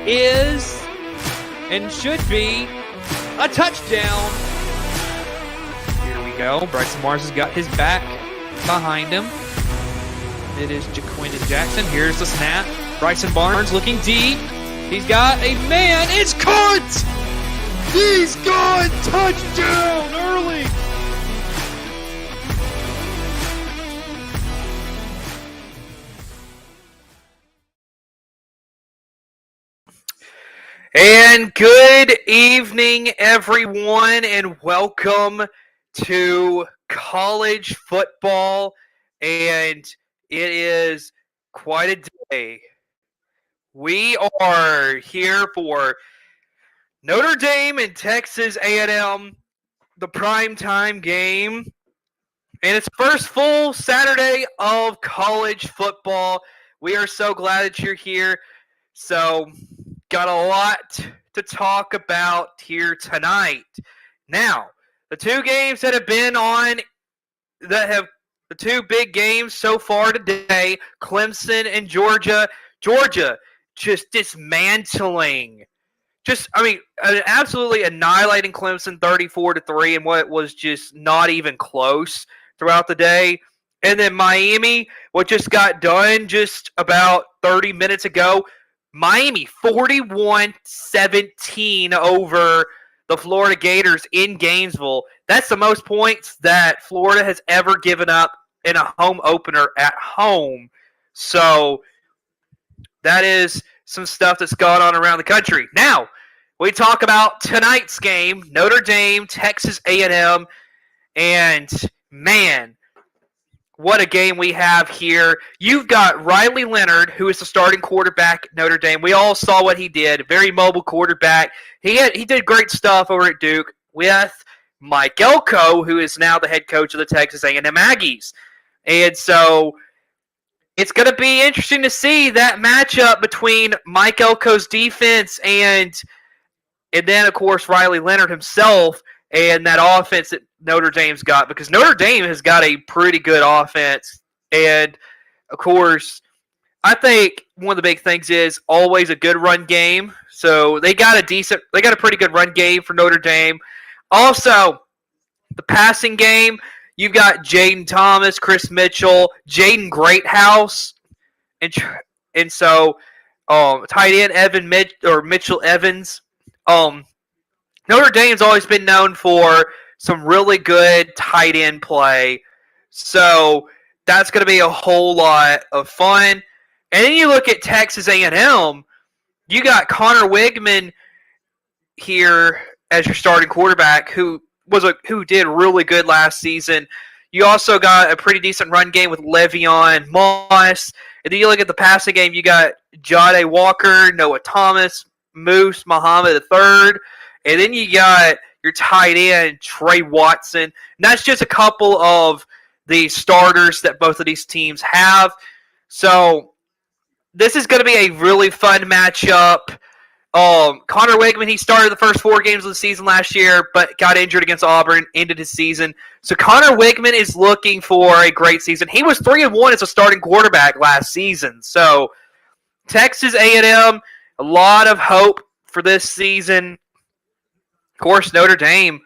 is and should be a touchdown. Here we go. Bryson Mars has got his back behind him. It is Jaquindon Jackson. Here's the snap. Bryson Barnes looking deep. He's got a man. It's caught! He's gone! Touchdown early! And good evening, everyone, and welcome to college football. And it is quite a day. We are here for Notre Dame and Texas A&M, the primetime game. And it's first full Saturday of college football. We are so glad that you're here. So, got a lot to talk about here tonight. Now, the two games that have been on, the two big games so far today, Clemson and Georgia. Georgia just dismantling, absolutely annihilating Clemson 34-3 in what was just not even close throughout the day. And then Miami, what just got done just about 30 minutes ago, Miami 41-17 over the Florida Gators in Gainesville. That's the most points that Florida has ever given up in a home opener at home. So that is some stuff that's gone on around the country. Now, we talk about tonight's game, Notre Dame, Texas A&M, and man, what a game we have here. You've got Riley Leonard, who is the starting quarterback at Notre Dame. We all saw what he did. Very mobile quarterback. He did great stuff over at Duke with Mike Elko, who is now the head coach of the Texas A&M Aggies. And so it's going to be interesting to see that matchup between Mike Elko's defense and then, of course, Riley Leonard himself and that offense that Notre Dame's got, because Notre Dame has got a pretty good offense. And, of course, I think one of the big things is always a good run game. So they got a pretty good run game for Notre Dame. Also, the passing game, you've got Jaden Thomas, Chris Mitchell, Jaden Greathouse, and so tight end Mitchell Evans. Notre Dame's always been known for some really good tight end play. So that's going to be a whole lot of fun. And then you look at Texas A&M, you got Connor Wigman here as your starting quarterback who did really good last season. You also got a pretty decent run game with Le'Veon Moss. And then you look at the passing game, you got Jade Walker, Noah Thomas, Moose Muhammad III. And then you got your tight end, Trey Watson. And that's just a couple of the starters that both of these teams have. So this is going to be a really fun matchup. Connor Wigman, he started the first 4 games of the season last year, but got injured against Auburn, ended his season. So Connor Wigman is looking for a great season. He was 3-1 as a starting quarterback last season. So Texas A&M, a lot of hope for this season. Of course, Notre Dame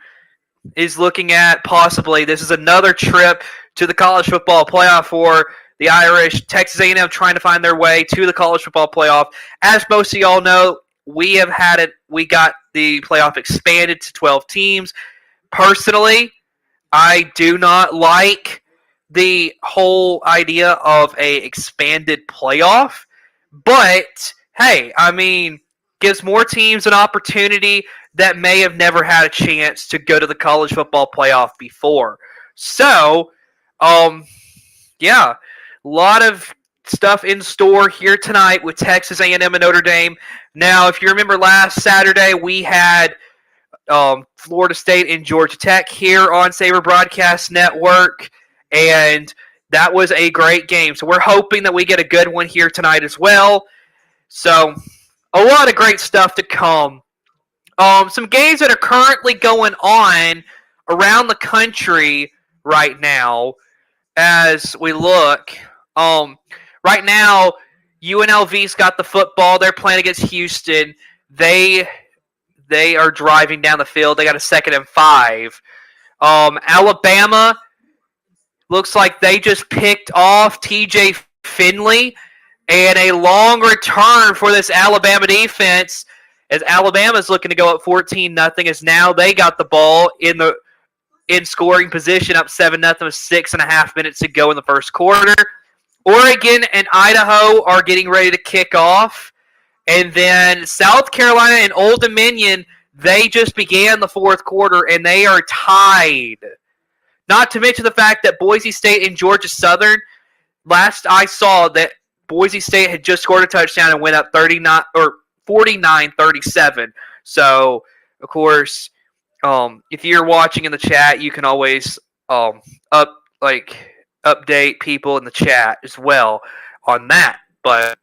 is looking at possibly, this is another trip to the college football playoff for the Irish. Texas A&M trying to find their way to the college football playoff. As most of y'all know, we got the playoff expanded to 12 teams. Personally, I do not like the whole idea of a expanded playoff. But, hey, gives more teams an opportunity that may have never had a chance to go to the college football playoff before. So, a lot of stuff in store here tonight with Texas A&M and Notre Dame. Now, if you remember last Saturday, we had Florida State and Georgia Tech here on Saber Broadcast Network, and that was a great game. So we're hoping that we get a good one here tonight as well. So a lot of great stuff to come. Some games that are currently going on around the country right now as we look. Right now, UNLV's got the football. They're playing against Houston. They are driving down the field. They got a 2nd and 5. Alabama looks like they just picked off TJ Finley, and a long return for this Alabama defense as Alabama's looking to go up 14-0 as now they got the ball in scoring position up 7-0 with 6.5 minutes to go in the first quarter. Oregon and Idaho are getting ready to kick off. And then South Carolina and Old Dominion, they just began the fourth quarter and they are tied. Not to mention the fact that Boise State and Georgia Southern, last I saw that Boise State had just scored a touchdown and went up 49-37. So, of course, if you're watching in the chat, you can always update people in the chat as well on that. But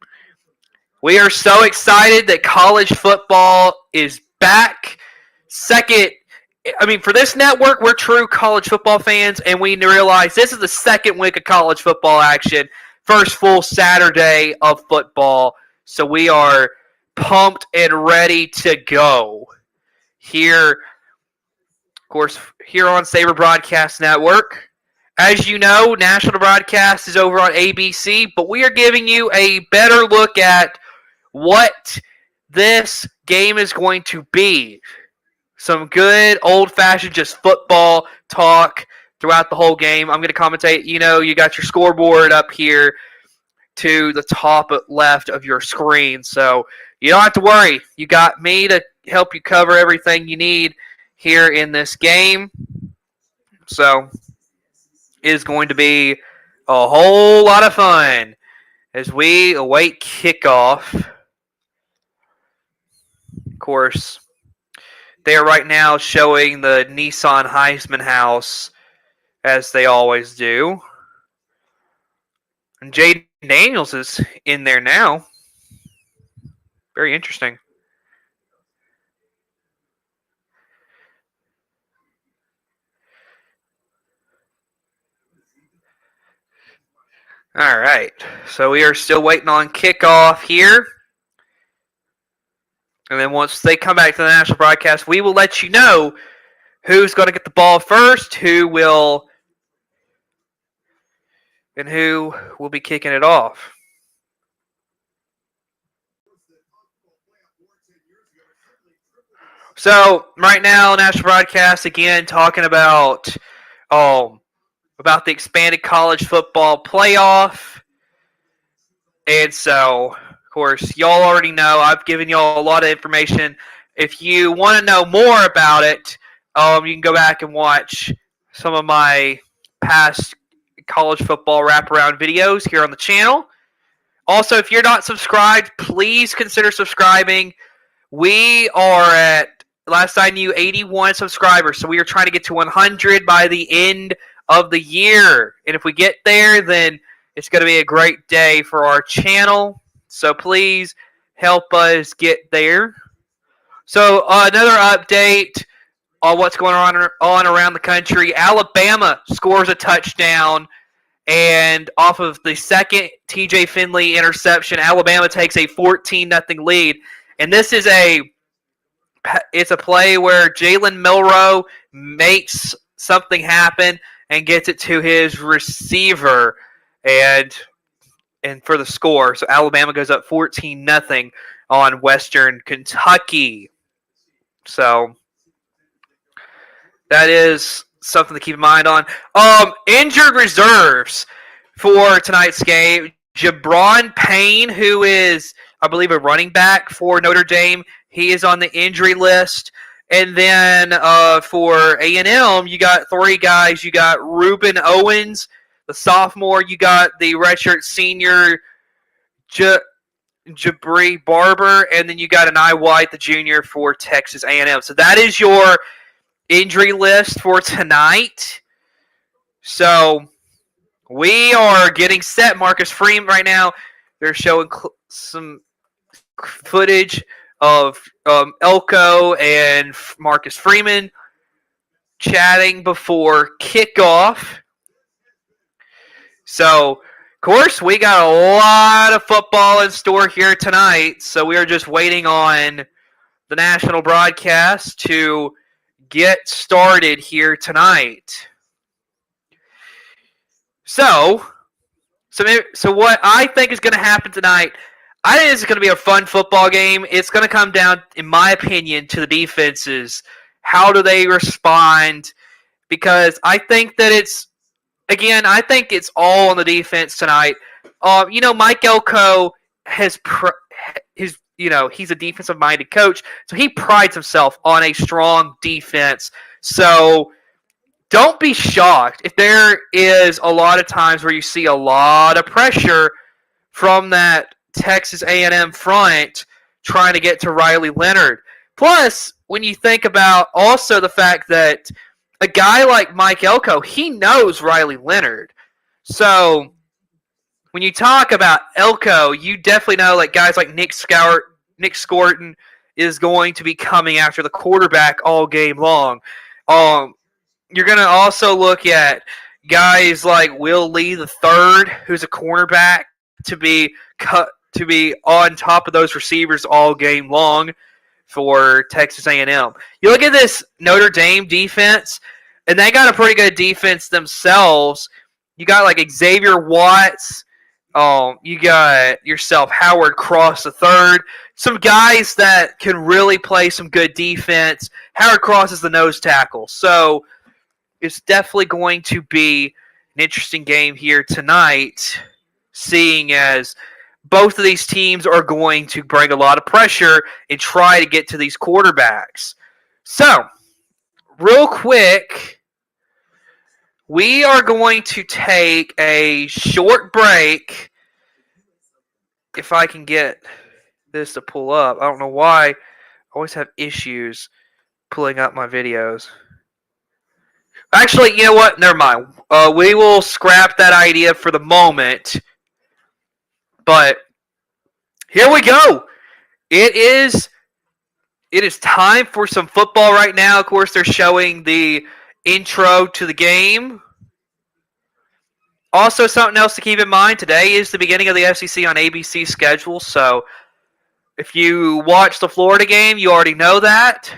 we are so excited that college football is back. For this network, we're true college football fans, and we realize this is the second week of college football action, first full Saturday of football. So we are pumped and ready to go here, of course, here on Saber Broadcast Network. As you know, national broadcast is over on ABC, but we are giving you a better look at what this game is going to be. Some good old-fashioned just football talk throughout the whole game. I'm going to commentate. You got your scoreboard up here to the top left of your screen, so you don't have to worry. You got me to help you cover everything you need here in this game. So it is going to be a whole lot of fun as we await kickoff. Of course, they are right now showing the Nissan Heisman House, as they always do. And Jaden Daniels is in there now. Very interesting. All right, so we are still waiting on kickoff here. And then once they come back to the national broadcast, we will let you know who's going to get the ball first, who will be kicking it off. So right now, national broadcast again talking about the expanded college football playoff. And so, of course, y'all already know. I've given y'all a lot of information. If you want to know more about it, you can go back and watch some of my past college football wraparound videos here on the channel. Also, if you're not subscribed, please consider subscribing. We are at, last I knew, 81 subscribers. So we are trying to get to 100 by the end of the year. And if we get there, then it's going to be a great day for our channel. So please help us get there. So another update on what's going on around the country. Alabama scores a touchdown, and off of the second TJ Finley interception, Alabama takes a 14-0 lead. And this is a play where Jalen Milroe makes something happen and gets it to his receiver, and for the score. So Alabama goes up 14-0 on Western Kentucky. So that is something to keep in mind on. Injured reserves for tonight's game. Jabron Payne, who is, I believe, a running back for Notre Dame, he is on the injury list. And then for A&M, you got three guys. You got Reuben Owens, the sophomore. You got the redshirt senior Jabri Barber. And then you got Anai White, the junior for Texas A&M. So that is your injury list for tonight. So we are getting set. Marcus Freeman right now, they're showing some footage of Elko and Marcus Freeman chatting before kickoff. So Of course, we got a lot of football in store here tonight, so we are just waiting on the national broadcast to get started here tonight. So what I think is going to happen tonight, I think it's going to be a fun football game. It's going to come down, in my opinion, to the defenses. How do they respond? Because I think that I think it's all on the defense tonight. Mike Elko he's a defensive-minded coach, so he prides himself on a strong defense. So don't be shocked if there is a lot of times where you see a lot of pressure from that Texas A&M front trying to get to Riley Leonard. Plus, when you think about also the fact that a guy like Mike Elko, he knows Riley Leonard. So when you talk about Elko, you definitely know like guys like Nick Scorton is going to be coming after the quarterback all game long. You're going to also look at guys like Will Lee III, who's a cornerback, to be on top of those receivers all game long for Texas A&M. You look at this Notre Dame defense, and they got a pretty good defense themselves. You got like Xavier Watts. You got yourself Howard Cross III. Some guys that can really play some good defense. Howard Cross is the nose tackle. So it's definitely going to be an interesting game here tonight, seeing as both of these teams are going to bring a lot of pressure and try to get to these quarterbacks. So, real quick, we are going to take a short break. If I can get this to pull up. I don't know why. I always have issues pulling up my videos. Actually, you know what? Never mind. We will scrap that idea for the moment. But here we go. It is time for some football right now. Of course, they're showing the intro to the game. Also, something else to keep in mind, today is the beginning of the SEC on ABC schedule. So if you watch the Florida game, you already know that.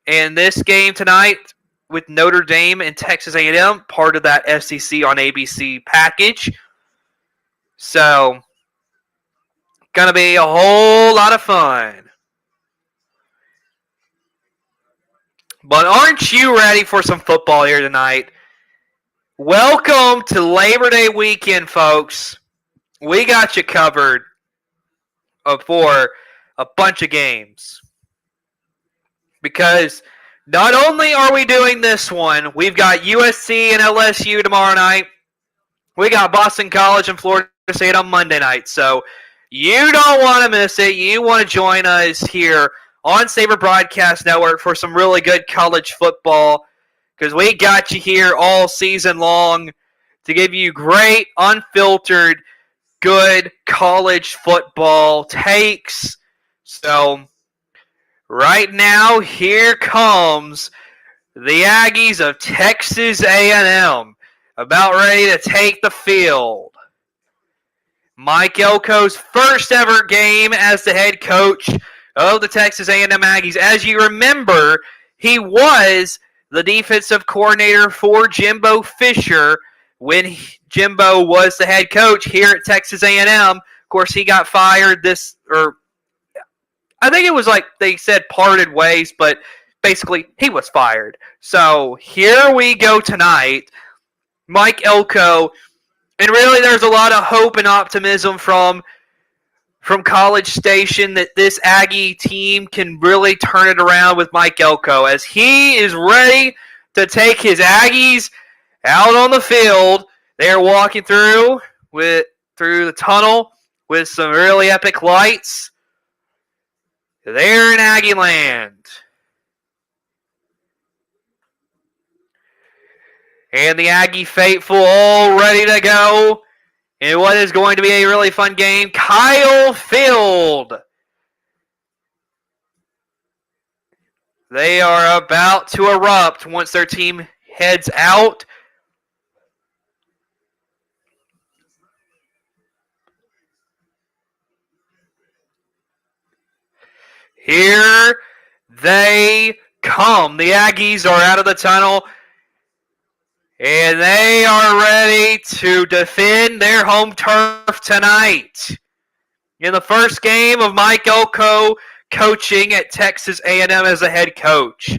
And this game tonight with Notre Dame and Texas A&M, part of that SEC on ABC package. So, gonna be a whole lot of fun. But aren't you ready for some football here tonight? Welcome to Labor Day weekend, folks. We got you covered for a bunch of games. Because not only are we doing this one, we've got USC and LSU tomorrow night. We got Boston College and Florida State on Monday night. So you don't want to miss it. You want to join us here on Saber Broadcast Network for some really good college football, because we got you here all season long to give you great, unfiltered, good college football takes. So right now, here comes the Aggies of Texas A&M, about ready to take the field. Mike Elko's first ever game as the head coach of the Texas A&M Aggies. As you remember, he was the defensive coordinator for Jimbo Fisher when Jimbo was the head coach here at Texas A&M. Of course, he got fired I think it was like they said parted ways, but basically he was fired. So here we go tonight. Mike Elko. And really there's a lot of hope and optimism from College Station that this Aggie team can really turn it around with Mike Elko, as he is ready to take his Aggies out on the field. They are walking through the tunnel with some really epic lights. They're in Aggie land. And the Aggie faithful all ready to go in what is going to be a really fun game. Kyle Field. They are about to erupt once their team heads out. Here they come. The Aggies are out of the tunnel, and they are ready to defend their home turf tonight. In the first game of Mike Elko coaching at Texas A&M as a head coach.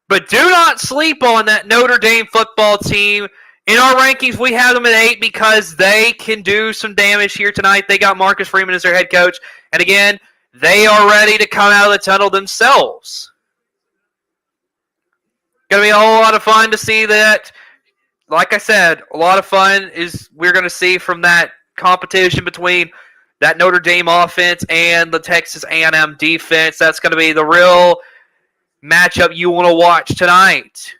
But do not sleep on that Notre Dame football team. In our rankings, we have them at 8 because they can do some damage here tonight. They got Marcus Freeman as their head coach. And again, they are ready to come out of the tunnel themselves. Going to be a whole lot of fun to see that. Like I said, a lot of fun is we're going to see from that competition between that Notre Dame offense and the Texas A&M defense. That's going to be the real matchup you want to watch tonight.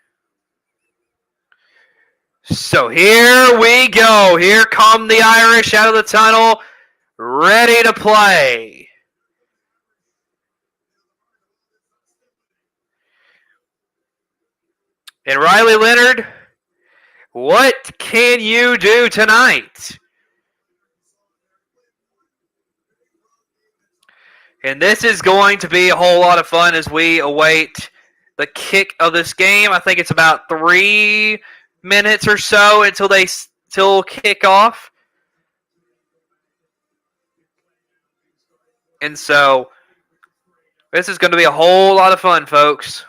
So here we go. Here come the Irish out of the tunnel, ready to play. And Riley Leonard, what can you do tonight? And this is going to be a whole lot of fun as we await the kick of this game. I think it's about 3 minutes or so until kick off. And so this is going to be a whole lot of fun, folks.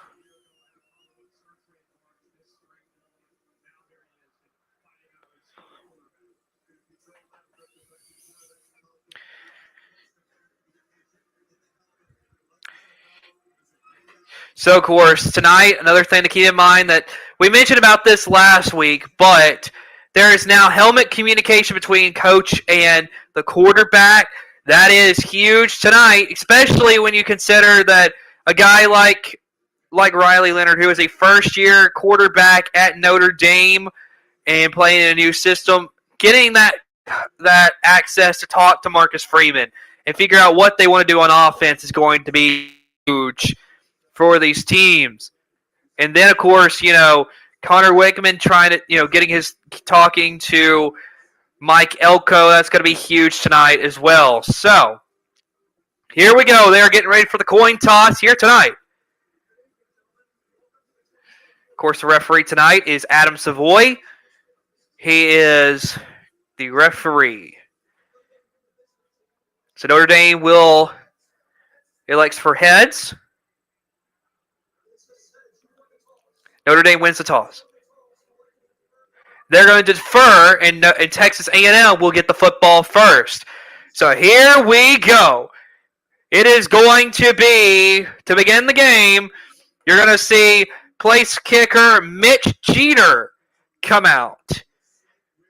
So, of course, tonight, another thing to keep in mind that we mentioned about this last week, but there is now helmet communication between coach and the quarterback. That is huge tonight, especially when you consider that a guy like Riley Leonard, who is a first-year quarterback at Notre Dame and playing in a new system, getting that access to talk to Marcus Freeman and figure out what they want to do on offense is going to be huge for these teams. And then, of course, Connor Wickman talking to Mike Elko. That's going to be huge tonight as well. So, here we go. They're getting ready for the coin toss here tonight. Of course, the referee tonight is Adam Savoy. He is the referee. So, Notre Dame will elect for heads. Notre Dame wins the toss. They're going to defer, and Texas A&M will get the football first. So here we go. It is going to be, to begin the game, you're going to see place kicker Mitch Jeter come out.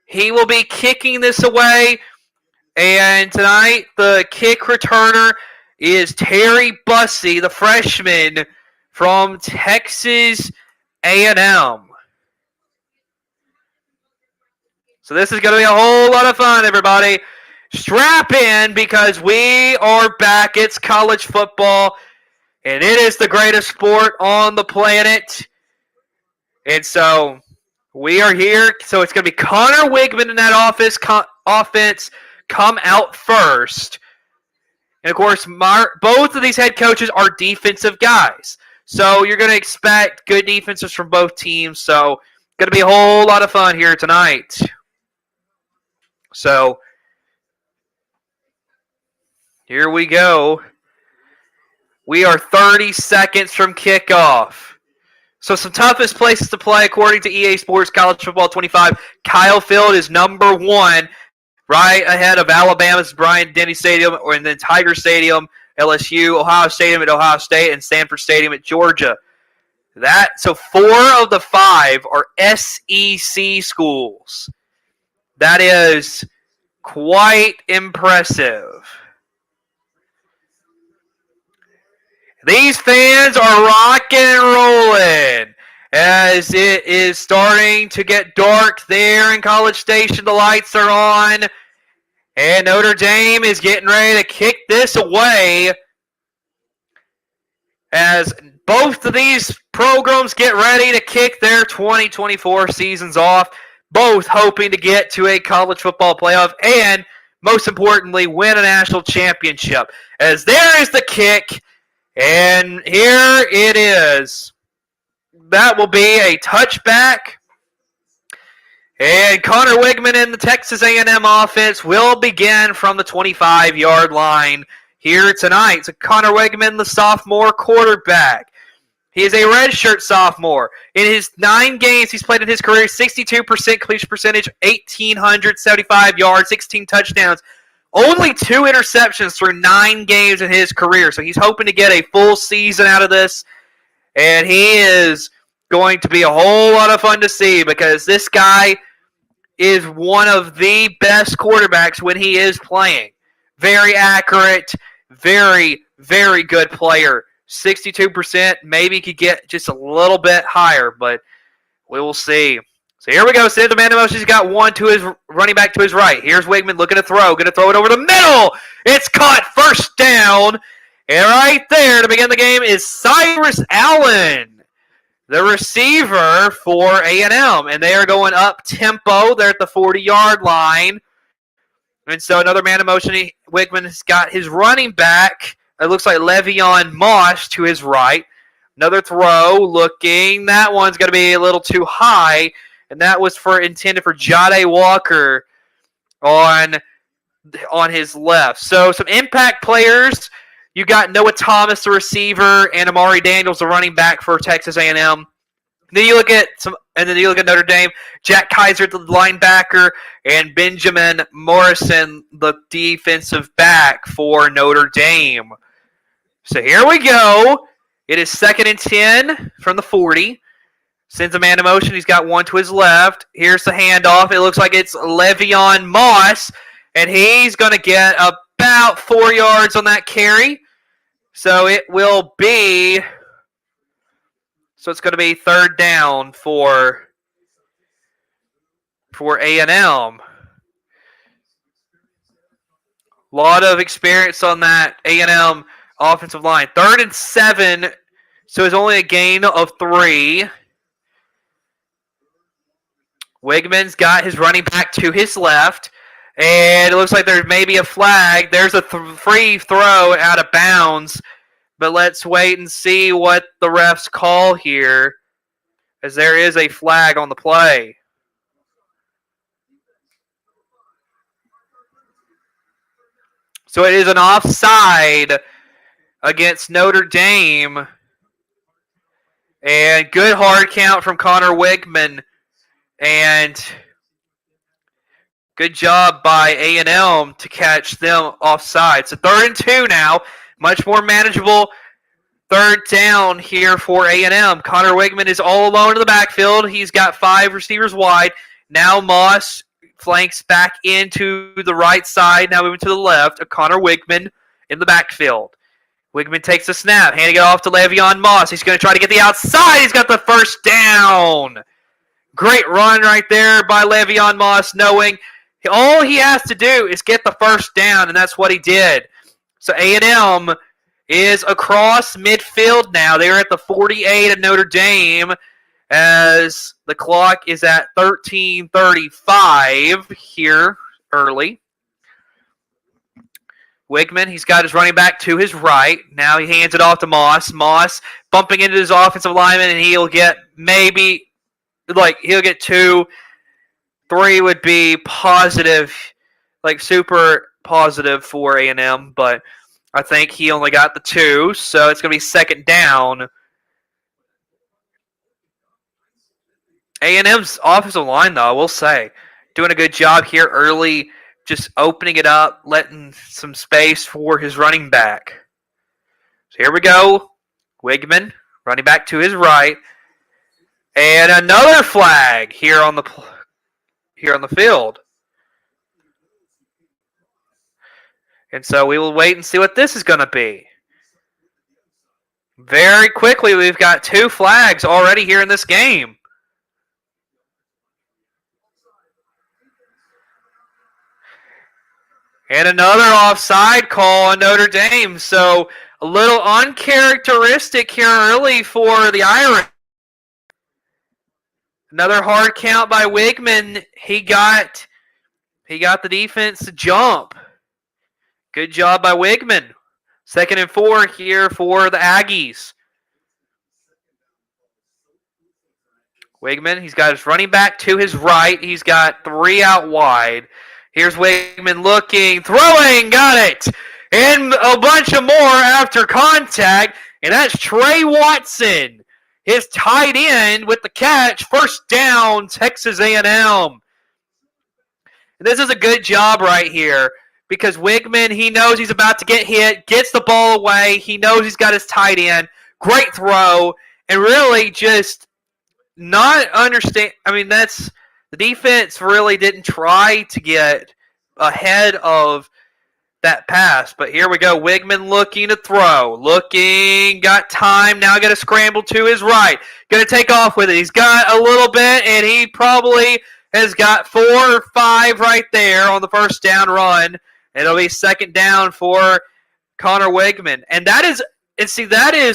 He will be kicking this away, and tonight the kick returner is Terry Bussey, the freshman from Texas A&M. So this is going to be a whole lot of fun, everybody. Strap in because we are back. It's college football, and it is the greatest sport on the planet. And so we are here. So it's going to be Connor Wickman in that offense come out first. And, of course, both of these head coaches are defensive guys. So you're going to expect good defenses from both teams. So going to be a whole lot of fun here tonight. So here we go. We are 30 seconds from kickoff. So some toughest places to play according to EA Sports College Football 25. Kyle Field is number 1, right ahead of Alabama's Bryant-Denny Stadium, and then Tiger Stadium, LSU, Ohio Stadium at Ohio State, and Sanford Stadium at Georgia. So 4 of the 5 are SEC schools. That is quite impressive. These fans are rocking and rolling as it is starting to get dark there in College Station. The lights are on, and Notre Dame is getting ready to kick this away as both of these programs get ready to kick their 2024 seasons off, both hoping to get to a college football playoff and most importantly, win a national championship. As there is the kick, and here it is. That will be a touchback. And Connor Wigman and the Texas A&M offense will begin from the 25-yard line here tonight. So Connor Wigman, the sophomore quarterback. He is a redshirt sophomore. In his 9 games he's played in his career, 62% completion percentage, 1,875 yards, 16 touchdowns. Only 2 interceptions through 9 games in his career. So he's hoping to get a full season out of this. And he is going to be a whole lot of fun to see because this guy is one of the best quarterbacks when he is playing. Very accurate, very, very good player. 62%, maybe could get just a little bit higher, but we will see. So here we go. Save the man in motion. He's got one to his running back to his right. Here's Wigman looking to throw. Going to throw it over the middle. It's caught. First down. And right there to begin the game is Cyrus Allen, the receiver for A&M. And they are going up tempo. They're at the 40-yard line. And so another man in motion. Wigman has got his running back. It looks like Le'Veon Moss to his right. Another throw looking. That one's going to be a little too high. And that was intended for Jade Walker on his left. So some impact players. You got Noah Thomas, the receiver, and Amari Daniels, the running back for Texas A&M. Then you look at Notre Dame, Jack Kaiser, the linebacker, and Benjamin Morrison, the defensive back for Notre Dame. So here we go. It is 2nd and 10 from the 40. Sends a man in motion. He's got one to his left. Here's the handoff. It looks like it's Le'Veon Moss, and he's going to get about 4 yards on that carry. So it will be. So it's going to be 3rd down for A&M. A lot of experience on that A&M offensive line. 3rd and 7. So it's only a gain of 3. Wigman's got his running back to his left. And it looks like there may be a flag. There's a free throw out of bounds. But let's wait and see what the refs call here, as there is a flag on the play. So it is an offside against Notre Dame. And good hard count from Connor Wigman. And good job by A&M to catch them offside. So 3rd and 2 now. Much more manageable 3rd down here for A&M. Connor Wigman is all alone in the backfield. He's got 5 receivers wide. Now Moss flanks back into the right side. Now moving to the left. Connor Wigman in the backfield. Wigman takes the snap. Handing it off to Le'Veon Moss. He's going to try to get the outside. He's got the 1st down. Great run right there by Le'Veon Moss, knowing all he has to do is get the 1st down, and that's what he did. So A&M is across midfield now. They're at the 48 of Notre Dame as the clock is at 13:35 here early. Wigman, he's got his running back to his right. Now he hands it off to Moss. Moss bumping into his offensive lineman, and he'll get he'll get 2. 3 would be positive, super positive for A&M, but I think he only got the 2, so it's going to be 2nd down. A&M's offensive line, though, I will say, doing a good job here early, just opening it up, letting some space for his running back. So here we go. Wigman, running back to his right. And another flag here on the field. And so we will wait and see what this is going to be. Very quickly, we've got 2 flags already here in this game. And another offside call on Notre Dame. So a little uncharacteristic here early for the Irish. Another hard count by Wigman. He got He got the defense to jump. Good job by Wigman. 2nd and 4 here for the Aggies. Wigman, he's got his running back to his right. He's got 3 out wide. Here's Wigman looking, throwing, got it. And a bunch of more after contact. And that's Trey Watson, his tight end with the catch. First down, Texas A&M. This is a good job right here because Wigman, he knows he's about to get hit, gets the ball away. He knows he's got his tight end. Great throw. And really just not understand. I mean, that's the defense really didn't try to get ahead of that pass. But here we go. Wigman looking to throw. Looking, got time. Now got to scramble to his right. Going to take off with it. He's got a little bit, and he probably has got 4 or 5 right there on the first down run. It'll be 2nd down for Connor Wigman. And that is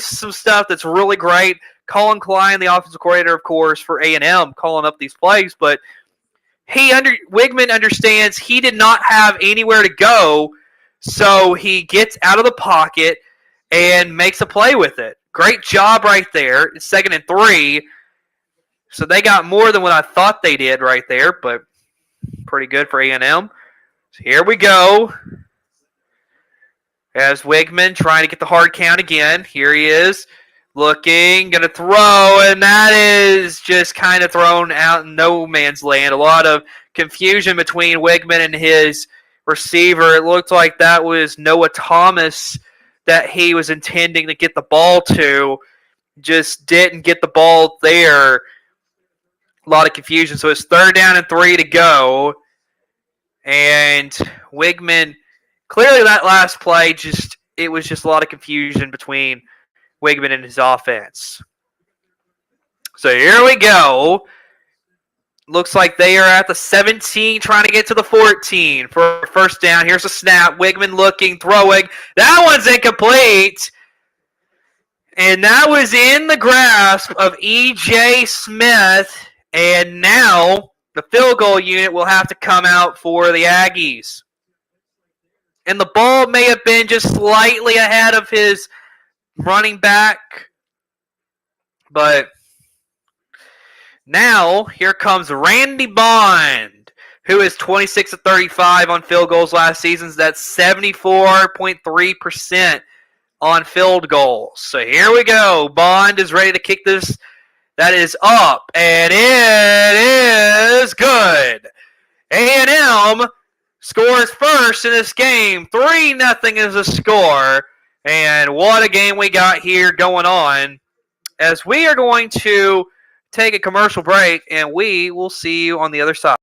some stuff that's really great. Colin Klein, the offensive coordinator, of course, for A&M, calling up these plays, but Wigman understands he did not have anywhere to go, so he gets out of the pocket and makes a play with it. Great job right there. It's 2nd and 3. So they got more than what I thought they did right there, but pretty good for A&M. So here we go. As Wigman trying to get the hard count again. Here he is. Looking, going to throw, and that is just kind of thrown out in no man's land. A lot of confusion between Wigman and his receiver. It looked like that was Noah Thomas that he was intending to get the ball to. Just didn't get the ball there. A lot of confusion. So it's 3rd down and 3 to go. And Wigman, clearly that last play, it was just a lot of confusion between Wigman and his offense. So here we go. Looks like they are at the 17, trying to get to the 14 for first down. Here's a snap. Wigman looking, throwing. That one's incomplete. And that was in the grasp of E.J. Smith. And now the field goal unit will have to come out for the Aggies. And the ball may have been just slightly ahead of his running back. But now here comes Randy Bond, who is 26 of 35 on field goals last season. That's 74.3% on field goals. So here we go. Bond is ready to kick this. That is up, and it is good. A&M scores first in this game. 3-0 is the score. And what a game we got here going on. As we are going to take a commercial break, and we will see you on the other side.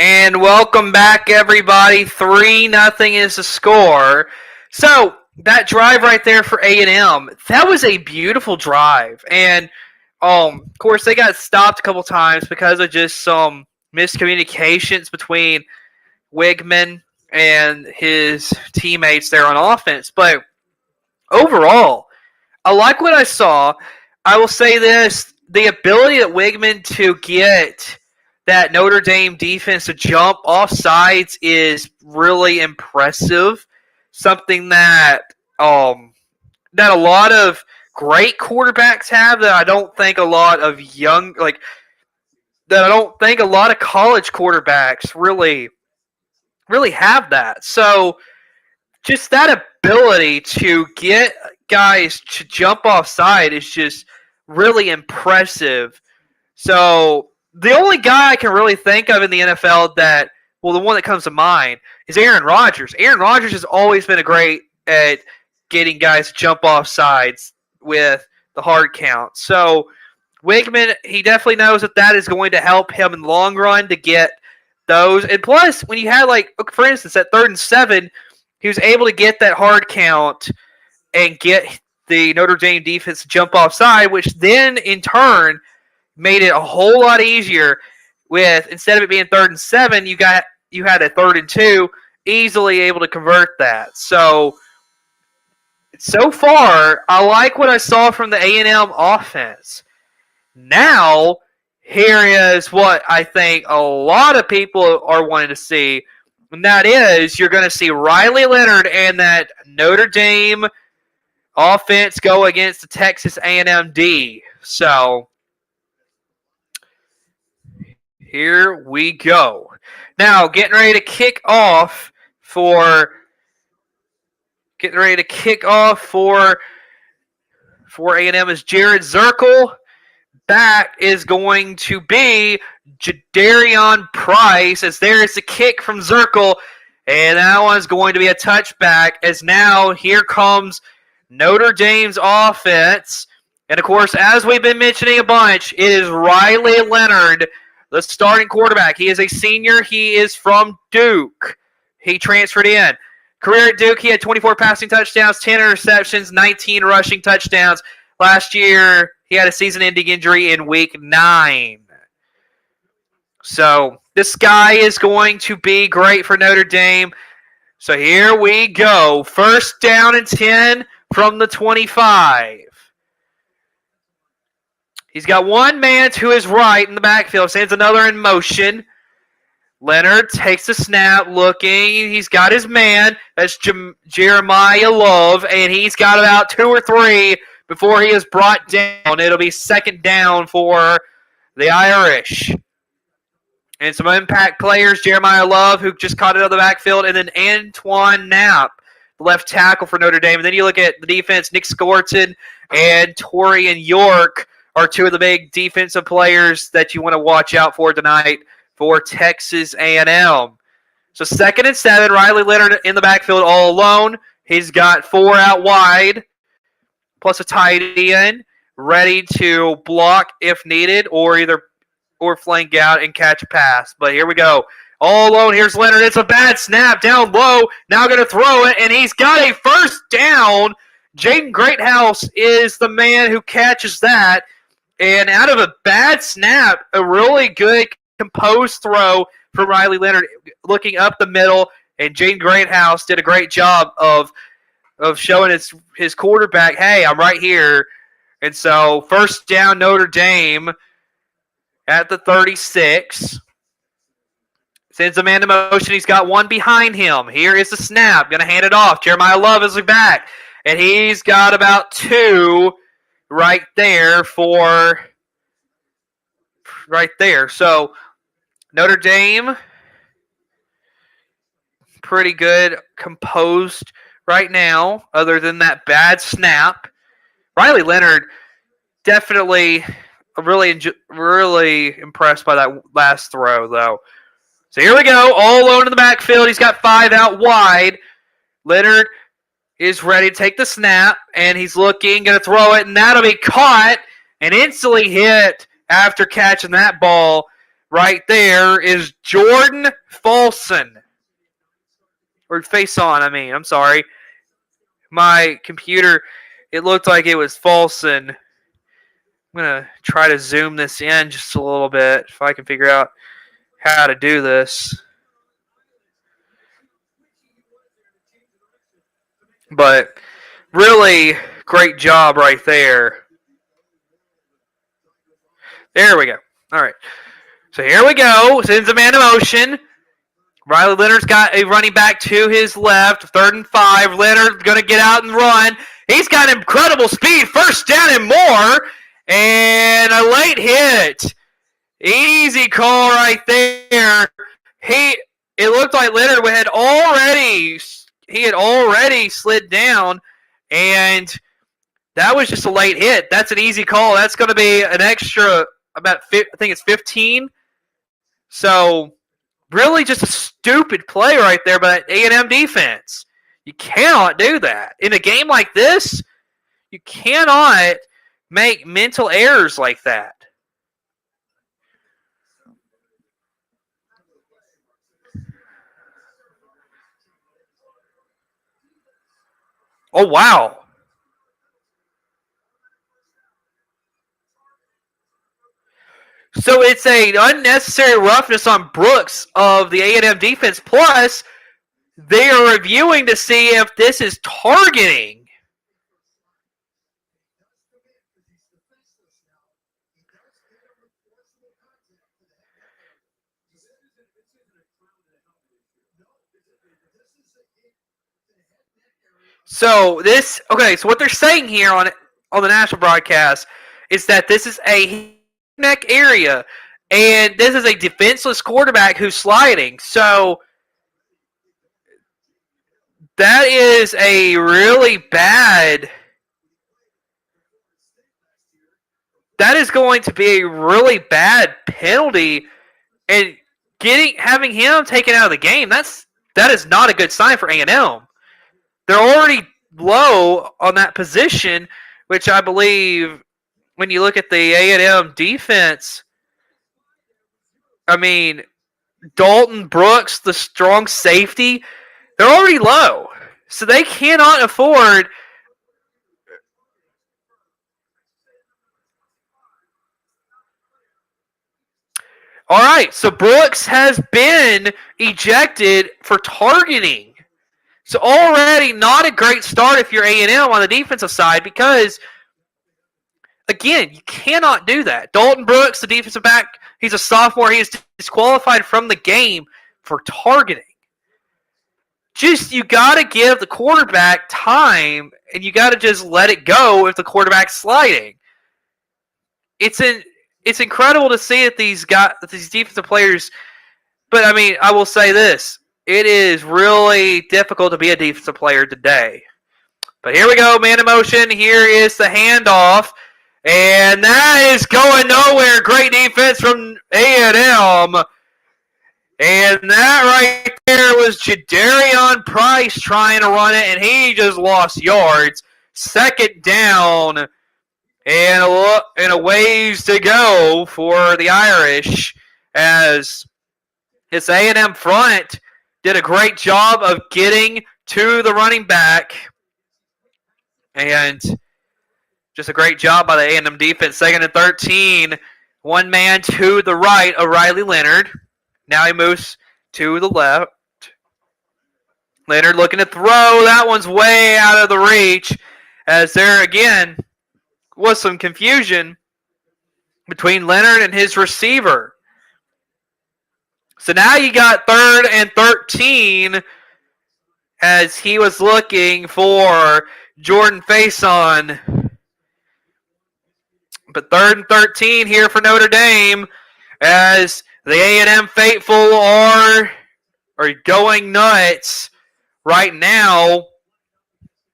And welcome back, everybody. 3-0 is the score. So that drive right there for A&M, that was a beautiful drive. And, of course, they got stopped a couple times because of just some miscommunications between Wigman and his teammates there on offense. But overall, I like what I saw. I will say this, the ability that Wigman to get that Notre Dame defense to jump off sides is really impressive. Something that that a lot of great quarterbacks have that I don't think a lot of young, like that I don't think a lot of college quarterbacks really have that. So just that ability to get guys to jump offside is just really impressive. So the only guy I can really think of in the NFL that, well, the one that comes to mind is Aaron Rodgers. Aaron Rodgers has always been a great at getting guys to jump off sides with the hard count. So Wigman, he definitely knows that is going to help him in the long run to get those. And plus, when you had, like, for instance, at 3rd and 7, he was able to get that hard count and get the Notre Dame defense to jump offside, which then in turn made it a whole lot easier. With instead of it being 3rd and 7, you had a 3rd and 2, easily able to convert that. So far, I like what I saw from the A&M offense. Now, here is what I think a lot of people are wanting to see, and that is you're going to see Riley Leonard and that Notre Dame offense go against the Texas A&M D. So here we go. Now, getting ready to kick off for A&M is Jared Zirkle. Back is going to be Jadarian Price, as there is a kick from Zirkle, and that one's going to be a touchback, as now here comes Notre Dame's offense. And, of course, as we've been mentioning a bunch, it is Riley Leonard, the starting quarterback. He is a senior. He is from Duke. He transferred in. Career at Duke, he had 24 passing touchdowns, 10 interceptions, 19 rushing touchdowns. Last year, he had a season-ending injury in Week 9. So this guy is going to be great for Notre Dame. So here we go. 1st down and 10 from the 25. He's got one man to his right in the backfield. Sends another in motion. Leonard takes the snap, looking. He's got his man. That's Jeremiah Love, and he's got about 2 or 3 before he is brought down. It'll be 2nd down for the Irish. And some impact players, Jeremiah Love, who just caught it out of the backfield, and then Antoine Knapp, the left tackle for Notre Dame. And then you look at the defense, Nick Skorton and Torian York are 2 of the big defensive players that you want to watch out for tonight for Texas A&M. So 2nd and 7, Riley Leonard in the backfield all alone. He's got 4 out wide, plus a tight end, ready to block if needed, or flank out and catch a pass. But here we go. All alone, here's Leonard. It's a bad snap down low. Now going to throw it, and he's got a 1st down. Jaden Greathouse is the man who catches that. And out of a bad snap, a really good composed throw from Riley Leonard looking up the middle, and Jaden Greathouse did a great job of showing his quarterback, hey, I'm right here. And so 1st down Notre Dame at the 36. Sends a man to motion. He's got one behind him. Here is the snap. Going to hand it off. Jeremiah Love is back. And he's got about 2 right there. So Notre Dame, pretty good, composed right now, other than that bad snap. Riley Leonard, definitely really impressed by that last throw, though. So here we go, all alone in the backfield. He's got 5 out wide. Leonard is ready to take the snap, and he's looking, going to throw it, and that'll be caught and instantly hit after catching that ball. Right there is Jordan Folson. Or Faison, I'm sorry. My computer, it looked like it was Folson. I'm going to try to zoom this in just a little bit if I can figure out how to do this. But really great job right there. There we go. All right. So here we go. Sends a man in motion. Riley Leonard's got a running back to his left. 3rd and 5. Leonard's going to get out and run. He's got incredible speed. 1st down and more. And a late hit. Easy call right there. It looked like Leonard had already slid down, and that was just a late hit. That's an easy call. That's going to be an extra I think it's 15. So really just a stupid play right there by that A&M defense. You cannot do that. In a game like this, you cannot make mental errors like that. Oh, wow. So it's a unnecessary roughness on Brooks of the A&M defense. Plus, they are reviewing to see if this is targeting. So so what they're saying here on the national broadcast is that this is a neck area, and this is a defenseless quarterback who's sliding. So that is a really bad. That is going to be a really bad penalty, and having him taken out of the game. That is not a good sign for A&M. They're already low on that position, which I believe when you look at the A&M defense, I mean, Dalton Brooks, the strong safety, they're already low. So they cannot afford. All right, so Brooks has been ejected for targeting. So already not a great start if you're A&M on the defensive side because, again, you cannot do that. Dalton Brooks, the defensive back, he's a sophomore. He is disqualified from the game for targeting. You got to give the quarterback time, and you got to just let it go if the quarterback's sliding. It's incredible to see that these defensive players. But I mean, I will say this: it is really difficult to be a defensive player today. But here we go, man in motion. Here is the handoff, and that is going nowhere. Great defense from A&M. And that right there was Jadarian Price trying to run it, and he just lost yards. Second down, and a ways to go for the Irish, as this A&M front did a great job of getting to the running back, and just a great job by the A&M defense. Second and 13, one man to the right of Riley Leonard. Now he moves to the left. Leonard looking to throw. That one's way out of the reach, as there again was some confusion between Leonard and his receiver. So now you got third and 13, as he was looking for Jordan Faison. But third and 13 here for Notre Dame, as the A&M faithful are going nuts right now,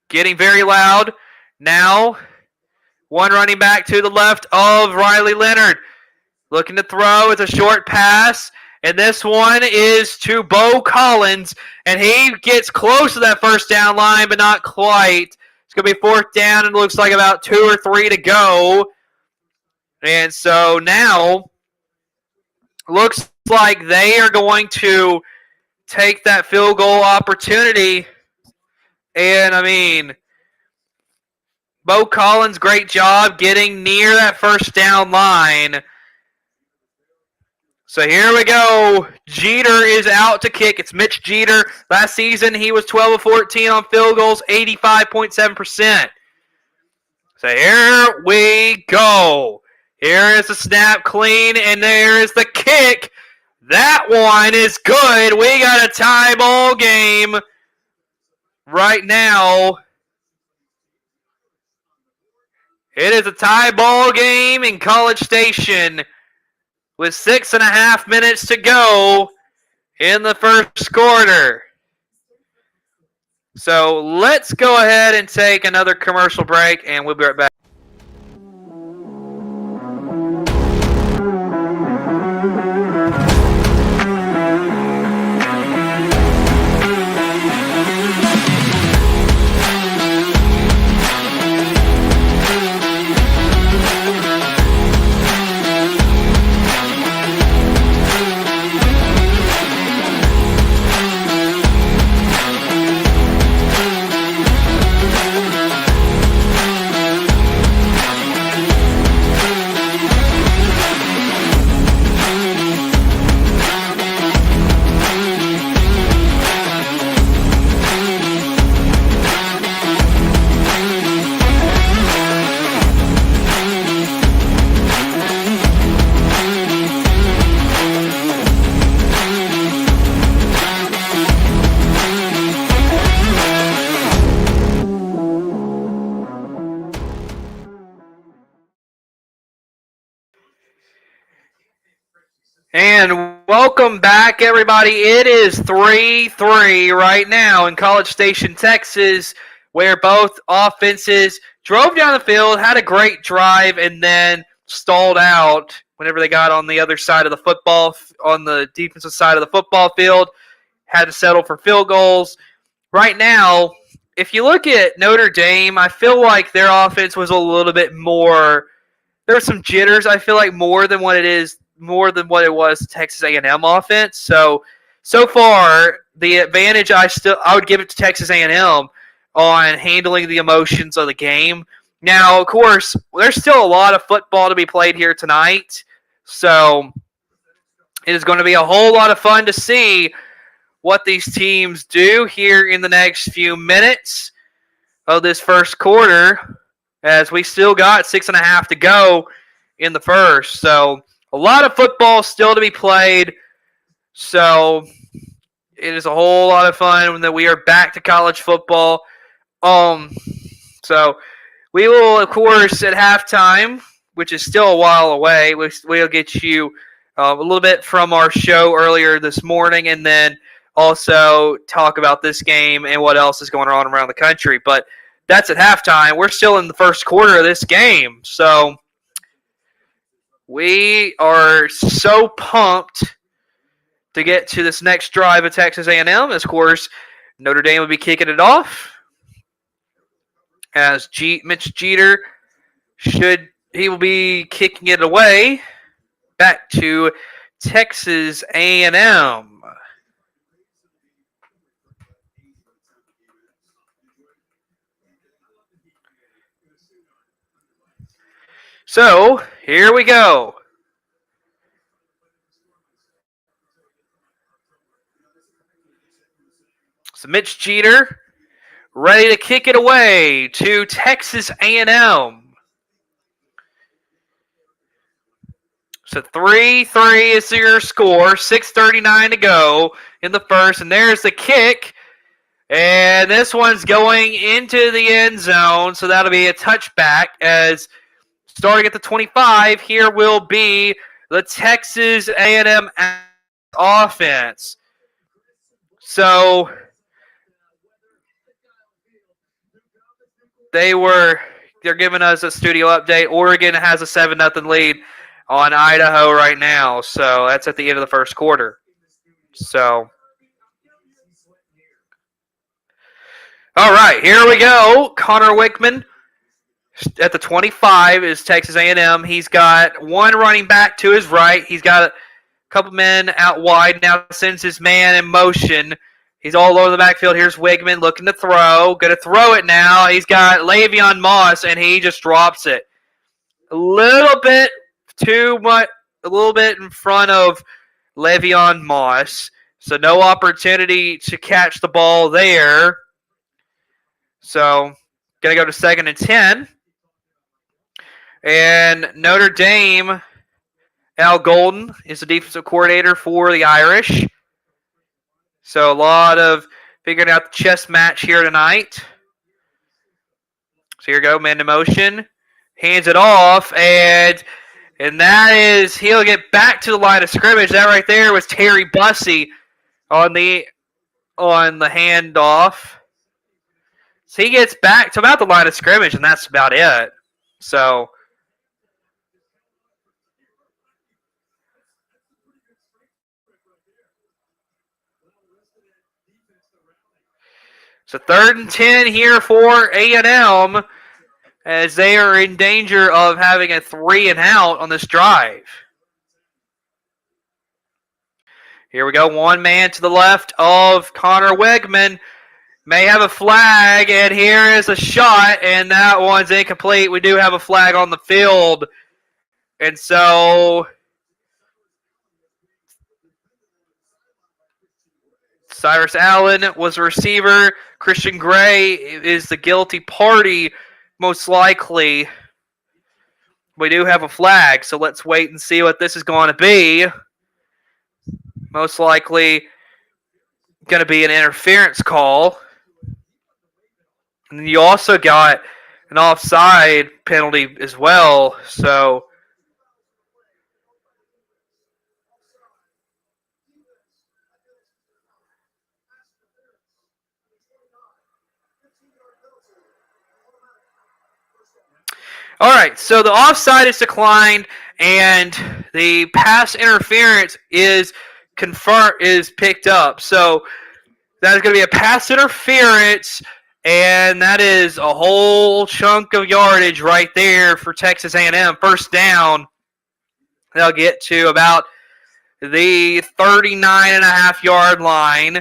getting very loud. Now, one running back to the left of Riley Leonard, looking to throw. It's a short pass, and this one is to Bo Collins, and he gets close to that first down line, but not quite. It's going to be fourth down, and it looks like about 2 or 3 to go. And so now, looks like they are going to take that field goal opportunity. And, I mean, Bo Collins, great job getting near that first down line. So here we go. Jeter is out to kick. It's Mitch Jeter. Last season, he was 12 of 14 on field goals, 85.7%. So here we go. Here is the snap clean, and there is the kick. That one is good. We got a tie ball game right now. It is a tie ball game in College Station. with 6.5 minutes to go in the first quarter. So let's go ahead and take another commercial break, and we'll be right back. And welcome back, everybody. It is 3-3 right now in College Station, Texas, where both offenses drove down the field, had a great drive, and then stalled out whenever they got on the other side of the football, on the defensive side of the football field, had to settle for field goals. Right now, if you look at Notre Dame, I feel like their offense was a little bit more. There were some jitters, I feel like, more than what it was Texas A&M offense. So far, the advantage I would give it to Texas A&M on handling the emotions of the game. Now, of course, there's still a lot of football to be played here tonight. So it is going to be a whole lot of fun to see what these teams do here in the next few minutes of this first quarter, as we still got 6.5 to go in the first. So a lot of football still to be played. So it is a whole lot of fun that we are back to college football. So we will, of course, at halftime, which is still a while away, we'll get you a little bit from our show earlier this morning, and then also talk about this game and what else is going on around the country. But that's at halftime. We're still in the first quarter of this game. So we are so pumped to get to this next drive of Texas A&M. Of course, Notre Dame will be kicking it off as Mitch Jeter will be kicking it away back to Texas A&M. So, here we go. So Mitch Jeter ready to kick it away to Texas A&M. So 3-3 is your score. 6:39 to go in the first, and there's the kick. And this one's going into the end zone, so that'll be a touchback. As starting at the 25, here will be the Texas A&M offense. So they're giving us a studio update. Oregon has a 7-0 lead on Idaho right now. So that's at the end of the first quarter. So, all right, here we go. Connor Wickman at the 25 is Texas A&M. He's got one running back to his right. He's got a couple men out wide. Now sends his man in motion. He's all over the backfield. Here's Wigman looking to throw. Going to throw it now. He's got Le'Veon Moss, and he just drops it. A little bit too much, a little bit in front of Le'Veon Moss. So no opportunity to catch the ball there. So going to go to 2nd and 10. And Notre Dame, Al Golden is the defensive coordinator for the Irish. So a lot of figuring out the chess match here tonight. So here we go, man in motion. Hands it off, and And that is, he'll get back to the line of scrimmage. That right there was Terry Bussey on the handoff. So he gets back to about the line of scrimmage, and that's about it. So third and 10 here for A&M as they are in danger of having a 3-and-out on this drive. Here we go. One man to the left of Connor Wegman. May have a flag, and here is a shot, and that one's incomplete. We do have a flag on the field. And so Cyrus Allen was a receiver. Christian Gray is the guilty party, most likely. We do have a flag, so let's wait and see what this is going to be. Most likely going to be an interference call. And then you also got an offside penalty as well. So all right, so the offside is declined, and the pass interference is picked up. So that is going to be a pass interference, and that is a whole chunk of yardage right there for Texas A&M. First down, they'll get to about the 39.5-yard line.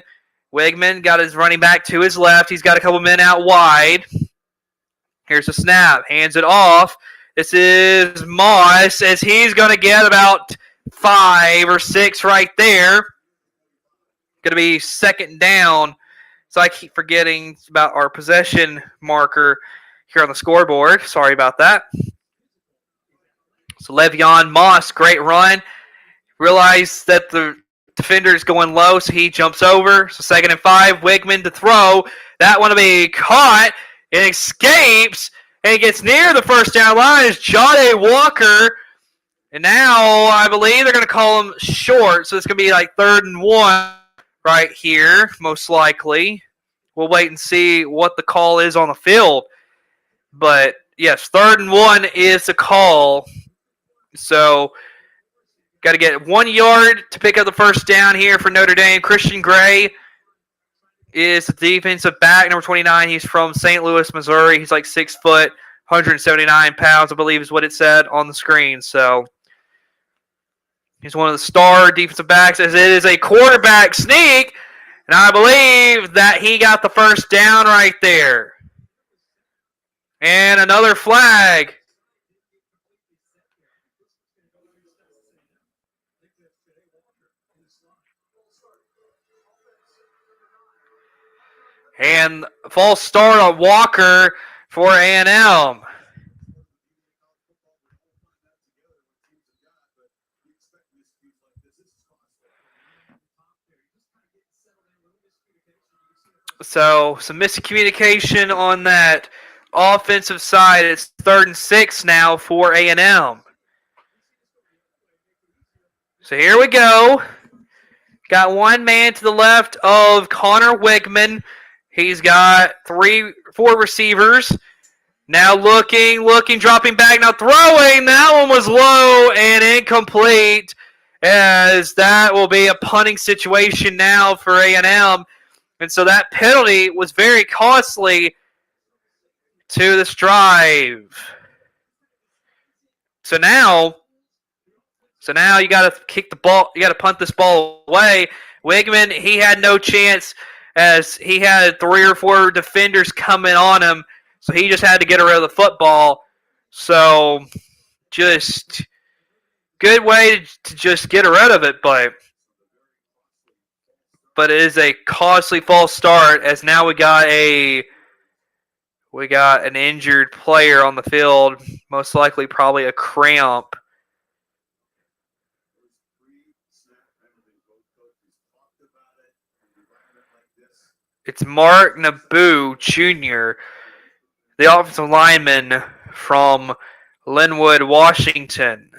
Wegman got his running back to his left. He's got a couple men out wide. Here's the snap. Hands it off. This is Moss as he's going to get about 5 or 6 right there. Going to be second down. So I keep forgetting about our possession marker here on the scoreboard. Sorry about that. So Le'Veon Moss, great run. Realized that the defender is going low, so he jumps over. So 2nd and 5, Wegman to throw. That one to be caught. It escapes and gets near the first down line. Is Jade Walker. And now I believe they're going to call him short. So it's going to be like 3rd and 1 right here, most likely. We'll wait and see what the call is on the field. But yes, 3rd and 1 is the call. So got to get 1 yard to pick up the first down here for Notre Dame. Christian Gray is the defensive back, number 29. He's from St. Louis, Missouri. He's like 6 foot, 179 pounds, I believe is what it said on the screen. So he's one of the star defensive backs as it is a quarterback sneak. And I believe that he got the first down right there. And another flag. And false start on Walker for A&M. So some miscommunication on that offensive side. It's 3rd and 6 now for A&M. So here we go. Got one man to the left of Connor Wegman. He's got 4 receivers. Now looking, dropping back, now throwing. That one was low and incomplete as that will be a punting situation now for A&M. And so that penalty was very costly to this drive. So now you got to kick the ball. You got to punt this ball away. Wegman, he had no chance as he had 3 or 4 defenders coming on him. So he just had to get rid of the football. So just good way to just get rid of it, but it is a costly false start as now we got an injured player on the field, most likely probably a cramp. It's Mark Naboo Jr., the offensive lineman from Linwood, Washington.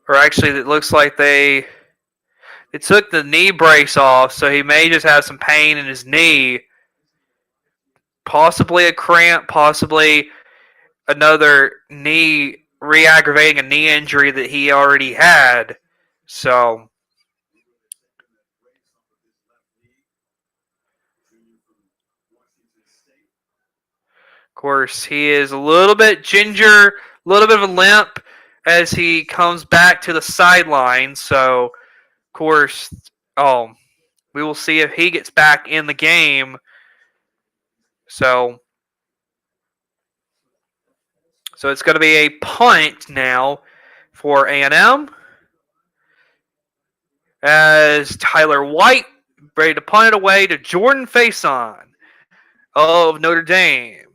Or actually, it looks like they took the knee brace off, so he may just have some pain in his knee. Possibly a cramp, possibly another knee, re-aggravating a knee injury that he already had. So, of course, he is a little bit ginger, a little bit of a limp as he comes back to the sideline. So, of course, we will see if he gets back in the game. So it's going to be a punt now for A&M as Tyler White ready to punt it away to Jordan Faison of Notre Dame.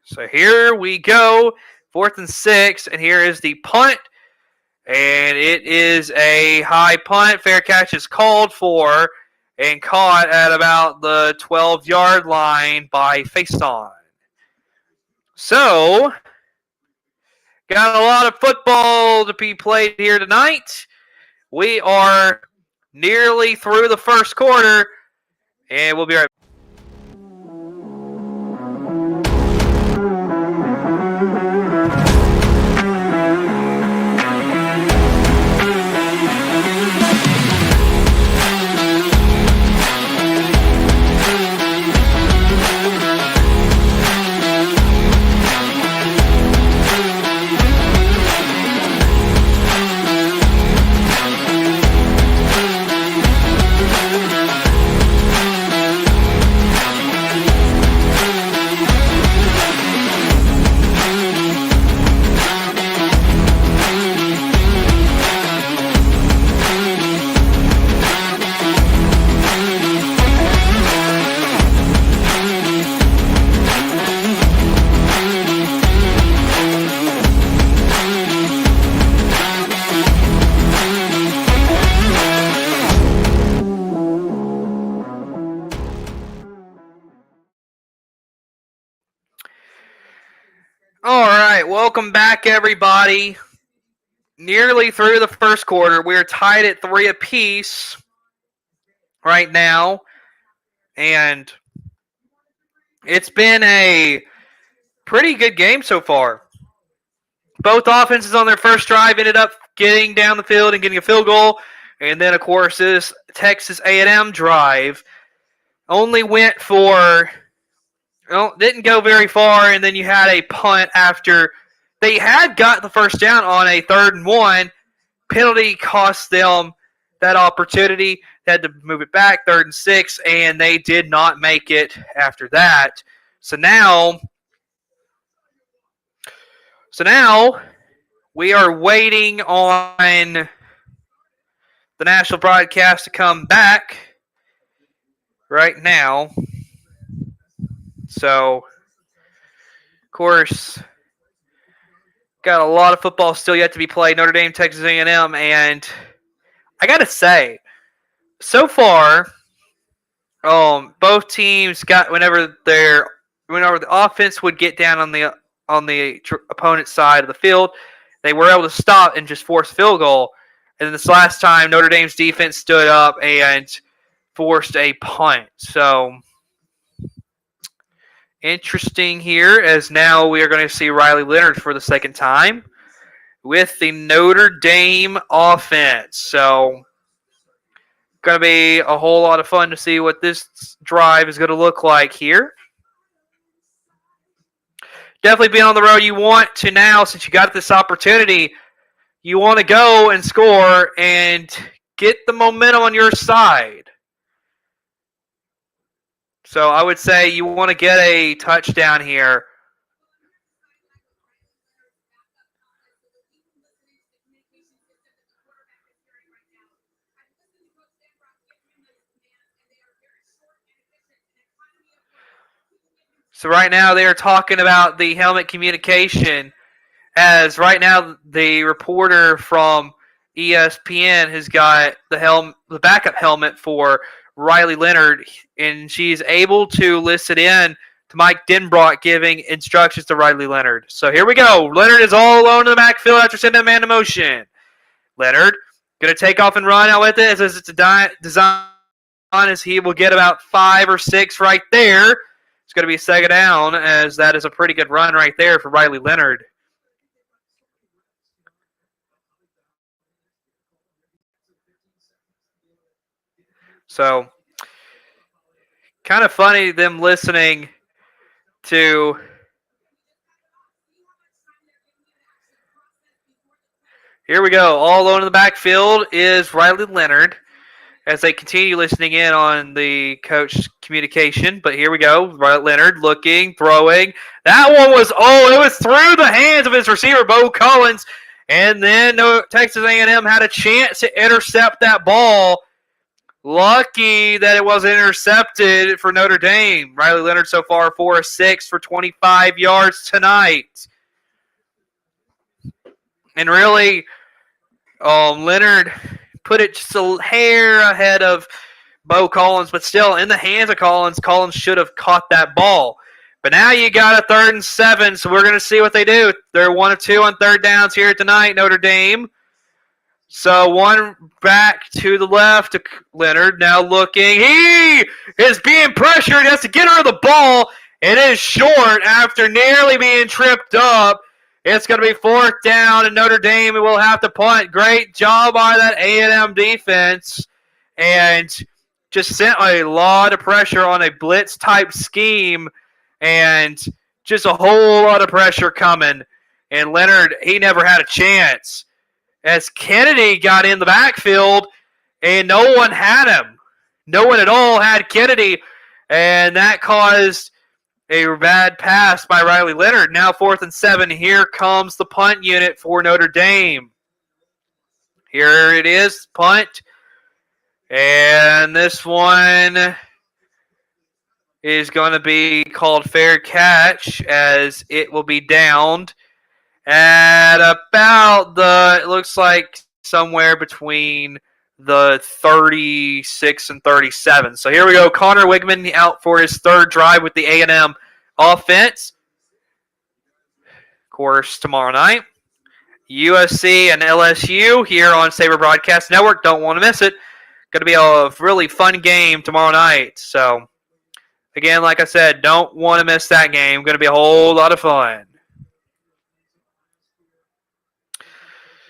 So here we go, 4th and 6, and here is the punt, and it is a high punt. Fair catch is called for and caught at about the 12-yard line by Faison. So, got a lot of football to be played here tonight. We are nearly through the first quarter, and we'll be right back. All right, welcome back, everybody. Nearly through the first quarter. We're tied at 3 apiece right now, and it's been a pretty good game so far. Both offenses on their first drive ended up getting down the field and getting a field goal, and then, of course, this Texas A&M drive only went for... Well, didn't go very far, and then you had a punt after they had got the first down on a 3rd and 1. Penalty cost them that opportunity. They had to move it back, 3rd and 6, and they did not make it after that. So now we are waiting on the national broadcast to come back right now. So, of course, got a lot of football still yet to be played. Notre Dame, Texas A&M, and I got to say, so far, both teams got whenever the offense would get down on the opponent's side of the field, they were able to stop and just force a field goal. And then this last time, Notre Dame's defense stood up and forced a punt. So, interesting here, as now we are going to see Riley Leonard for the second time with the Notre Dame offense. So, going to be a whole lot of fun to see what this drive is going to look like here. Definitely being on the road, you want to now, since you got this opportunity, you want to go and score and get the momentum on your side. So I would say you want to get a touchdown here. So right now they are talking about the helmet communication, as right now the reporter from ESPN has got the backup helmet for Riley Leonard, and she's able to listen in to Mike Denbrock giving instructions to Riley Leonard. So here we go. Leonard is all alone in the backfield after sending a man to motion. Leonard going to take off and run out with it as it's a design as he will get about 5 or 6 right there. It's going to be a second down as that is a pretty good run right there for Riley Leonard. So, kind of funny them listening to here we go. All alone in the backfield is Riley Leonard as they continue listening in on the coach's communication. But here we go. Riley Leonard looking, throwing. That one was, it was through the hands of his receiver, Bo Collins. And then Texas A&M had a chance to intercept that ball. Lucky that it wasn't intercepted for Notre Dame. Riley Leonard so far 4 of 6 for 25 yards tonight. And really, Leonard put it just a hair ahead of Bo Collins, but still in the hands of Collins. Collins should have caught that ball. But now you got a 3rd and 7, so we're going to see what they do. They're 1 of 2 on 3rd downs here tonight, Notre Dame. So one back to the left to Leonard. Now looking. He is being pressured. He has to get rid of the ball. It is short after nearly being tripped up. It's going to be 4th down, and Notre Dame will have to punt. Great job by that A&M defense. And just sent a lot of pressure on a blitz-type scheme. And just a whole lot of pressure coming. And Leonard, he never had a chance. As Kennedy got in the backfield, and no one had him. No one at all had Kennedy, and that caused a bad pass by Riley Leonard. Now 4th and 7. Here comes the punt unit for Notre Dame. Here it is, punt. And this one is going to be called fair catch as it will be downed at about it looks like somewhere between the 36 and 37. So here we go. Connor Wigman out for his 3rd drive with the A&M offense. Of course, tomorrow night, USC and LSU here on Sabre Broadcast Network. Don't want to miss it. Going to be a really fun game tomorrow night. So, again, like I said, don't want to miss that game. Going to be a whole lot of fun.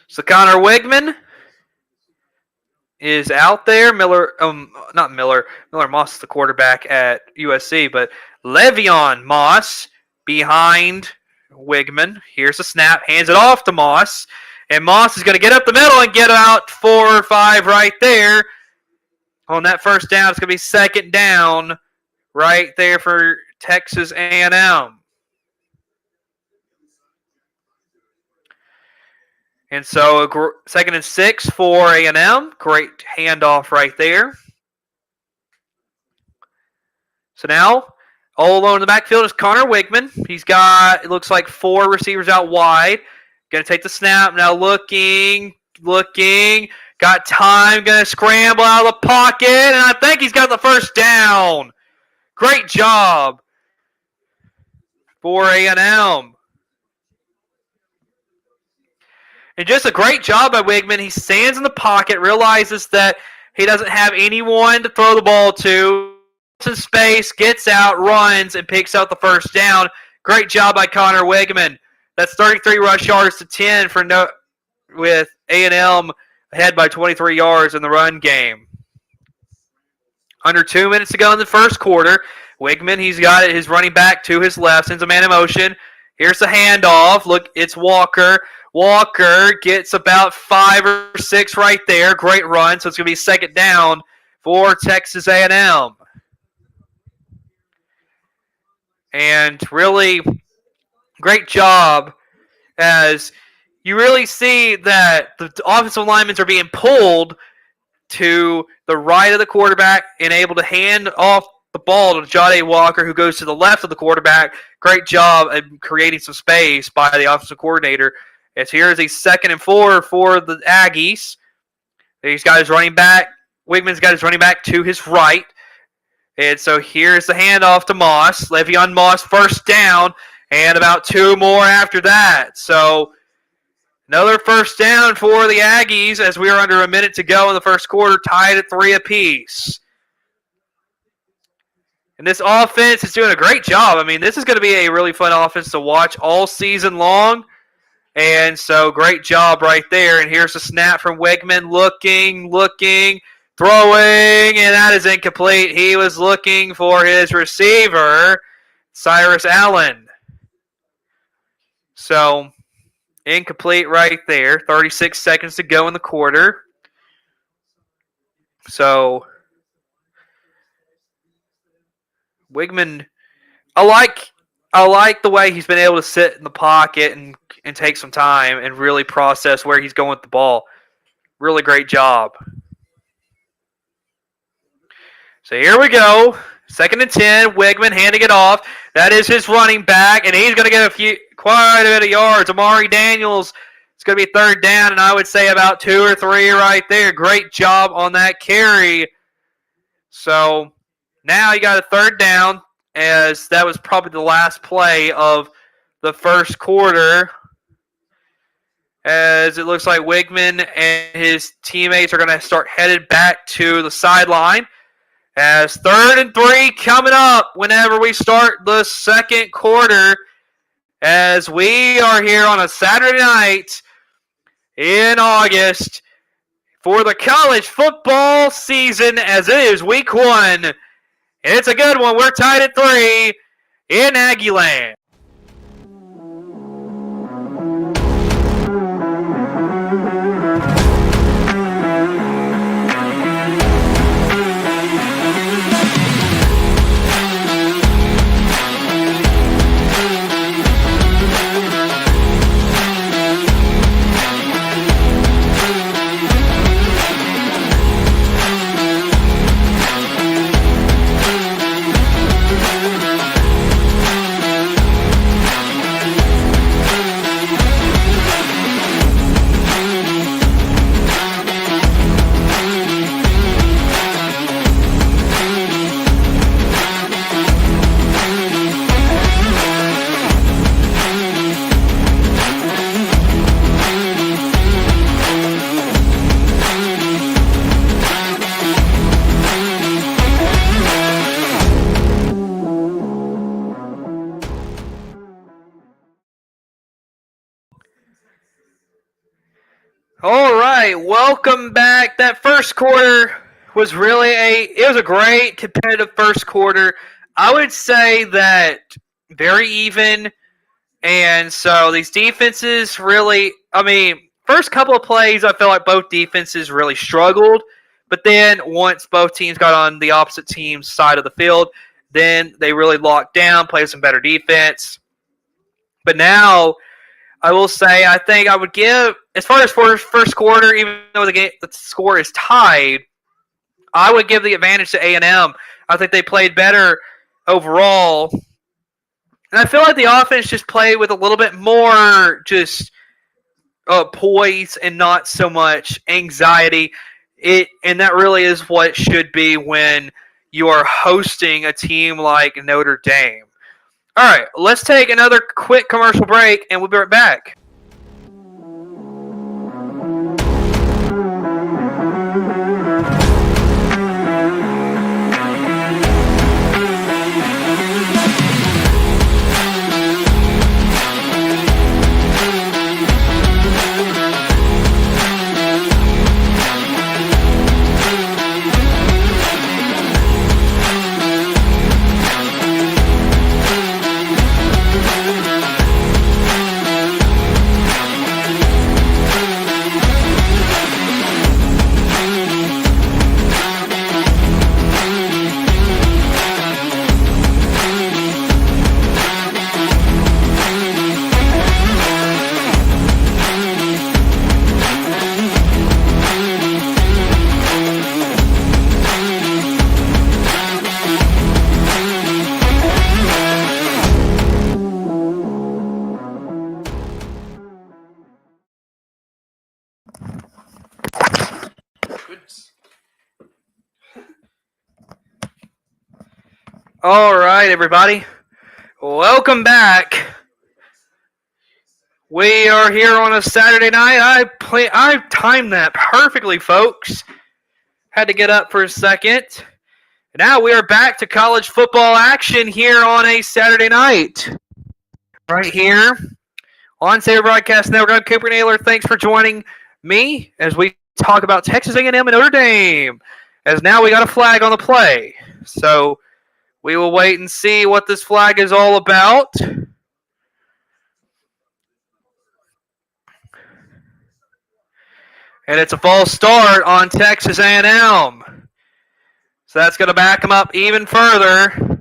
So Connor Wigman is out there. Miller Moss is the quarterback at USC, but Le'Veon Moss behind Wigman. Here's a snap, hands it off to Moss, and Moss is going to get up the middle and get out 4 or 5 right there. On that 1st down, it's going to be 2nd down right there for Texas A&M. And so 2nd and 6 for A&M. Great handoff right there. So now, all alone in the backfield is Connor Wigman. He's got, it looks like 4 receivers out wide. Going to take the snap. Now looking. Got time. Going to scramble out of the pocket. And I think he's got the 1st down. Great job for A&M. And just a great job by Wigman. He stands in the pocket, realizes that he doesn't have anyone to throw the ball to. In space, gets out, runs, and picks out the 1st down. Great job by Connor Wigman. That's 33 rush yards to 10 with A&M ahead by 23 yards in the run game. Under 2 minutes to go in the 1st quarter. Wigman, he's got his running back to his left, sends a man in motion. Here's the handoff. Look, it's Walker. Walker gets about 5 or 6 right there. Great run. So it's going to be 2nd down for Texas A&M. And really great job as you really see that the offensive linemen are being pulled to the right of the quarterback and able to hand off the ball to Jahdae Walker, who goes to the left of the quarterback. Great job at creating some space by the offensive coordinator. As here is a 2nd and 4 for the Aggies. He's got his running back. Wigman's got his running back to his right. And so here's the handoff to Moss. Le'Veon Moss 1st down, and about 2 more after that. So Another first down for the Aggies as we are under a minute to go in the first quarter, tied at 3 apiece. And this offense is doing a great job. I mean, this is going to be a really fun offense to watch all season long. And so, great job right there. And here's a snap from Wigman, looking, throwing, and that is incomplete. He was looking for his receiver, Cyrus Allen. So, incomplete right there. 36 seconds to go in the quarter. So, Wigman, I like the way he's been able to sit in the pocket and take some time and really process where he's going with the ball. Really great job. So here we go. 2nd and 10. Wigman handing it off. That is his running back, and he's going to get quite a bit of yards. Amari Daniels, it's going to be 3rd down, and I would say about 2 or 3 right there. Great job on that carry. So now you got a 3rd down, as that was probably the last play of the first quarter, as it looks like Wigman and his teammates are going to start headed back to the sideline. As 3rd and 3 coming up whenever we start the second quarter, as we are here on a Saturday night in August for the college football season, as it is week 1. And it's a good one. We're tied at 3 in Aggieland. All right, welcome back. That first quarter was really a great competitive first quarter. I would say that very even, and so these defenses really, first couple of plays I felt like both defenses really struggled, but then once both teams got on the opposite team's side of the field, then they really locked down, played some better defense. But now I will say I think I would give, as far as for first quarter, even though the score is tied, I would give the advantage to A&M. I think they played better overall. And I feel like the offense just played with a little bit more just poise and not so much anxiety. And that really is what it should be when you are hosting a team like Notre Dame. All right, let's take another quick commercial break, and we'll be right back. All right, everybody. Welcome back. We are here on a Saturday night. I timed that perfectly, folks. Had to get up for a second. Now we are back to college football action here on a Saturday night. Right here on Saber Broadcast Network. I'm Cooper Naylor. Thanks for joining me as we talk about Texas A&M and Notre Dame. As now we got a flag on the play. So we will wait and see what this flag is all about. And it's a false start on Texas A&M. So that's going to back them up even further,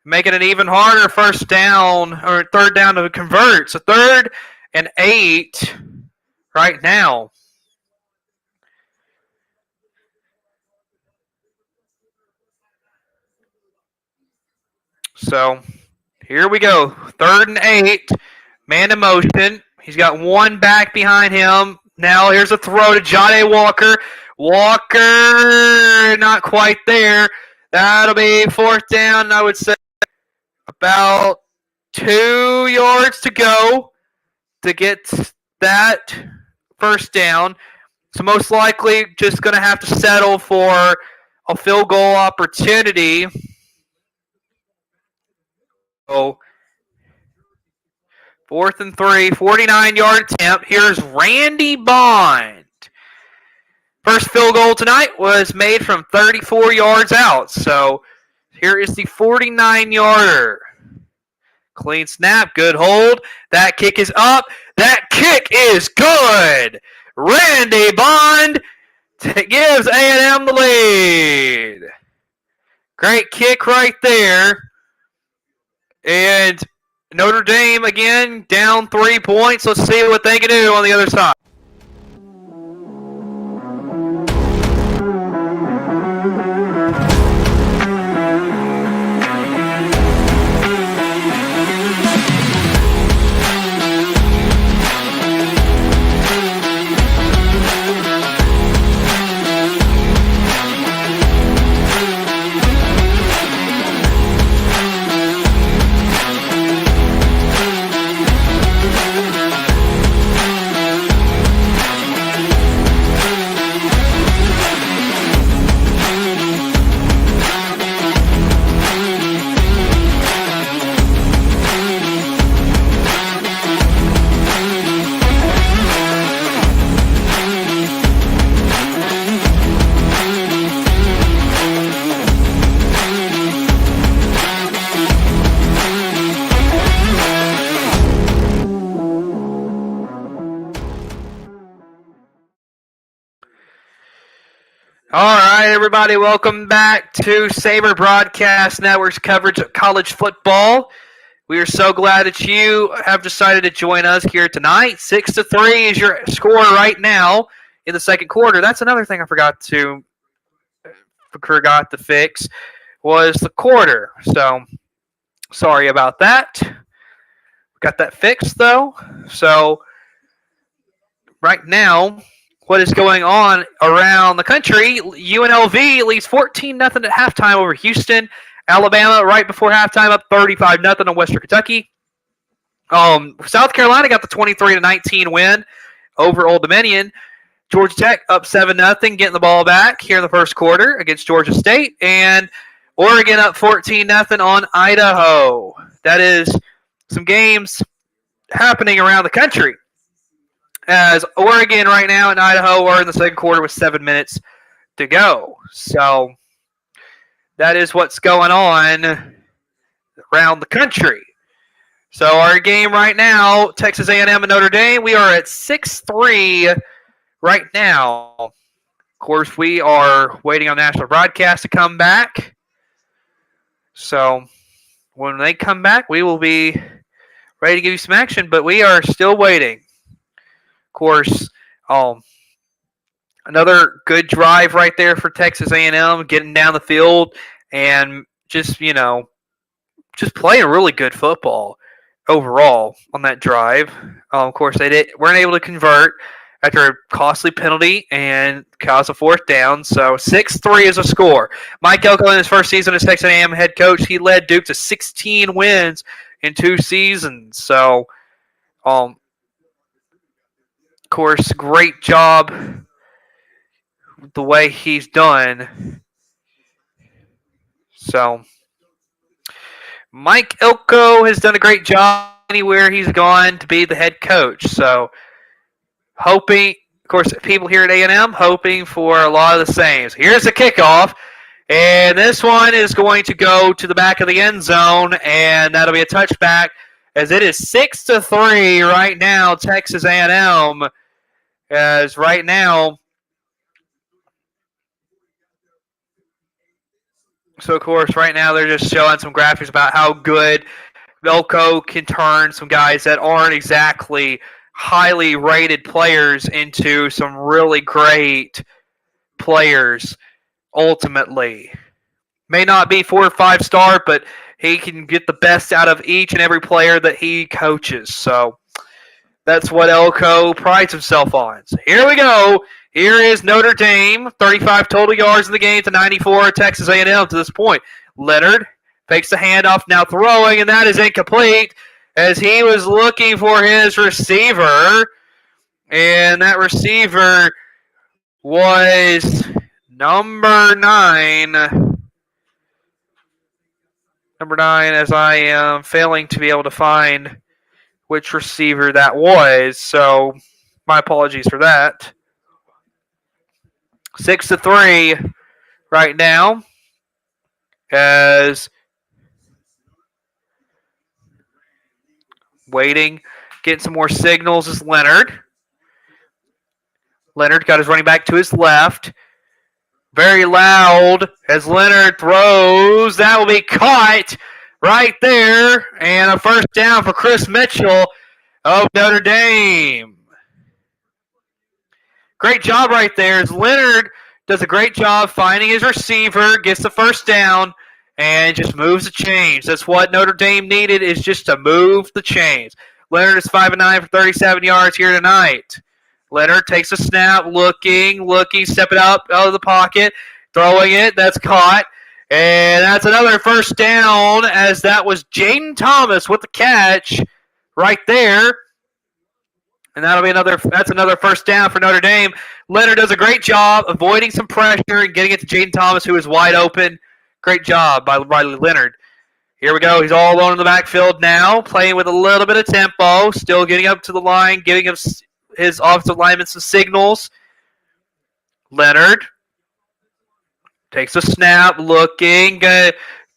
making it even harder first down or third down to convert. So 3rd and 8 right now. So here we go. 3rd and 8. Man in motion. He's got one back behind him. Now here's a throw to Jahdae Walker. Walker, not quite there. That'll be 4th down, I would say. About 2 yards to go to get that first down. So most likely just going to have to settle for a field goal opportunity. So 4th and 3, 49-yard attempt. Here's Randy Bond. First field goal tonight was made from 34 yards out. So here is the 49-yarder. Clean snap, good hold. That kick is up. That kick is good. Randy Bond gives A&M the lead. Great kick right there. And Notre Dame, again, down 3 points. Let's see what they can do on the other side. All right, everybody, welcome back to Saber Broadcast Network's coverage of college football. We are so glad that you have decided to join us here tonight. 6-3 is your score right now in the second quarter. That's another thing I forgot to fix was the quarter. So sorry about that. Got that fixed though. So right now, what is going on around the country? UNLV leads 14-0 at halftime over Houston. Alabama right before halftime up 35-0 on Western Kentucky. South Carolina got the 23-19 win over Old Dominion. Georgia Tech up 7-0, getting the ball back here in the first quarter against Georgia State. And Oregon up 14-0 on Idaho. That is some games happening around the country, as Oregon right now and Idaho are in the second quarter with 7 minutes to go. So that is what's going on around the country. So our game right now, Texas A&M and Notre Dame, we are at 6-3 right now. Of course, we are waiting on national broadcast to come back. So when they come back, we will be ready to give you some action, but we are still waiting. Course, another good drive right there for Texas A&M, getting down the field and just playing really good football overall on that drive. Of course, they weren't able to convert after a costly penalty and caused a 4th down. So 6-3 is a score. Mike Elko in his first season as Texas A&M head coach, he led Duke to 16 wins in 2 seasons. So course, great job the way he's done. So, Mike Elko has done a great job anywhere he's gone to be the head coach. So, hoping, of course, people here at A&M hoping for a lot of the same. So here's the kickoff. And this one is going to go to the back of the end zone, and that'll be a touchback as it is 6-3 right now, Texas A&M. As right now, so of course, right now they're just showing some graphics about how good Elko can turn some guys that aren't exactly highly rated players into some really great players ultimately. May not be 4 or 5 star, but he can get the best out of each and every player that he coaches. So that's what Elko prides himself on. So here we go. Here is Notre Dame, 35 total yards in the game to 94 Texas A&M to this point. Leonard fakes the handoff, now throwing, and that is incomplete as he was looking for his receiver. And that receiver was number 9. Number 9, as I am failing to be able to find which receiver that was. So my apologies for that. 6-3 right now as waiting, getting some more signals is Leonard. Leonard got his running back to his left. Very loud as Leonard throws. That will be caught right there. And a first down for Chris Mitchell of Notre Dame. Great job right there as Leonard does a great job finding his receiver, gets the first down, and just moves the chains. That's what Notre Dame needed, is just to move the chains. Leonard is 5-9 for 37 yards here tonight. Leonard takes a snap, looking, stepping up out of the pocket, throwing it. That's caught. And that's another first down, as that was Jaden Thomas with the catch right there. And that's another first down for Notre Dame. Leonard does a great job avoiding some pressure and getting it to Jaden Thomas, who is wide open. Great job by Leonard. Here we go. He's all alone in the backfield now, playing with a little bit of tempo, still getting up to the line, giving his offensive lineman some signals. Leonard takes a snap, looking,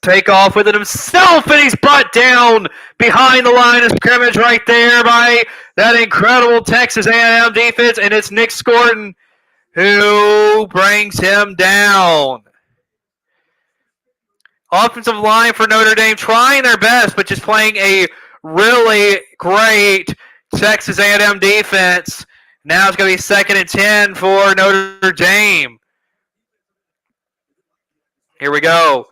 take off with it himself, and he's brought down behind the line of scrimmage right there by that incredible Texas A&M defense, and it's Nick Scorton who brings him down. Offensive line for Notre Dame trying their best, but just playing a really great Texas A&M defense. Now it's going to be 2nd and 10 for Notre Dame. Here we go.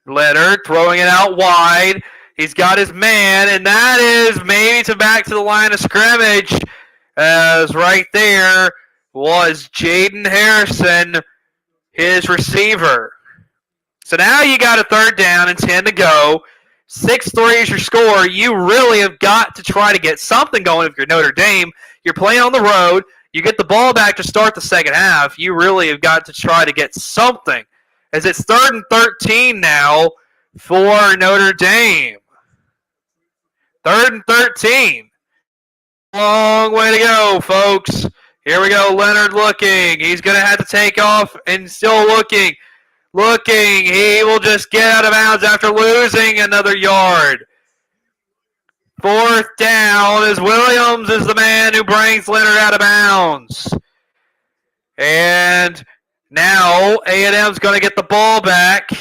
Leonard throwing it out wide. He's got his man, and that is maybe back to the line of scrimmage, as right there was Jaden Harrison, his receiver. So now you got a 3rd down and 10 to go. 6-3 is your score. You really have got to try to get something going if you're Notre Dame. You're playing on the road. You get the ball back to start the second half. You really have got to try to get something, as it's 3rd and 13 now for Notre Dame. 3rd and 13. Long way to go, folks. Here we go. Leonard looking. He's going to have to take off and still looking. He will just get out of bounds after losing another yard. 4th down as Williams is the man who brings Leonard out of bounds. And now A&M's going to get the ball back.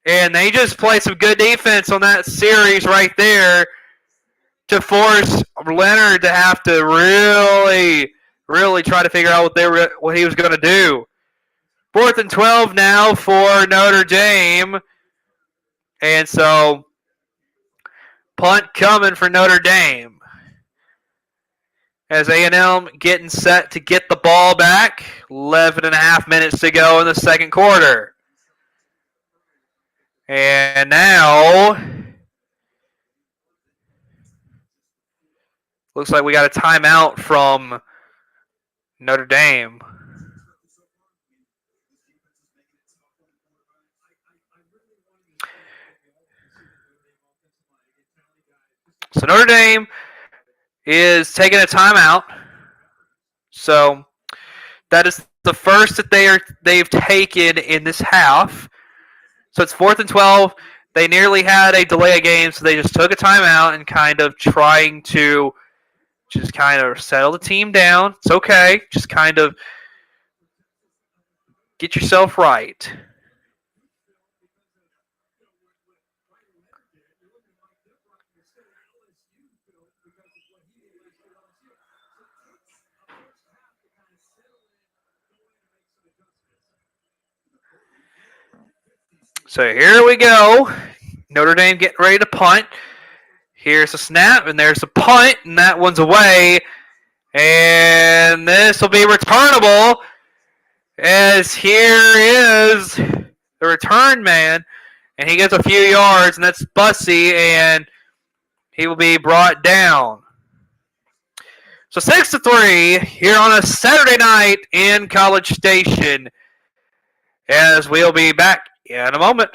And they just play some good defense on that series right there to force Leonard to have to really try to figure out what he was going to do. 4th and 12 now for Notre Dame. And so, punt coming for Notre Dame. As A&M getting set to get the ball back. 11 and a half minutes to go in the second quarter. And now, looks like we got a timeout from Notre Dame. So Notre Dame is taking a timeout. So that is the first that they've taken in this half. So it's 4th and 12. They nearly had a delay of game, so they just took a timeout and kind of trying to just kind of settle the team down. It's okay. Just kind of get yourself right. So here we go. Notre Dame getting ready to punt. Here's a snap, and there's a punt, and that one's away. And this will be returnable, as here is the return man, and he gets a few yards, and that's Bussey, and he will be brought down. So 6-3 here on a Saturday night in College Station, as we'll be back in a moment.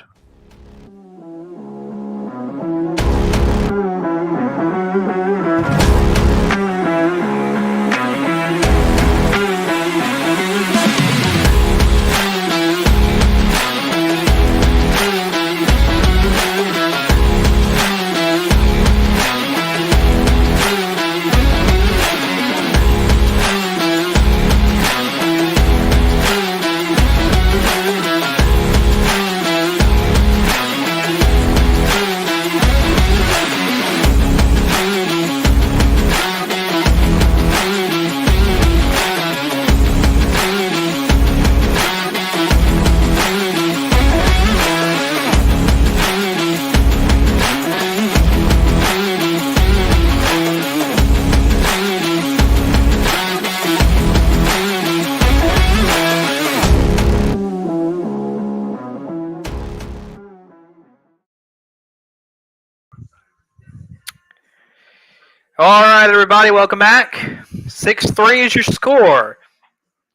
All right, everybody, welcome back. 6-3 is your score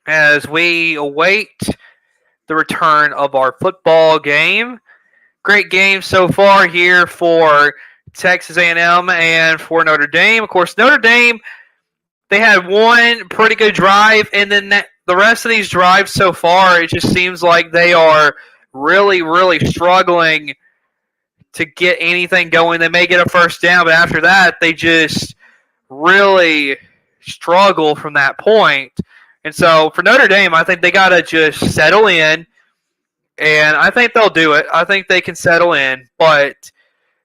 as we await the return of our football game. Great game so far here for Texas A&M and for Notre Dame. Of course, Notre Dame, they had one pretty good drive, and then the rest of these drives so far, it just seems like they are really, really struggling to get anything going. They may get a first down, but after that, they just really struggle from that point. And so for Notre Dame, I think they got to just settle in, and I think they'll do it. I think they can settle in, but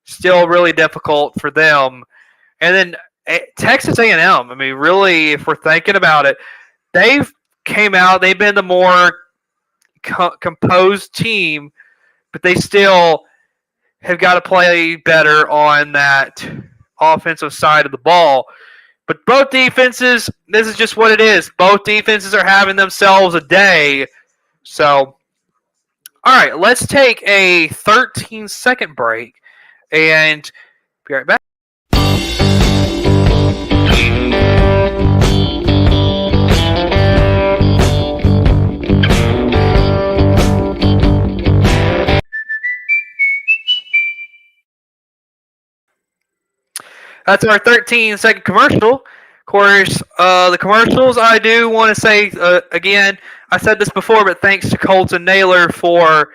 still really difficult for them. And then Texas A&M, I mean, really, if we're thinking about it, they've came out, they've been the more composed team, but they still have got to play better on that offensive side of the ball. But both defenses, this is just what it is. Both defenses are having themselves a day. So, all right, let's take a 13-second break and be right back. That's our 13-second commercial. Of course, the commercials, I do want to say, again, I said this before, but thanks to Colton Naylor for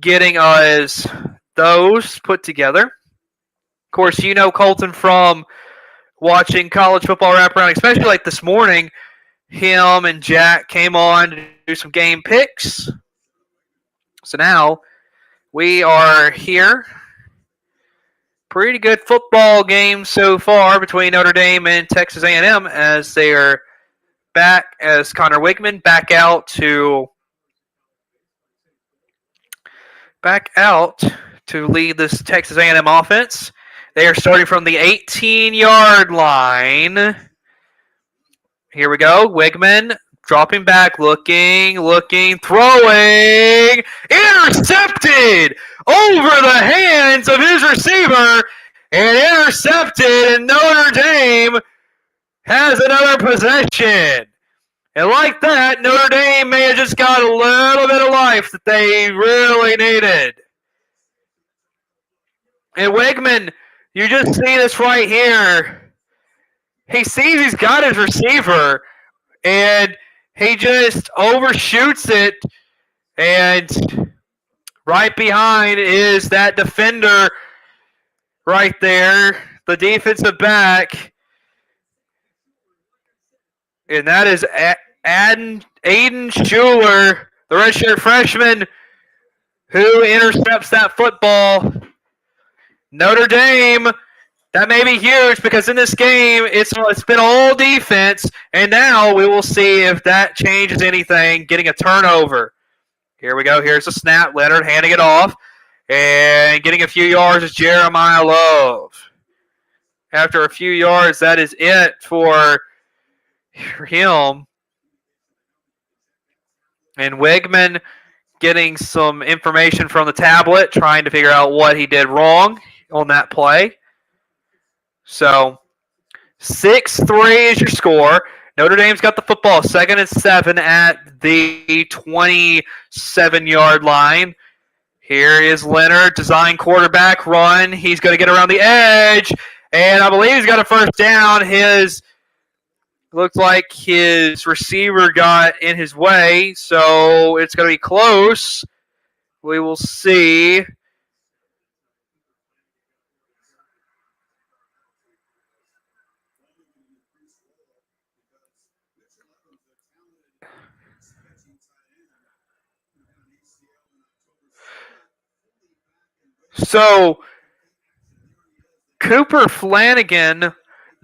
getting us those put together. Of course, you know Colton from watching college football wraparound, especially like this morning. Him and Jack came on to do some game picks. So now we are here. Pretty good football game so far between Notre Dame and Texas A&M as they are back, as Connor Wigman back out to lead this Texas A&M offense. They are starting from the 18-yard line. Here we go. Wigman dropping back, looking, throwing, intercepted over the hands of his receiver, and intercepted, and Notre Dame has another possession And like that, Notre Dame may have just got a little bit of life that they really needed. And Wigman, you just see this right here. He sees he's got his receiver, and he just overshoots it. And right behind is that defender right there, the defensive back. And that is Aiden Schuler, the redshirt freshman, who intercepts that football. Notre Dame, that may be huge because in this game, it's been all defense, and now we will see if that changes anything, getting a turnover. Here we go. Here's the snap. Leonard handing it off, and getting a few yards is Jeremiah Love. After a few yards, that is it for him. And Wigman getting some information from the tablet, trying to figure out what he did wrong on that play. So 6-3 is your score. Notre Dame's got the football, 2nd and 7 at the 27-yard line. Here is Leonard, design quarterback run. He's going to get around the edge, and I believe he's got a first down. Looks like his receiver got in his way, so it's going to be close. We will see. So, Cooper Flanagan,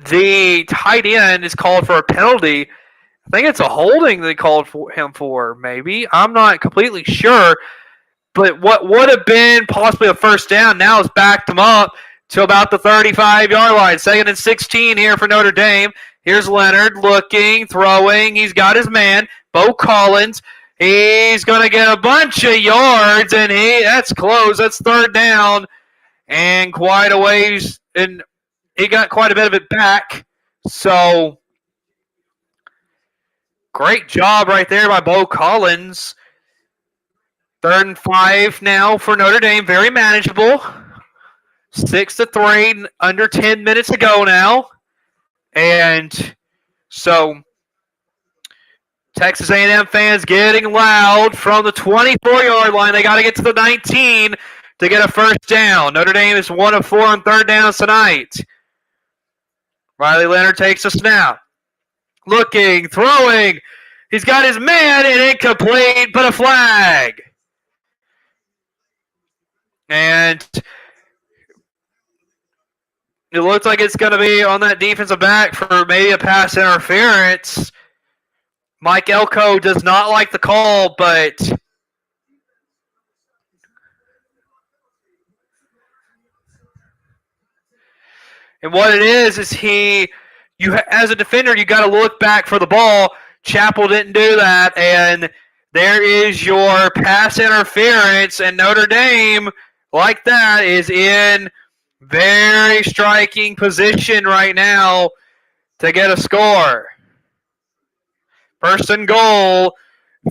the tight end, is called for a penalty. I think it's a holding they called for him for, maybe. I'm not completely sure. But what would have been possibly a first down now has backed them up to about the 35-yard line. 2nd and 16 here for Notre Dame. Here's Leonard looking, throwing. He's got his man, Bo Collins. He's going to get a bunch of yards, and that's close. That's 3rd down, and quite a ways, and he got quite a bit of it back. So, great job right there by Bo Collins. 3rd and 5 now for Notre Dame. Very manageable. 6-3, under 10 minutes to go now. And so Texas A&M fans getting loud from the 24-yard line. They got to get to the 19 to get a first down. Notre Dame is 1 of 4 on 3rd downs tonight. Riley Leonard takes a snap. Looking, throwing. He's got his man and incomplete, but a flag. And it looks like it's going to be on that defensive back for maybe a pass interference. Mike Elko does not like the call, but and what it is as a defender, you got to look back for the ball. Chappell didn't do that, and there is your pass interference, and Notre Dame, like that, is in very striking position right now to get a score. 1st and goal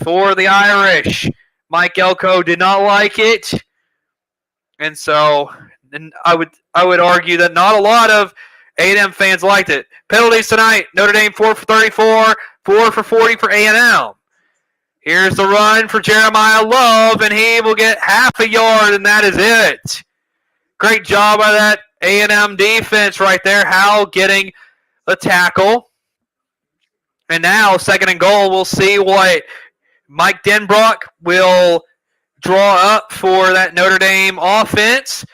for the Irish. Mike Elko did not like it, and so I would argue that not a lot of A&M fans liked it. Penalties tonight. Notre Dame 4 for 34, 4 for 40 for A&M. Here's the run for Jeremiah Love, and he will get half a yard, and that is it. Great job by that A&M defense right there. Howell getting the tackle. And now, 2nd and goal, we'll see what Mike Denbrock will draw up for that Notre Dame offense.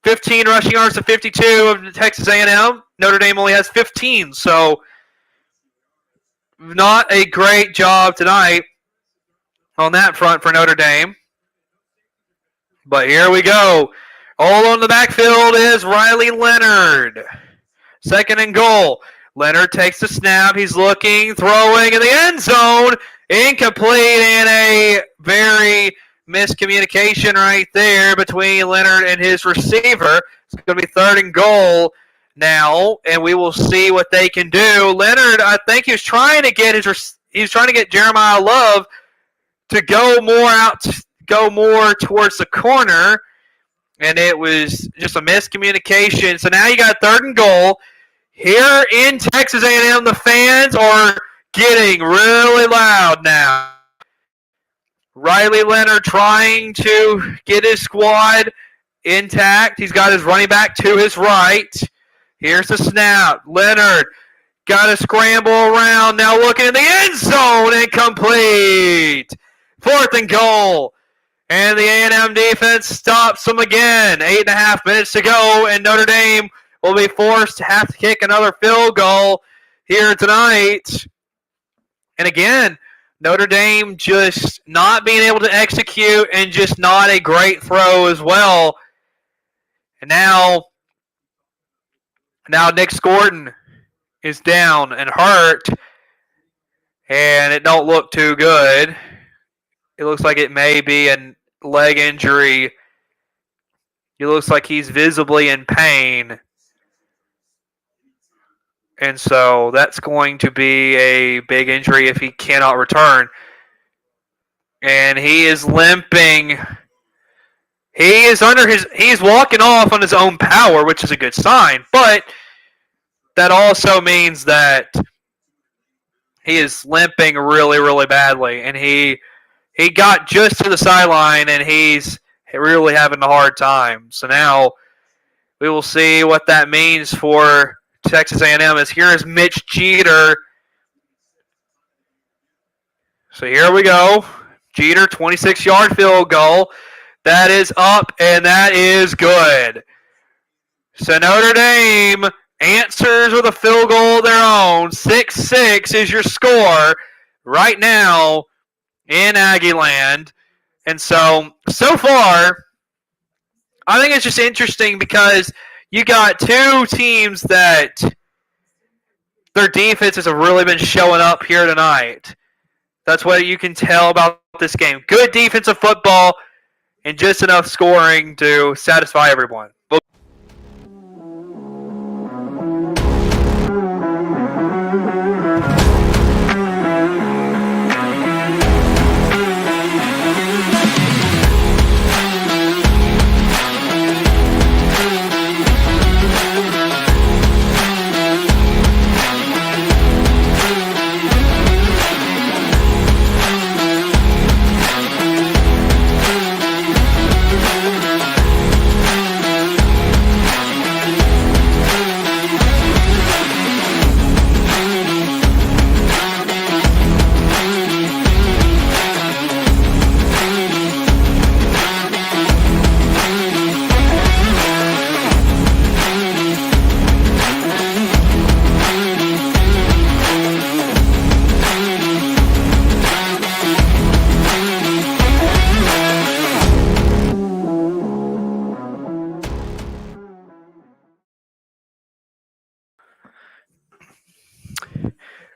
15 rushing yards to 52 of Texas A&M. Notre Dame only has 15, so not a great job tonight on that front for Notre Dame. But here we go. All on the backfield is Riley Leonard. 2nd and goal. Leonard takes the snap. He's looking, throwing in the end zone. Incomplete, and a very miscommunication right there between Leonard and his receiver. It's going to be 3rd and goal now, and we will see what they can do. Leonard, I think he was trying to get he's trying to get Jeremiah Love to go more towards the corner, and it was just a miscommunication. So now you got 3rd and goal. Here in Texas A&M, the fans are getting really loud now. Riley Leonard trying to get his squad intact. He's got his running back to his right. Here's the snap. Leonard got to scramble around. Now looking in the end zone. Incomplete. 4th and goal. And the A&M defense stops them again. 8.5 minutes to go, and Notre Dame will be forced to have to kick another field goal here tonight. And again, Notre Dame just not being able to execute and just not a great throw as well. And now Nick Scorton is down and hurt, and it don't look too good. It looks like it may be a leg injury. It looks like he's visibly in pain. And so that's going to be a big injury if he cannot return. And he is limping. He's walking off on his own power, which is a good sign. But that also means that he is limping really, really badly. And he got just to the sideline, and he's really having a hard time. So now we will see what that means for Texas A&M. As here is Mitch Jeter. So here we go. Jeter, 26-yard field goal. That is up, and that is good. So Notre Dame answers with a field goal of their own. 6-6 is your score right now in Aggieland. And so far, I think it's just interesting because you got two teams that their defenses have really been showing up here tonight. That's what you can tell about this game. Good defensive football and just enough scoring to satisfy everyone.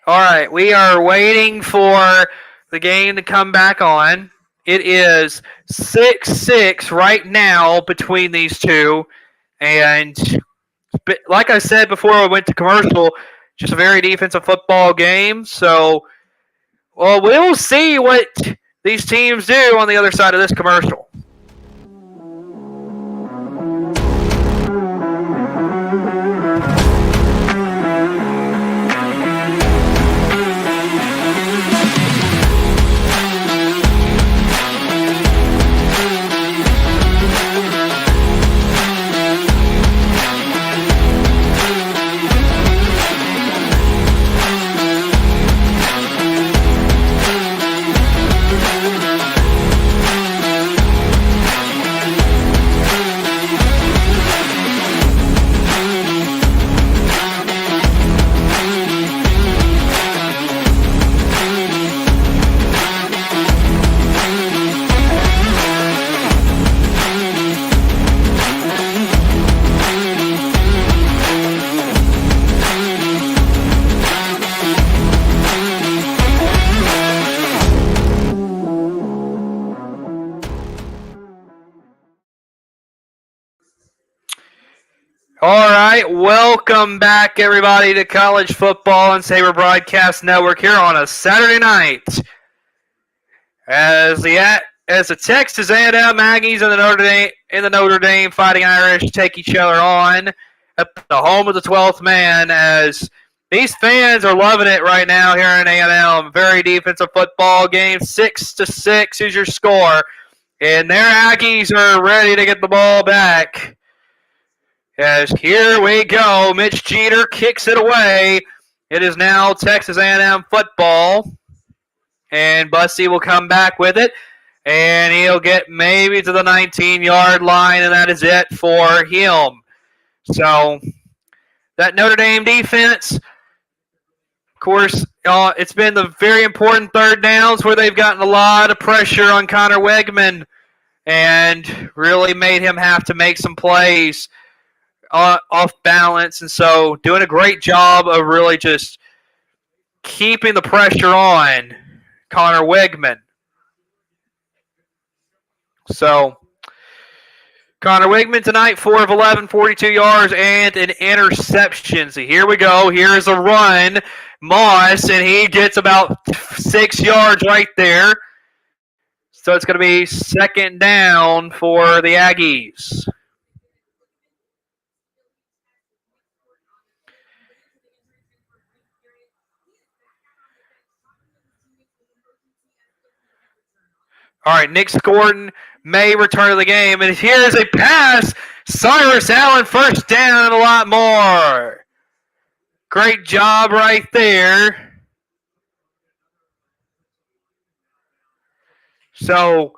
All right, we are waiting for the game to come back on. It is 6-6 right now between these two. And like I said before we went to commercial, just a very defensive football game. So, well, we'll see what these teams do on the other side of this commercial. All right, welcome back, everybody, to College Football and Saber Broadcast Network here on a Saturday night. As the Texas A&M Aggies and the Notre Dame Fighting Irish take each other on at the home of the 12th man, as these fans are loving it right now here in A&M. Very defensive football game, 6-6 is your score, and their Aggies are ready to get the ball back. As here we go, Mitch Jeter kicks it away. It is now Texas A&M football, and Bussey will come back with it, and he'll get maybe to the 19-yard line, and that is it for him. So that Notre Dame defense, of course, it's been the very important third downs where they've gotten a lot of pressure on Connor Wegman and really made him have to make some plays off balance, and so doing a great job of really just keeping the pressure on Connor Wegman. So Connor Wegman tonight, 4 of 11, 42 yards, and an interception. So here we go. Here's a run. Moss, and he gets about 6 yards right there. So it's going to be second down for the Aggies. All right, Nick Gordon may return to the game. And here's a pass. Cyrus Allen, first down and a lot more. Great job right there. So,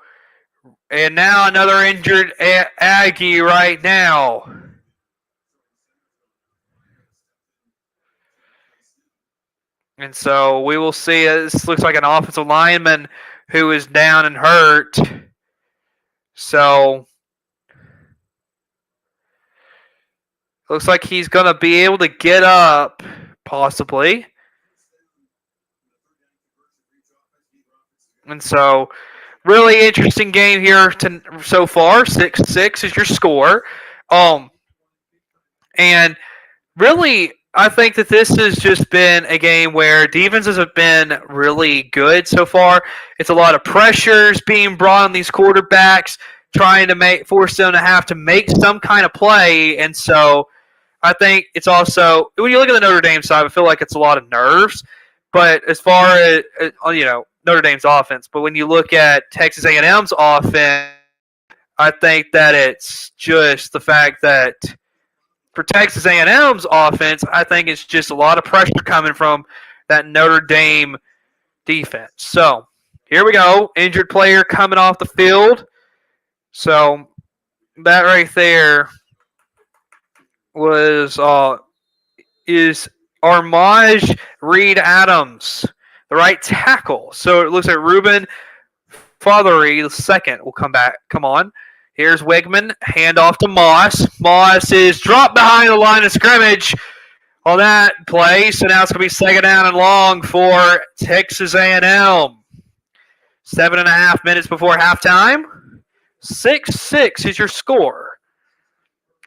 and now another injured Aggie right now. And so we will see. This looks like an offensive lineman who is down and hurt. So looks like he's going to be able to get up, possibly. And so really interesting game here so far. 6-6 is your score. And really, I think that this has just been a game where defenses have been really good so far. It's a lot of pressures being brought on these quarterbacks, trying to force them to have to make some kind of play. And so I think it's also, when you look at the Notre Dame side, I feel like it's a lot of nerves. But as far as, Notre Dame's offense, but when you look at Texas A&M's offense, I think that it's just the fact that for Texas A&M's offense, I think it's just a lot of pressure coming from that Notre Dame defense. So here we go. Injured player coming off the field. So that right there is Armaj Reed Adams, the right tackle. So it looks like Ruben Fothery, the second, will come on. Here's Wegman, handoff to Moss. Moss is dropped behind the line of scrimmage on that play. So now it's going to be second down and long for Texas A&M. 7.5 minutes before halftime. 6-6 is your score.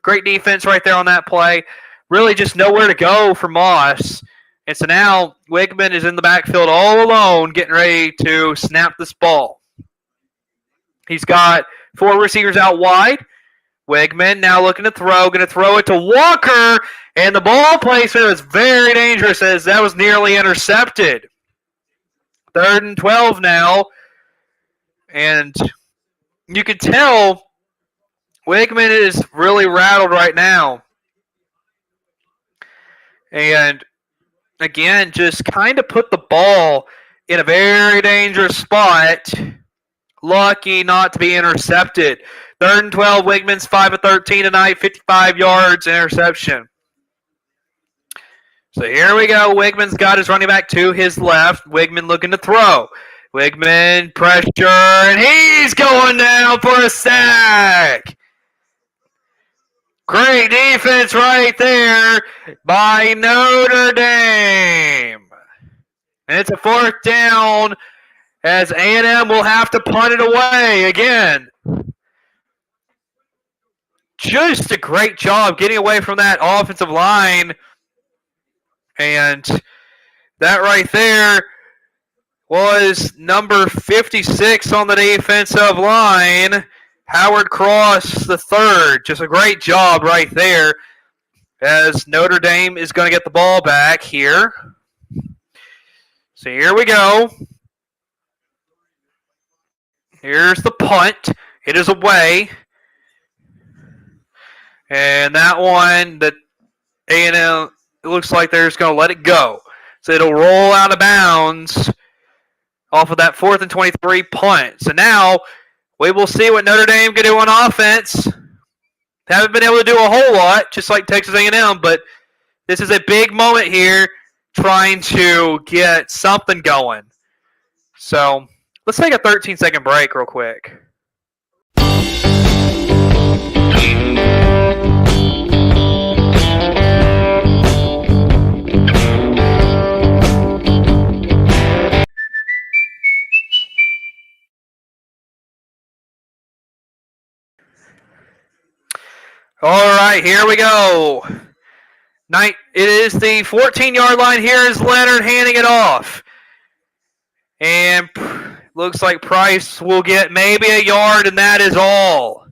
Great defense right there on that play. Really just nowhere to go for Moss. And so now Wegman is in the backfield all alone, getting ready to snap this ball. He's got 4 receivers out wide. Wegman now looking to throw. Going to throw it to Walker. And the ball placement was very dangerous as that was nearly intercepted. 3rd and 12 now. And you can tell Wegman is really rattled right now. And again, just kind of put the ball in a very dangerous spot. Lucky not to be intercepted. 3rd and 12, Wegman's 5 of 13 tonight, 55 yards, interception. So here we go. Wegman's got his running back to his left. Wegman looking to throw. Wegman, pressure, and he's going down for a sack. Great defense right there by Notre Dame. And it's a 4th down as A&M will have to punt it away again. just a great job getting away from that offensive line. And that right there was number 56 on the defensive line, Howard Cross the third. Just a great job right there as Notre Dame is going to get the ball back here. So here we go. Here's the punt. It is away. And that one, that A&M, it looks like they're just going to let it go. So it'll roll out of bounds off of that 4th and 23 punt. So now we will see what Notre Dame can do on offense. They haven't been able to do a whole lot, just like Texas A&M, but this is a big moment here trying to get something going. So let's take a 13-second break real quick. All right, here we go. It is the 14-yard line. Here is Leonard handing it off. And looks like Price will get maybe a yard, and that is all.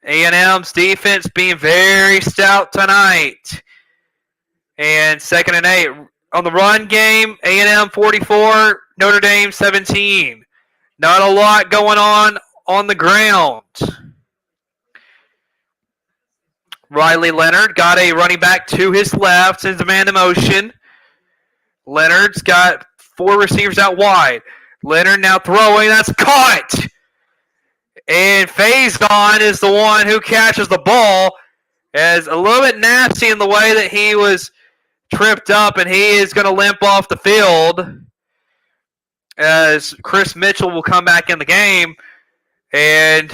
A&M's defense being very stout tonight. And 2nd and 8. On the run game, A&M 44, Notre Dame 17. Not a lot going on the ground. Riley Leonard got a running back to his left, sends a man in motion. Leonard's got 4 receivers out wide. Leonard now throwing, that's caught! And Faison is the one who catches the ball, as a little bit nasty in the way that he was tripped up, and he is going to limp off the field as Chris Mitchell will come back in the game. And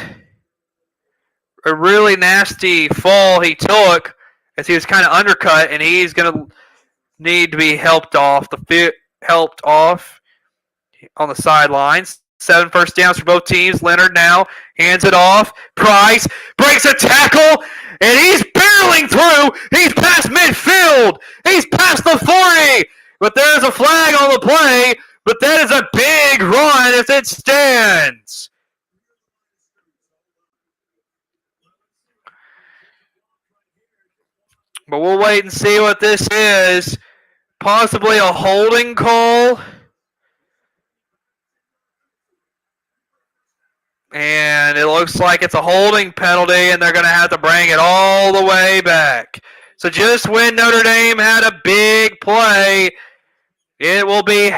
a really nasty fall he took as he was kind of undercut, and he's going to need to be helped off on the sidelines. 7 first downs for both teams. Leonard now hands it off. Price breaks a tackle, and he's barreling through. He's past midfield. He's past the 40, but there's a flag on the play, but that is a big run as it stands. But we'll wait and see what this is. Possibly a holding call. And it looks like it's a holding penalty, and they're going to have to bring it all the way back. So just when Notre Dame had a big play, it will be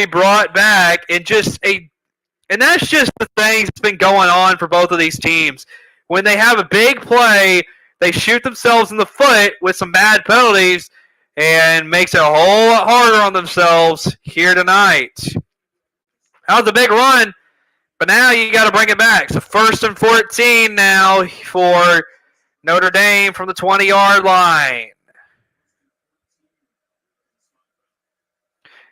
brought back. And that's just the thing that's been going on for both of these teams. When they have a big play, they shoot themselves in the foot with some bad penalties and makes it a whole lot harder on themselves here tonight. That was a big run, but now you got to bring it back. So 1st and 14 now for Notre Dame from the 20-yard line.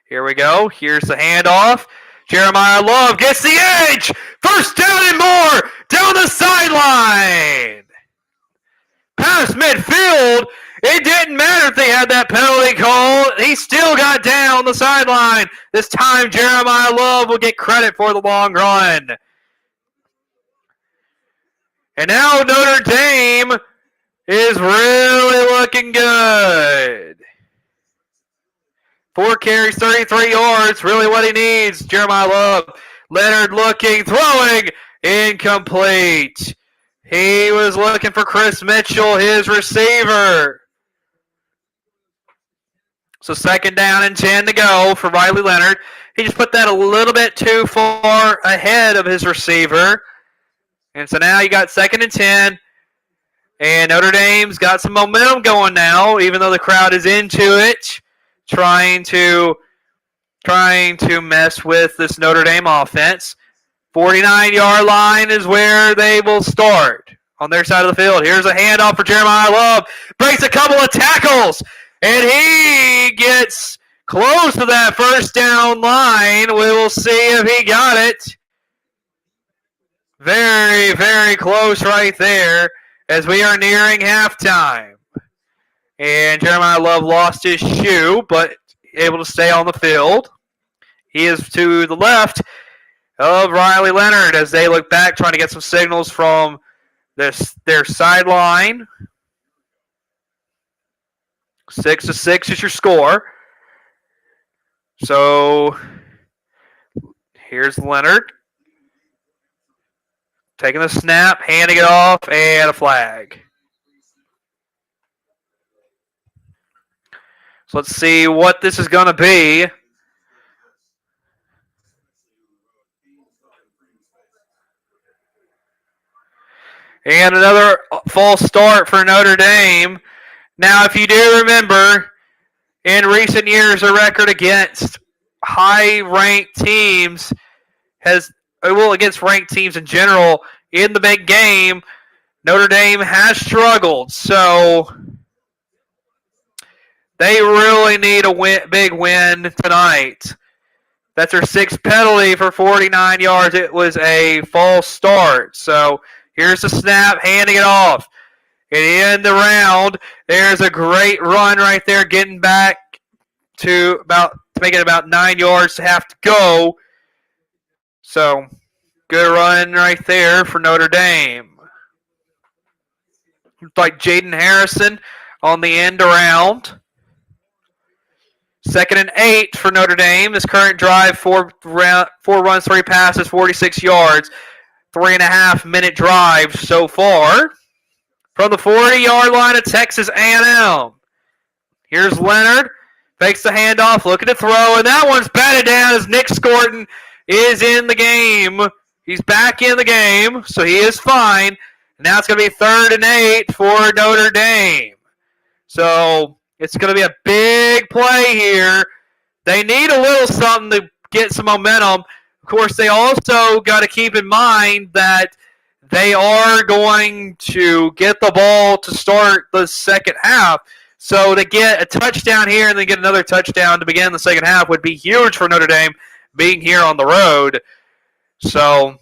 Here we go. Here's the handoff. Jeremiah Love gets the edge. 1st down and more down the sideline. Past midfield. It didn't matter if they had that penalty call. He still got down the sideline. This time, Jeremiah Love will get credit for the long run. And now Notre Dame is really looking good. 4 carries, 33 yards. Really what he needs. Jeremiah Love. Leonard looking, throwing, incomplete. He was looking for Chris Mitchell, his receiver. So 2nd down and 10 to go for Riley Leonard. He just put that a little bit too far ahead of his receiver. And so now you got 2nd and 10. And Notre Dame's got some momentum going now, even though the crowd is into it, trying to mess with this Notre Dame offense. 49-yard line is where they will start on their side of the field. Here's a handoff for Jeremiah Love. Breaks a couple of tackles, and he gets close to that 1st down line. We will see if he got it. Very, very close right there as we are nearing halftime. And Jeremiah Love lost his shoe, but able to stay on the field. He is to the left of Riley Leonard as they look back, trying to get some signals from their sideline. 6-6 is your score. So here's Leonard taking the snap, handing it off, and a flag. So let's see what this is going to be. And another false start for Notre Dame. Now, if you do remember, in recent years, a record against high-ranked teams against ranked teams in general, in the big game, Notre Dame has struggled. So they really need a big win tonight. That's their sixth penalty for 49 yards. It was a false start. So here's the snap, handing it off. And in the round, there's a great run right there, getting back to make it about 9 yards to have to go. So good run right there for Notre Dame. Looks like Jaden Harrison on the end around. 2nd and 8 for Notre Dame. This current drive, four runs, 3 passes, 46 yards. 3.5-minute drive so far. From the 40-yard line of Texas A&M. Here's Leonard. Fakes the handoff, looking to throw, and that one's batted down as Nick Scorton is in the game. He's back in the game, so he is fine. Now it's going to be 3rd and 8 for Notre Dame. So it's going to be a big play here. They need a little something to get some momentum. Of course, they also got to keep in mind that they are going to get the ball to start the second half. So to get a touchdown here and then get another touchdown to begin the second half would be huge for Notre Dame being here on the road. So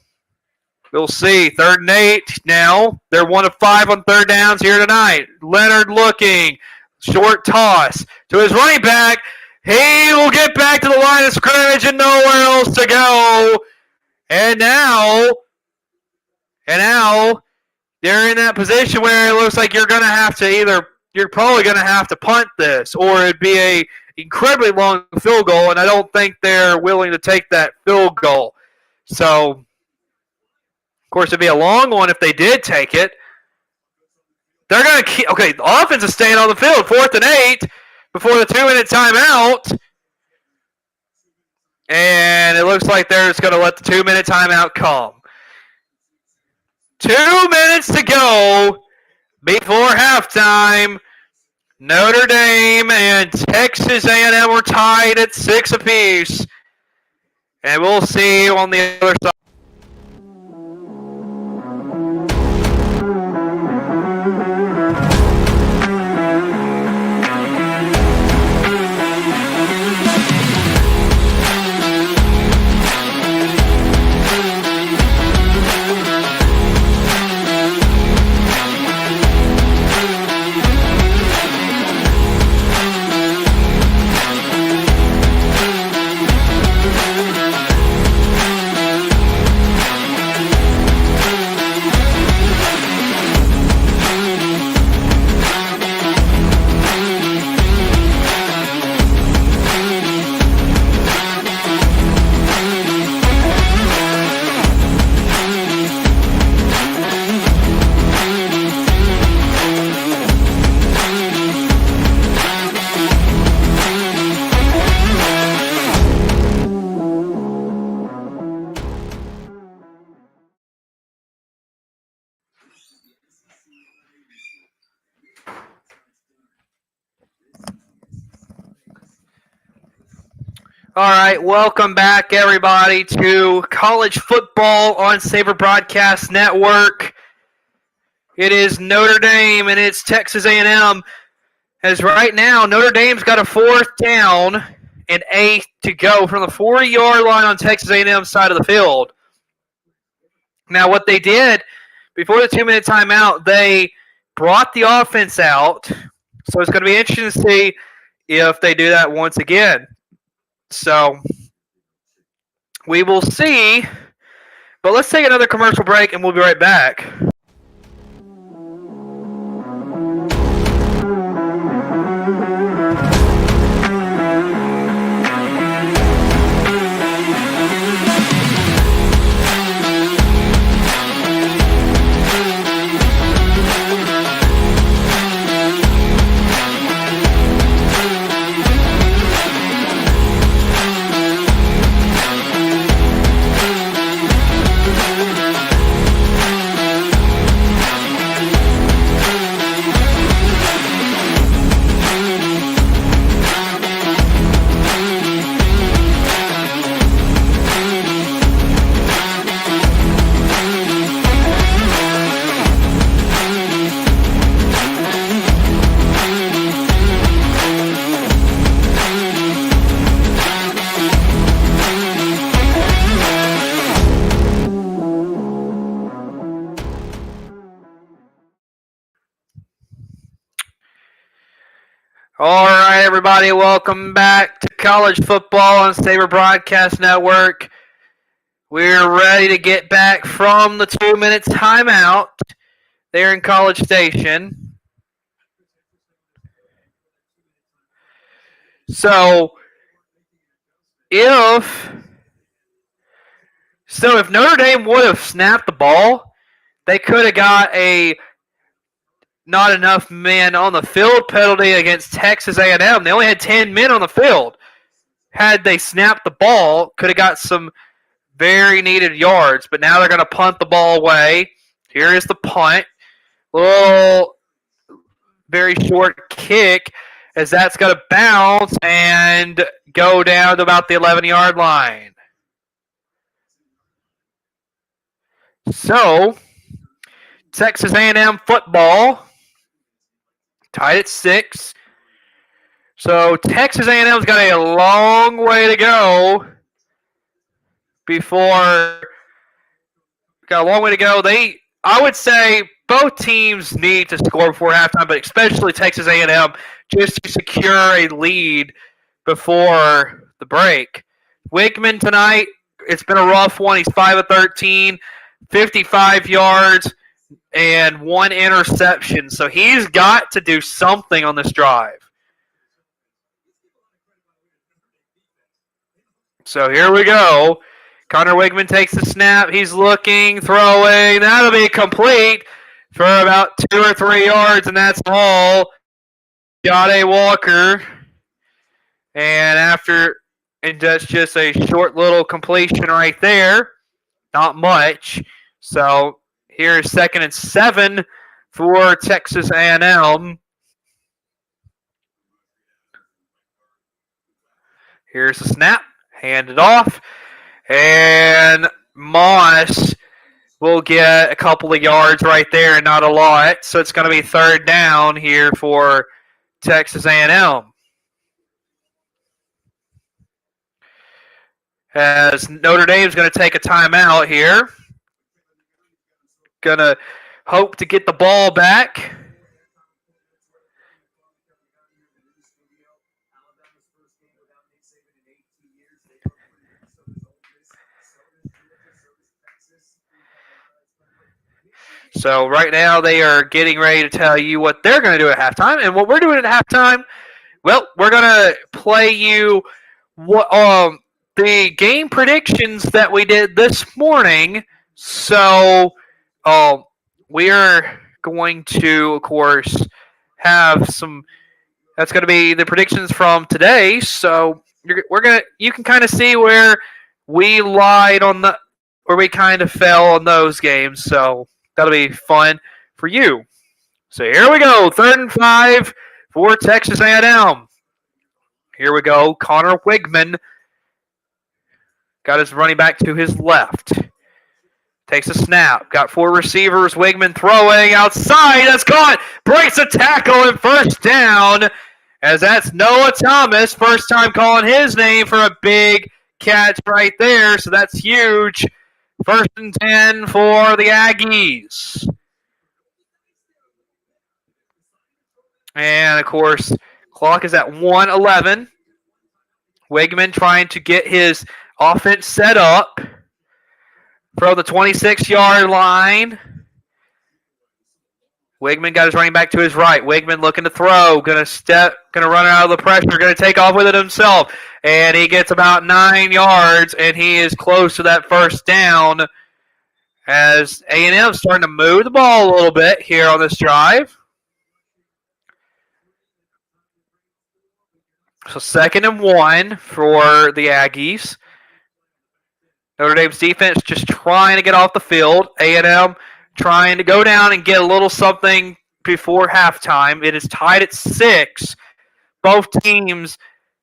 we'll see. 3rd and 8 now. They're 1 of 5 on third downs here tonight. Leonard looking. Short toss to his running back. He will get back to the line of scrimmage and nowhere else to go. And now they're in that position where it looks like you're probably going to have to punt this, or it'd be a incredibly long field goal, and I don't think they're willing to take that field goal. So, of course, it'd be a long one if they did take it. They're going to keep, the offense is staying on the field, 4th and 8 before the 2-minute timeout. And it looks like they're just going to let the 2-minute timeout come. 2 minutes to go before halftime. Notre Dame and Texas A&M were tied at 6 apiece. And we'll see you on the other side. All right, welcome back, everybody, to College Football on Saber Broadcast Network. It is Notre Dame and it's Texas A&M. As right now, Notre Dame's got a 4th down and 8 to go from the 40-yard line on Texas A&M's side of the field. Now, what they did before the 2-minute timeout, they brought the offense out. So it's going to be interesting to see if they do that once again. So we will see. But let's take another commercial break, and we'll be right back. All right, everybody, welcome back to College Football on Saber Broadcast Network. We're ready to get back from the 2-minute timeout there in College Station. So, if Notre Dame would have snapped the ball, they could have got a not enough men on the field penalty against Texas A&M. They only had 10 men on the field. Had they snapped the ball, could have got some very needed yards, but now they're going to punt the ball away. Here is the punt. Little, very short kick as that's going to bounce and go down to about the 11-yard line. So, Texas A&M football tied at 6. So Texas A&M's got a long way to go I would say both teams need to score before halftime, but especially Texas A&M just to secure a lead before the break. Wigman tonight, it's been a rough one. He's 5 of 13, 55 yards, and 1 interception. So he's got to do something on this drive. So here we go. Connor Wigman takes the snap. He's looking, throwing. That'll be complete for about 2 or 3 yards, and that's all. Jade Walker. And that's just a short little completion right there. Not much. So here's 2nd and 7 for Texas A&M. Here's the snap. Hand it off. And Moss will get a couple of yards right there and not a lot. So it's going to be 3rd down here for Texas A&M. As Notre Dame's going to take a timeout here. Going to hope to get the ball back. So right now they are getting ready to tell you what they're going to do at halftime. And what we're doing at halftime, well, we're going to play you the game predictions that we did this morning. So we are going to, of course, have some. That's going to be the predictions from today. So you can kind of see where we lied where we kind of fell on those games. So that'll be fun for you. So here we go. 3rd and 5 for Texas A&M. Here we go. Connor Wigman got his running back to his left. Takes a snap. Got 4 receivers. Wigman throwing outside. That's caught. Breaks a tackle and 1st down. As that's Noah Thomas. First time calling his name for a big catch right there. So that's huge First and 10 for the Aggies. And, of course, clock is at 1:11. Wigman trying to get his offense set up from the 26-yard line. Wigman got his running back to his right. Wigman looking to throw. Going to run out of the pressure. Going to take off with it himself. And he gets about 9 yards, and he is close to that first down as A&M starting to move the ball a little bit here on this drive. So 2nd and 1 for the Aggies. Notre Dame's defense just trying to get off the field. A&M trying to go down and get a little something before halftime. It is tied at 6. Both teams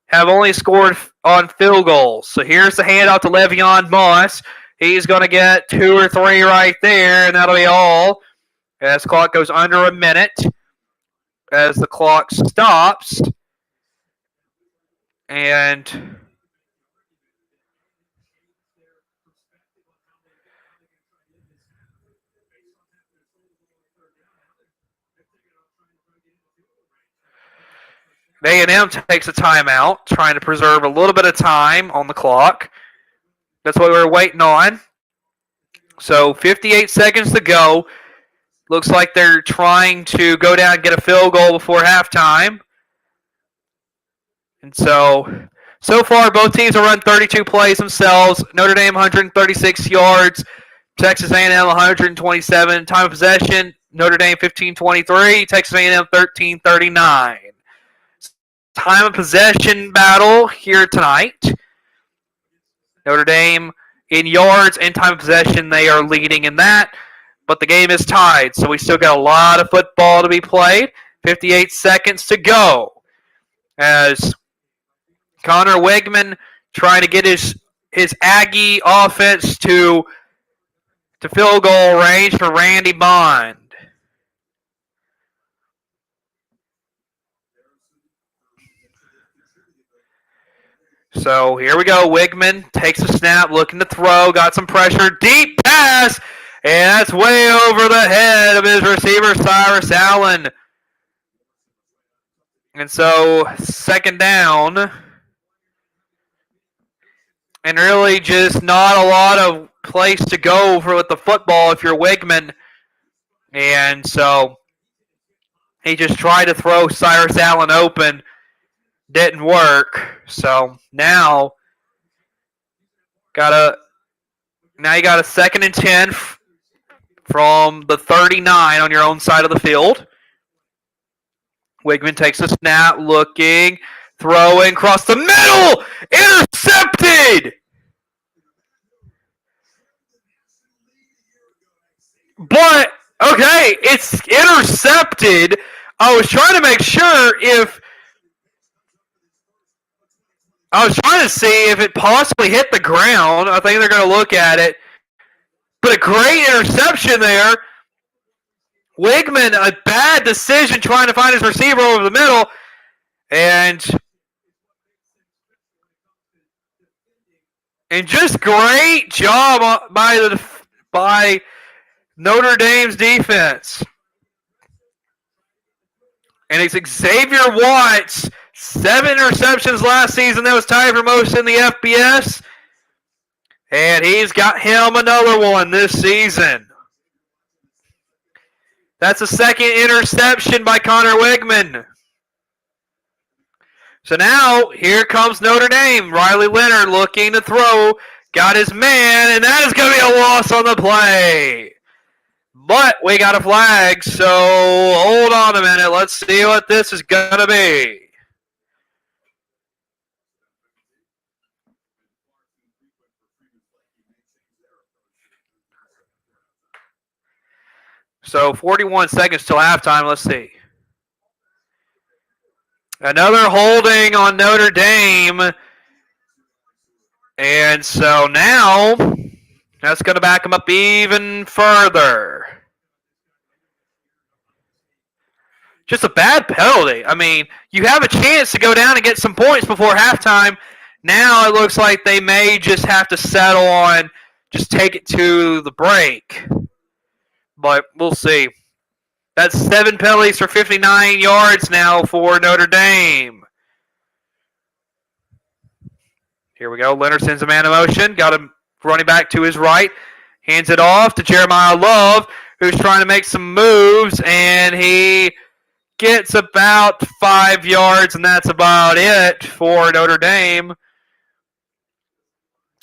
have only scored on field goals. So here's the handout to Le'Veon Moss. He's going to get 2 or 3 right there, and that'll be all. As the clock goes under a minute. As the clock stops. And A&M takes a timeout, trying to preserve a little bit of time on the clock. That's what we were waiting on. So 58 seconds to go. Looks like they're trying to go down and get a field goal before halftime. And so far, both teams have run 32 plays themselves. Notre Dame 136 yards. Texas A&M 127. Time of possession, Notre Dame 15-23. Texas A&M 13-39. Time of possession battle here tonight. Notre Dame in yards and time of possession, they are leading in that. But the game is tied, so we still got a lot of football to be played. 58 seconds to go. As Connor Wigman trying to get his Aggie offense to field goal range for Randy Bond. So here we go. Wigman takes a snap, looking to throw, got some pressure, deep pass, and that's way over the head of his receiver, Cyrus Allen. And so 2nd down. And really just not a lot of place to go with the football if you're Wigman. And so he just tried to throw Cyrus Allen open. Didn't work. So now you got a 2nd and 10 from the 39 on your own side of the field. Wigman takes a snap, looking, throwing across the middle, intercepted. But okay, it's intercepted. I was trying to see if it possibly hit the ground. I think they're going to look at it. But a great interception there. Wigman, a bad decision trying to find his receiver over the middle. And just great job by Notre Dame's defense. And it's Xavier Watts, 7 interceptions last season. That was tied for most in the FBS. And he's got him another one this season. That's a 2nd interception by Connor Wigman. So now, here comes Notre Dame. Riley Leonard looking to throw. Got his man, and that is going to be a loss on the play. But we got a flag, so hold on a minute. Let's see what this is going to be. So 41 seconds till halftime. Let's see. Another holding on Notre Dame. And so now that's going to back them up even further. Just a bad penalty. I mean, you have a chance to go down and get some points before halftime. Now it looks like they may just have to settle on just take it to the break. But we'll see. That's 7 penalties for 59 yards now for Notre Dame. Here we go. Leonard sends a man in motion. Got him running back to his right. Hands it off to Jeremiah Love, who's trying to make some moves, and he gets about 5 yards, and that's about it for Notre Dame,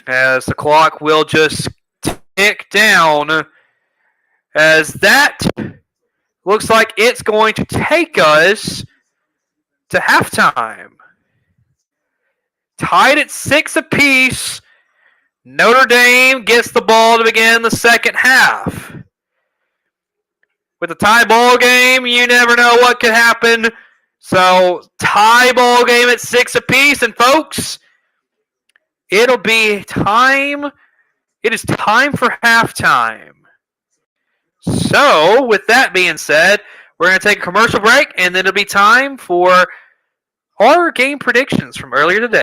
as the clock will just tick down, as that looks like it's going to take us to halftime. Tied at 6 apiece. Notre Dame gets the ball to begin the second half. With a tie ball game, you never know what could happen. So, tie ball game at 6 apiece. And, folks, it'll be time. It is time for halftime. So, with that being said, we're going to take a commercial break, and then it'll be time for our game predictions from earlier today.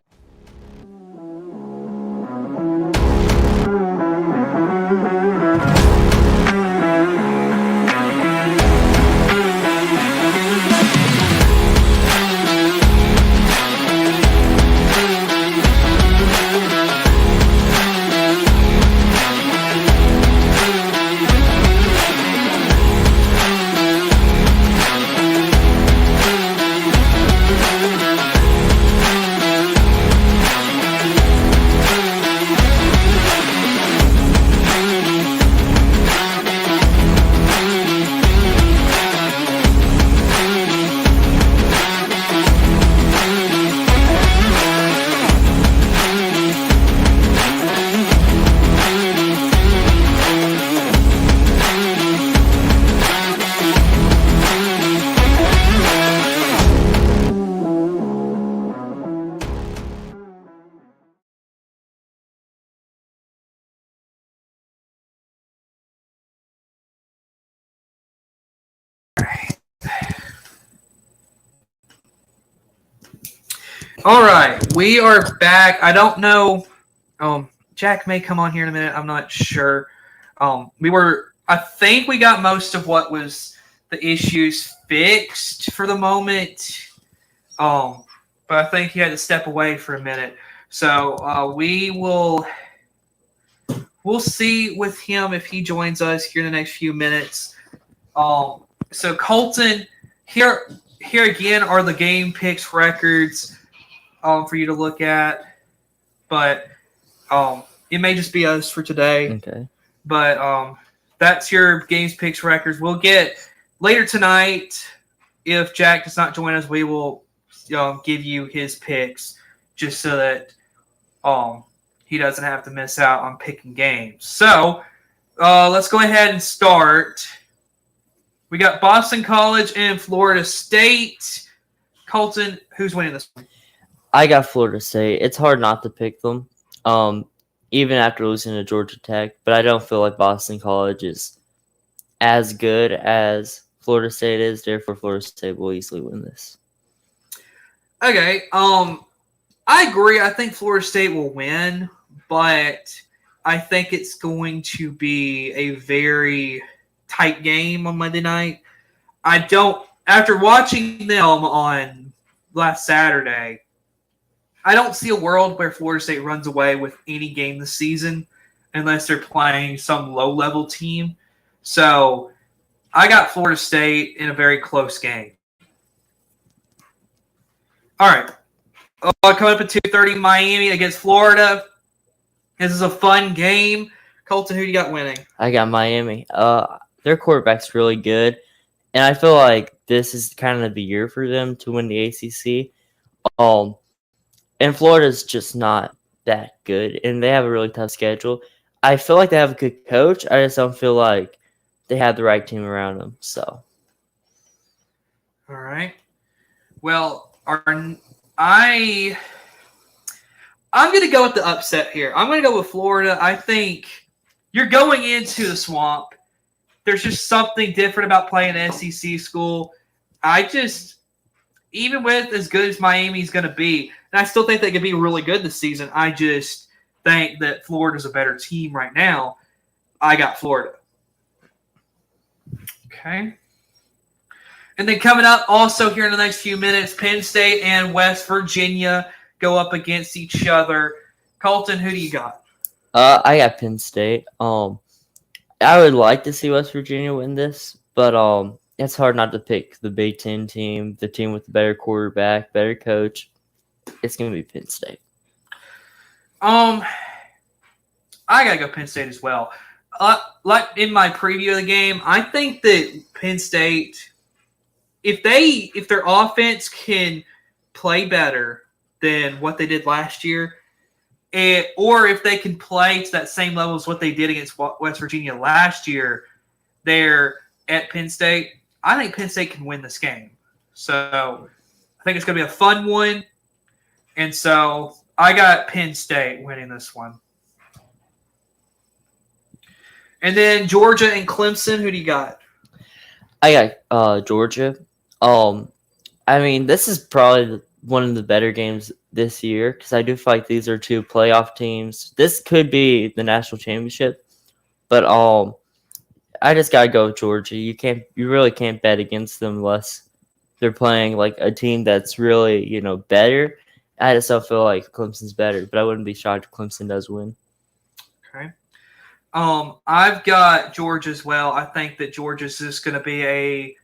All right, we are back. I don't know. Jack may come on here in a minute. I'm not sure. I think we got most of what was the issues fixed for the moment. But I think he had to step away for a minute. So we'll see with him if he joins us here in the next few minutes. So Colton, here again are the game picks records for you to look at, but it may just be us for today. Okay. But that's your games picks records. We'll get later tonight. If Jack does not join us, we will give you his picks just so that he doesn't have to miss out on picking games. So let's go ahead and start. We got Boston College and Florida State. Colton, who's winning this one? I got Florida State. It's hard not to pick them, even after losing to Georgia Tech. But I don't feel like Boston College is as good as Florida State is. Therefore, Florida State will easily win this. Okay. I agree. I think Florida State will win, but I think it's going to be a very tight game on Monday night. After watching them on last Saturday, I don't see a world where Florida State runs away with any game this season unless they're playing some low-level team. So I got Florida State in a very close game. All right. Coming up at 2:30, Miami against Florida. This is a fun game. Colton, who do you got winning? I got Miami. Their quarterback's really good, and I feel like this is kind of the year for them to win the ACC. And Florida's just not that good, and they have a really tough schedule. I feel like they have a good coach. I just don't feel like they have the right team around them. So, all right. Well, I'm going to go with the upset here. I'm going to go with Florida. I think you're going into the swamp. There's just something different about playing an SEC school. Even with as good as Miami's going to be, and I still think they could be really good this season, think that Florida's a better team right now, I got Florida. Okay. And then coming up also here in the next few minutes, Penn State and West Virginia go up against each other. Colton, who do you got? I got Penn State. I would like to see West Virginia win this, but it's hard not to pick the Big Ten team, the team with the better quarterback, better coach. It's gonna be Penn State. I gotta go Penn State as well. Like in my preview of the game, I think that Penn State, if their offense can play better than what they did last year, or if they can play to that same level as what they did against West Virginia last year, they're at Penn State. I think Penn State can win this game. So I think it's going to be a fun one. And so I got Penn State winning this one. And then Georgia and Clemson, who do you got? I got Georgia. I mean, this is probably one of the better games this year because I do feel like these are two playoff teams. This could be the national championship, but I just gotta go with Georgia. You really can't bet against them unless they're playing like a team that's really better. I just don't feel like Clemson's better, but I wouldn't be shocked if Clemson does win. Okay. I've got Georgia as well. I think that Georgia's just going to be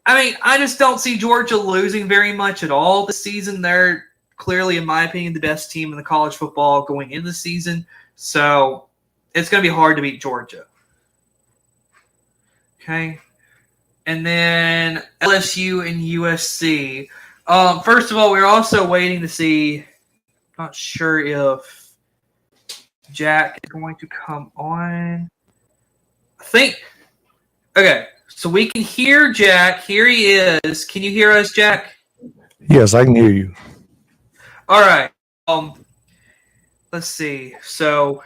I just don't see Georgia losing very much at all this season. They're clearly, in my opinion, the best team in the college football going into the season. So it's going to be hard to beat Georgia. Okay. And then LSU and USC. First of all, we're also waiting to see. Not sure if Jack is going to come on. I think. Okay, so we can hear Jack. Here he is. Can you hear us, Jack? Yes, I can hear you. All right. Let's see. So,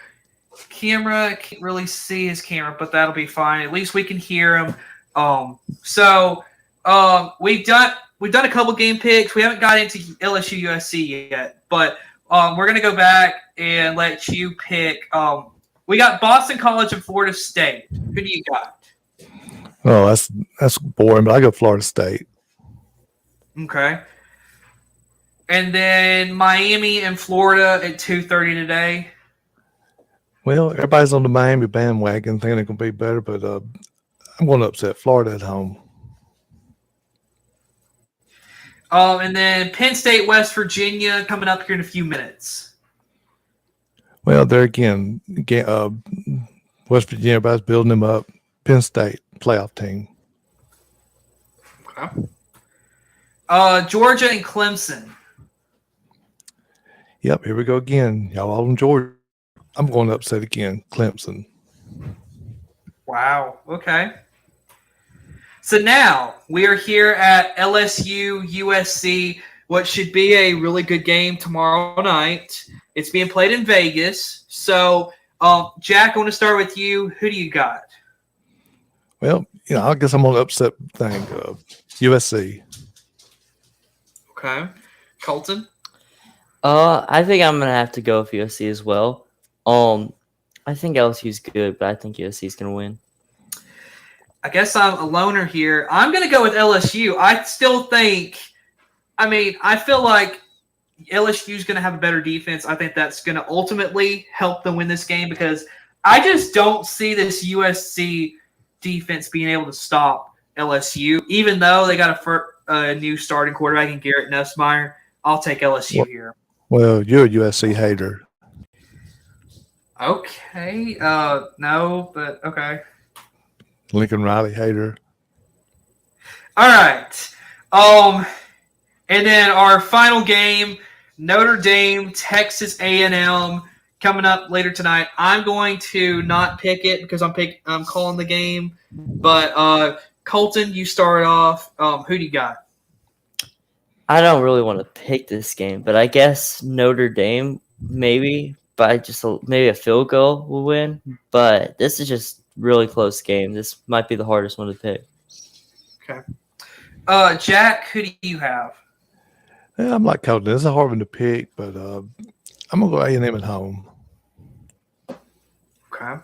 camera can't really see his camera, but that'll be fine. At least we can hear him. We've done a couple game picks. We haven't got into LSU USC yet, but we're gonna go back and let you pick. We got Boston College and Florida State. Who do you got? Oh, that's boring, but I go Florida State. Okay. And then Miami and Florida at 2:30 today. Well, everybody's on the Miami bandwagon thinking it can be better, but I'm going to upset Florida at home. And then Penn State, West Virginia coming up here in a few minutes. Well, there again, West Virginia, everybody's building them up. Penn State, playoff team. Okay. Georgia and Clemson. Yep, here we go again. Y'all all in Georgia. I'm going to upset again, Clemson. Wow. Okay. So now we are here at LSU USC, what should be a really good game tomorrow night. It's being played in Vegas. So, Jack, I want to start with you. Who do you got? Well, I guess I'm going to upset thing, USC. Okay. Colton? I think I'm gonna have to go with USC as well. I think LSU's good, but I think USC's gonna win. I guess I'm a loner here. I'm gonna go with LSU. I still think. I feel like LSU's gonna have a better defense. I think that's gonna ultimately help them win this game because I just don't see this USC defense being able to stop LSU, even though they got a new starting quarterback in Garrett Nussmeier. I'll take LSU here. Well, you're a USC hater. Okay. No, but okay. Lincoln Riley hater. All right. And then our final game, Notre Dame, Texas A&M, coming up later tonight. I'm going to not pick it because I'm calling the game. But Colton, you start off. Who do you got? I don't really want to pick this game, but I guess Notre Dame maybe by just maybe a field goal will win. But this is just really close game. This might be the hardest one to pick. Okay. Jack, who do you have? Yeah, I'm like Colton. It's a hard one to pick, but I'm gonna go A&M at home. Okay.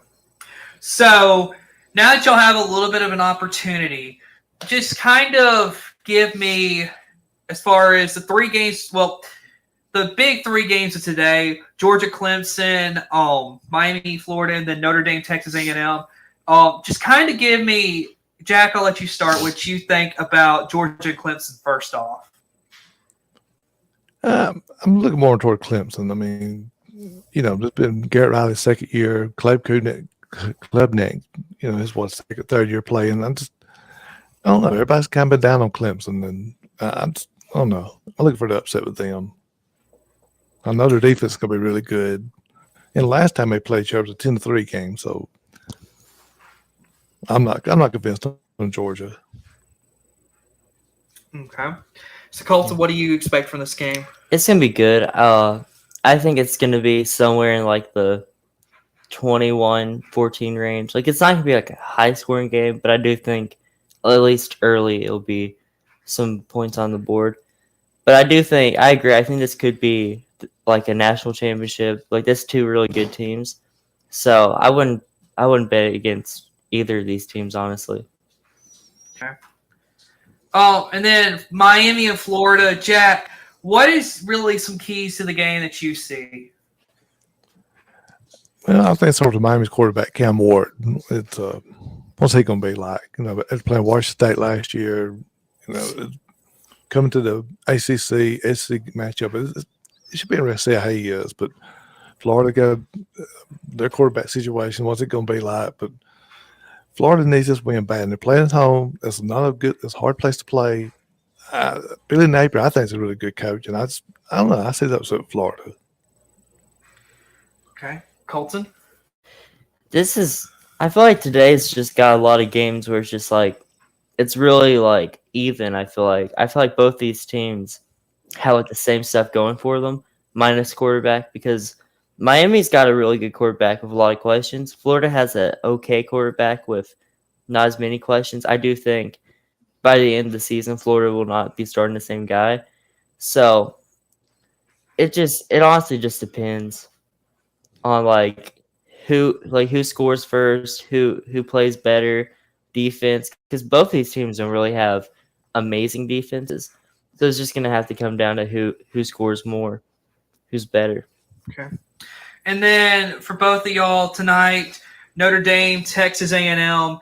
So now that y'all have a little bit of an opportunity, just kind of give me, as far as the 3 games, well, the big 3 games of today: Georgia, Clemson, Miami, Florida, and then Notre Dame, Texas A&M. Just kind of give me, Jack, I'll let you start, what you think about Georgia and Clemson first off. I'm looking more toward Clemson. I mean, it's been Garrett Riley's second year, Klubnik, his second, third year playing. I don't know. Everybody's kind of been down on Clemson, and I don't know. I'm looking for the upset with them. I know their defense is going to be really good. And last time they played each other was a 10-3 game, so I'm not convinced on Georgia. Okay. So, Colton, what do you expect from this game? It's going to be good. I think it's going to be somewhere in like the 21-14 range. Like, it's not going to be like a high-scoring game, but I do think at least early it'll be some points on the board. But I agree. I think this could be like a national championship. Like, there's 2 really good teams. So I wouldn't bet against either of these teams, honestly. Okay. Oh, and then Miami and Florida. Jack, what is really some keys to the game that you see? Well, I think it's sort of Miami's quarterback, Cam Ward. It's what's he going to be like? After playing Washington State last year, coming to the ACC, SEC matchup, it should be interesting to see how he is. But Florida got their quarterback situation. What's it going to be like? But Florida needs this win bad. And they're playing at home. It's a hard place to play. Billy Napier, I think, is a really good coach. And I don't know. I see that with Florida. Okay. Colton? I feel like today's just got a lot of games where it's just like, it's really like even. I feel like both these teams have like the same stuff going for them, minus quarterback, because Miami's got a really good quarterback with a lot of questions. Florida has an okay quarterback with not as many questions. I do think by the end of the season, Florida will not be starting the same guy. So it honestly just depends on who scores first, who plays better defense, because both these teams don't really have amazing defenses. So it's just going to have to come down to who scores more, who's better. Okay. And then for both of y'all tonight, Notre Dame, Texas A&M.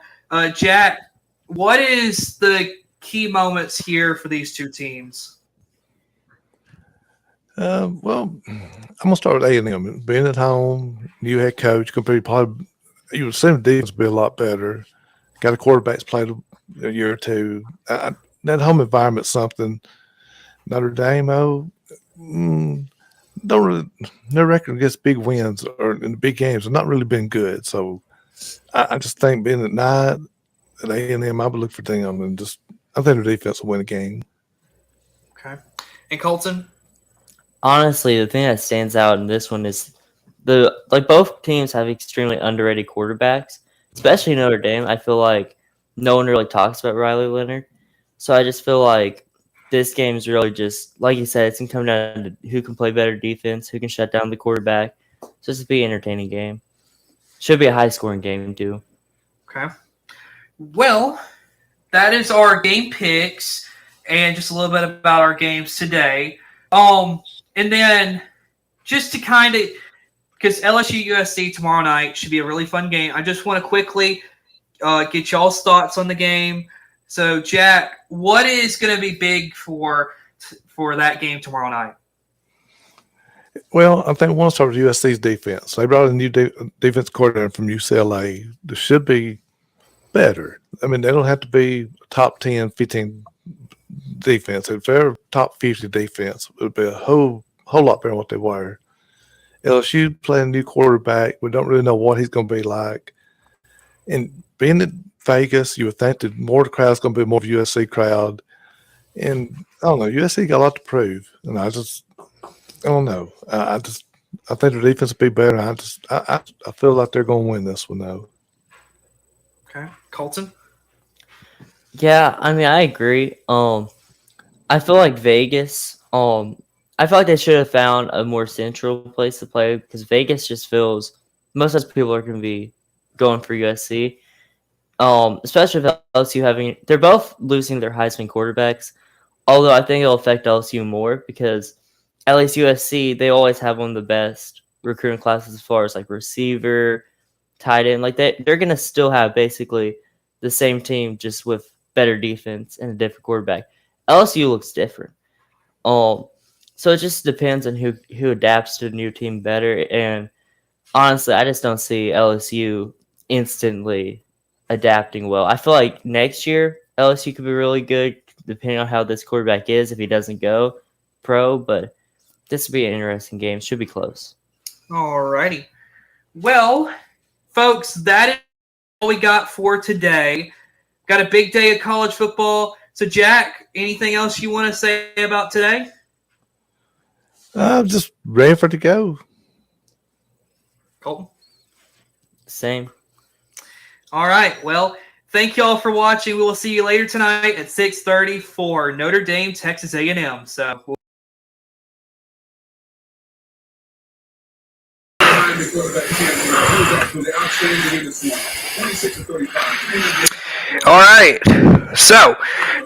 Jack, what is the key moments here for these 2 teams? Well, I'm gonna start with A&M. Being at home, new head coach, you would assume the defense will be a lot better. Got a quarterback that's played a year or 2. That home environment's something. Notre Dame, their record against big wins or in the big games have not really been good. So I just think being at night at A&M, I would look for them and I think their defense will win the game. Okay. And Colton? Honestly, the thing that stands out in this one is both teams have extremely underrated quarterbacks, especially Notre Dame. I feel like no one really talks about Riley Leonard. So I just feel like this game is really just, like you said, it's going to come down to who can play better defense, who can shut down the quarterback. So it's be an entertaining game. Should be a high-scoring game, too. Okay. Well, that is our game picks and just a little bit about our games today. And then just to kind of, because LSU USC tomorrow night should be a really fun game, I just want to quickly get y'all's thoughts on the game. So, Jack, what is going to be big for that game tomorrow night? Well, I think we'll start with USC's defense. They brought a new defense coordinator from UCLA. They should be better. I mean, they don't have to be top 10, 15 defense. If they're top 50 defense, it would be a whole lot better than what they were. LSU playing a new quarterback. We don't really know what he's going to be like. And being in Vegas, you would think that more of the crowd's going to be more of a USC crowd. And I don't know, USC got a lot to prove. And I don't know. I think their defense will be better. I feel like they're going to win this one, though. Okay. Colton? Yeah, I mean, I agree. I feel like Vegas, I feel like they should have found a more central place to play because Vegas just feels most of those people are going to be going for USC. Especially with LSU they're both losing their Heisman quarterbacks. Although I think it'll affect LSU more because at least USC, they always have one of the best recruiting classes as far as like receiver, tight end. Like they're going to still have basically the same team just with better defense and a different quarterback. LSU looks different. So it just depends on who adapts to the new team better. And honestly, I just don't see LSU instantly adapting well. I feel like next year LSU could be really good depending on how this quarterback is if he doesn't go pro. But this will be an interesting game. Should be close. Alrighty. Well, folks, that is all we got for today. Got a big day of college football. So, Jack, anything else you want to say about today? I'm just ready for it to go. Colton? Same. All right. Well, thank you all for watching. We will see you later tonight at 6:30 for Notre Dame, Texas A&M. So, all right. So,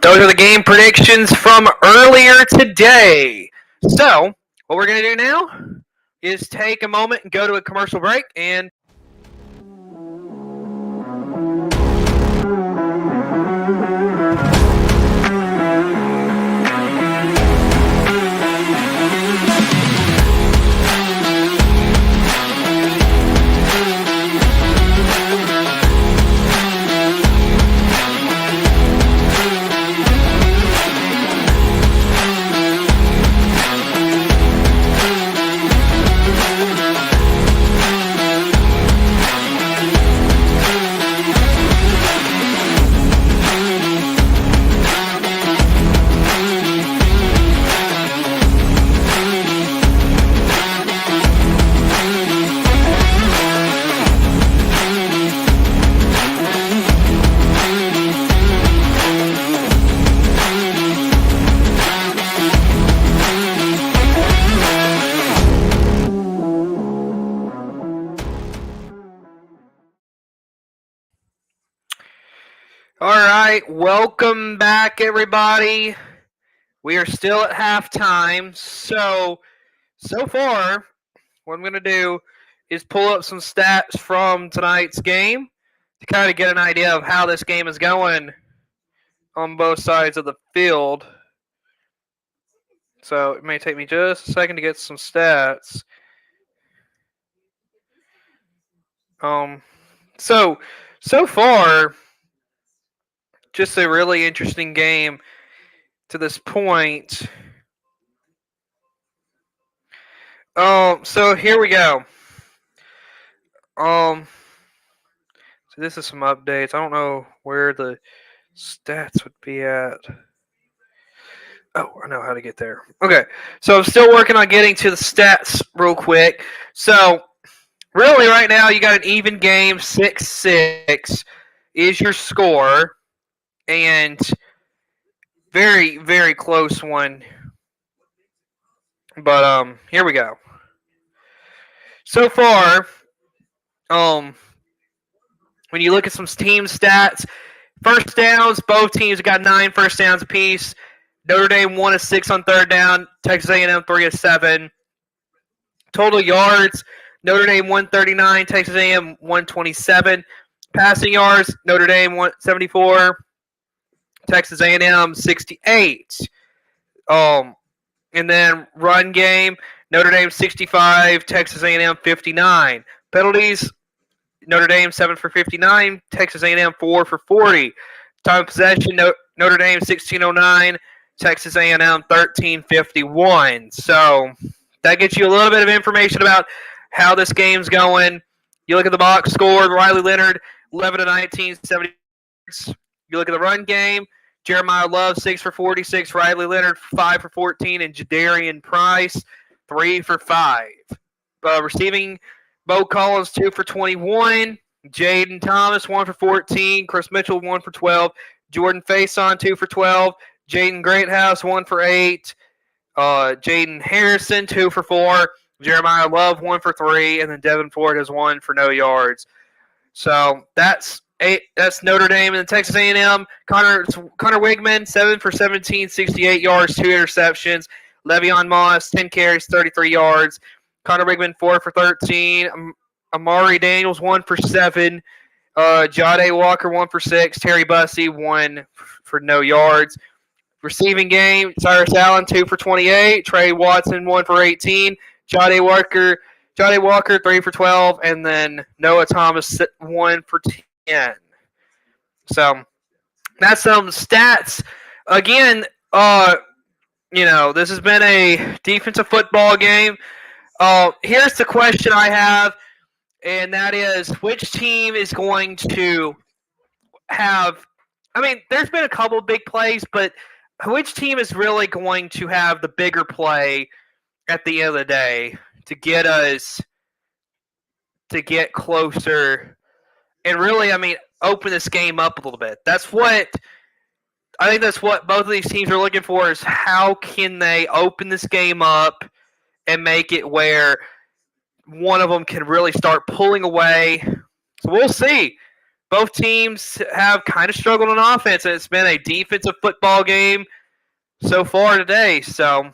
those are the game predictions from earlier today. So, what we're going to do now is take a moment and go to a commercial break and all right, welcome back, everybody. We are still at halftime. So far, what I'm going to do is pull up some stats from tonight's game to kind of get an idea of how this game is going on both sides of the field. So it may take me just a second to get some stats. So far, just a really interesting game to this point. So here we go. So this is some updates. I don't know where the stats would be at. Oh, I know how to get there. Okay, so I'm still working on getting to the stats real quick. So really right now you got an even game, 6-6 is your score. And very, very close one. But here we go. So far, when you look at some team stats, first downs, both teams got 9 first downs apiece. Notre Dame 1 of 6 on third down. Texas A&M 3 of 7. Total yards, Notre Dame 139, Texas A&M 127. Passing yards, Notre Dame 174. Texas A&M 68. And then run game, Notre Dame 65, Texas A&M 59. Penalties, Notre Dame 7 for 59, Texas A&M 4 for 40. Time of possession, Notre Dame 1609, Texas A&M 1351. So that gets you a little bit of information about how this game's going. You look at the box score, Riley Leonard 11 of 19, 70. You look at the run game, Jeremiah Love, 6 for 46. Riley Leonard, 5 for 14. And Jadarian Price, 3 for 5. Receiving, Bo Collins, 2 for 21. Jaden Thomas, 1 for 14. Chris Mitchell, 1 for 12. Jordan Faison, 2 for 12. Jaden Greathouse, 1 for 8. Jaden Harrison, 2 for 4. Jeremiah Love 1 for 3, and then Devin Ford has 1 for no yards. So that's Notre Dame and Texas A&M. Connor Wigman 7 for 17, 68 yards, 2 interceptions. Le'Veon Moss 10 carries, 33 yards. Connor Wigman 4 for 13. Amari Daniels 1 for 7. Jade Walker 1 for 6. Terry Bussey 1 for no yards. Receiving game, Cyrus Allen 2 for 28. Trey Watson 1 for 18. Jade Walker 3 for 12, and then Noah Thomas 1 for 10. So that's some stats. Again, this has been a defensive football game. Here's the question I have, and that is, which team is going to have? I mean, there's been a couple of big plays, but which team is really going to have the bigger play at the end of the day to get us to get closer and really, open this game up a little bit? That's what both of these teams are looking for, is how can they open this game up and make it where one of them can really start pulling away. So we'll see. Both teams have kind of struggled on offense, and it's been a defensive football game so far today. So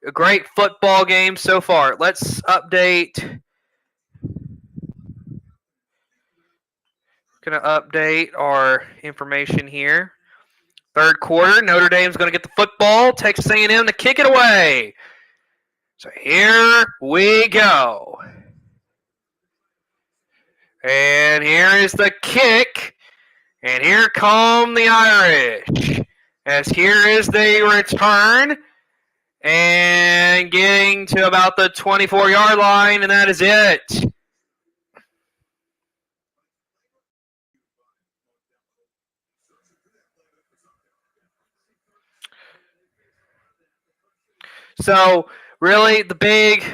a great football game so far. Let's update. Going to update our information here. Third quarter, Notre Dame's going to get the football. Texas A&M to kick it away. So here we go. And here is the kick. And here come the Irish. As here is the return. And getting to about the 24-yard line, and that is it. So, really, the big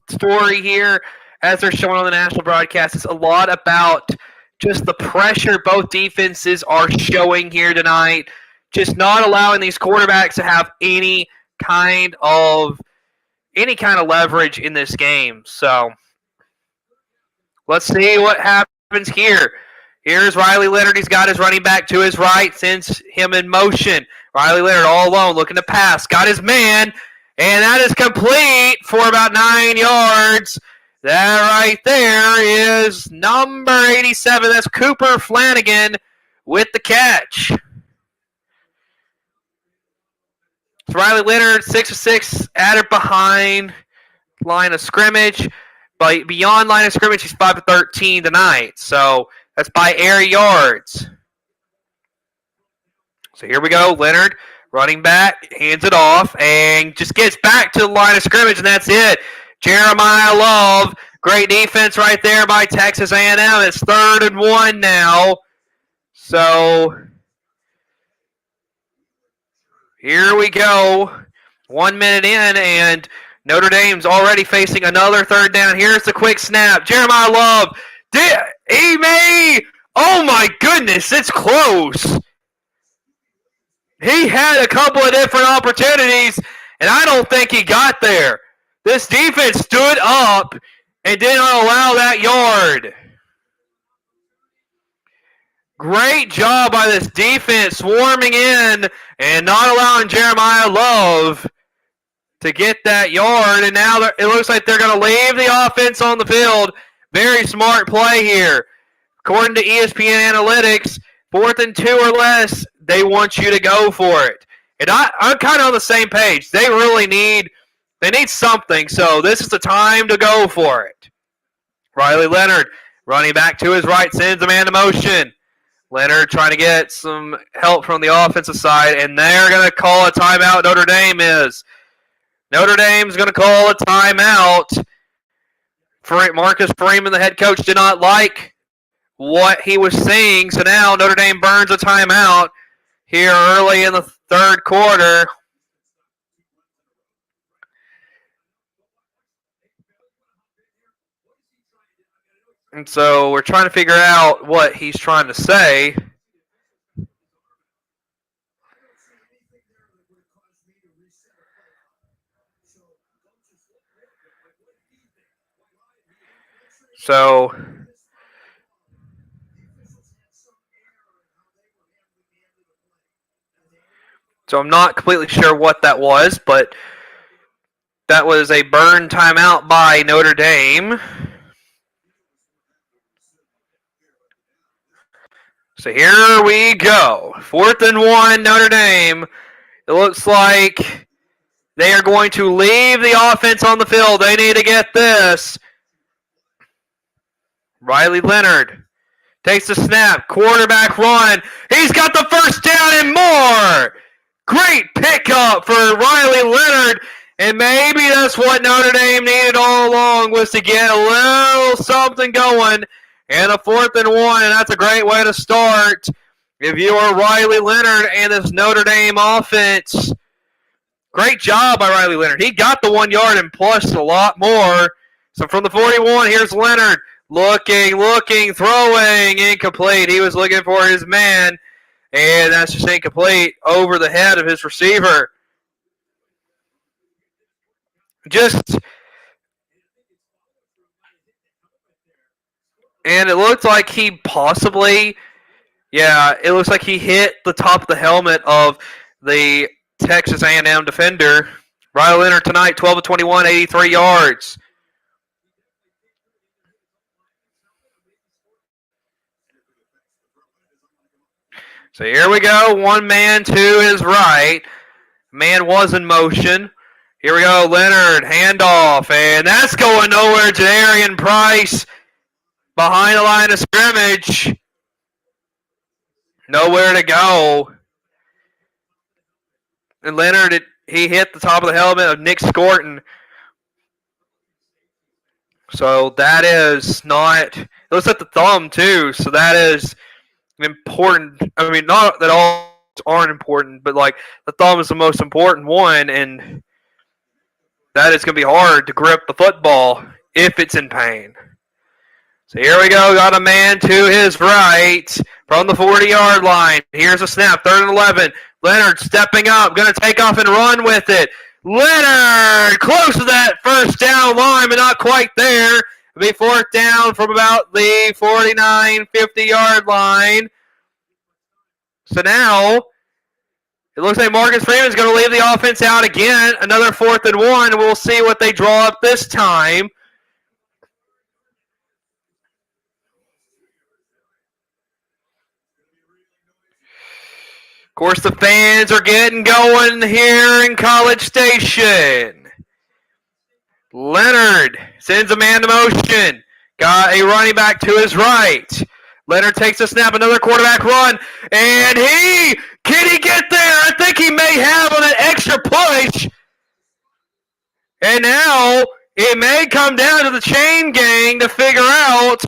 story here, as they're showing on the national broadcast, is a lot about just the pressure both defenses are showing here tonight. Just not allowing these quarterbacks to have any kind of leverage in this game. So, let's see what happens here. Here's Riley Leonard. He's got his running back to his right, sends him in motion. Riley Leonard all alone, looking to pass. Got his man. And that is complete for about 9 yards. That right there is number 87. That's Cooper Flanagan with the catch. It's Riley Leonard, 6 of 6, added behind line of scrimmage. But beyond line of scrimmage, he's 5 of 13 tonight. So that's by air yards. So here we go. Leonard, running back, hands it off, and just gets back to the line of scrimmage, and that's it. Jeremiah Love, great defense right there by Texas A&M. It's 3rd and 1 now. So here we go. 1 minute in, and Notre Dame's already facing another 3rd down. Here's the quick snap. Jeremiah Love, he may. Oh my goodness, it's close. He had a couple of different opportunities, and I don't think he got there. This defense stood up and didn't allow that yard. Great job by this defense swarming in and not allowing Jeremiah Love to get that yard. And now it looks like they're going to leave the offense on the field. Very smart play here. According to ESPN Analytics, 4th and 2 or less, they want you to go for it. And I'm kind of on the same page. They really need something, so this is the time to go for it. Riley Leonard running back to his right, sends a man to motion. Leonard trying to get some help from the offensive side, and they're going to call a timeout. Notre Dame's going to call a timeout. Marcus Freeman, the head coach, did not like what he was seeing, so now Notre Dame burns a timeout here early in the 3rd quarter. And so we're trying to figure out what he's trying to say. So I'm not completely sure what that was, but that was a burn timeout by Notre Dame. So here we go. 4th and 1, Notre Dame. It looks like they are going to leave the offense on the field. They need to get this. Riley Leonard takes the snap. Quarterback run. He's got the first down and more. Great pickup for Riley Leonard. And maybe that's what Notre Dame needed all along, was to get a little something going. And a 4th and 1, and that's a great way to start. If you are Riley Leonard and this Notre Dame offense, great job by Riley Leonard. He got the 1 yard and plus a lot more. So from the 41, here's Leonard. Looking, throwing, incomplete. He was looking for his man, and that's just incomplete over the head of his receiver. And it looked like he possibly, it looks like he hit the top of the helmet of the Texas A&M defender. Riley Leonard tonight, 12 of 21, 83 yards. So here we go. One man to his right. Man was in motion. Here we go. Leonard, handoff. And that's going nowhere. Janarian Price behind the line of scrimmage. Nowhere to go. And Leonard, he hit the top of the helmet of Nick Scorton. So that is not, it looks like the thumb too. So that is important. I mean, not that all aren't important, but like the thumb is the most important one, and that is going to be hard to grip the football if it's in pain. So here we go. Got a man to his right from the 40-yard line. Here's a snap. 3rd and 11. Leonard stepping up. Going to take off and run with it. Leonard close to that first down line, but not quite there. It'll be 4th down from about the 49, 50-yard line. So now it looks like Marcus Freeman's going to leave the offense out again. Another 4th and 1. We'll see what they draw up this time. Of course, the fans are getting going here in College Station. Leonard sends a man to motion. Got a running back to his right. Leonard takes a snap, another quarterback run, and can he get there? I think he may have on an extra push. And now it may come down to the chain gang to figure out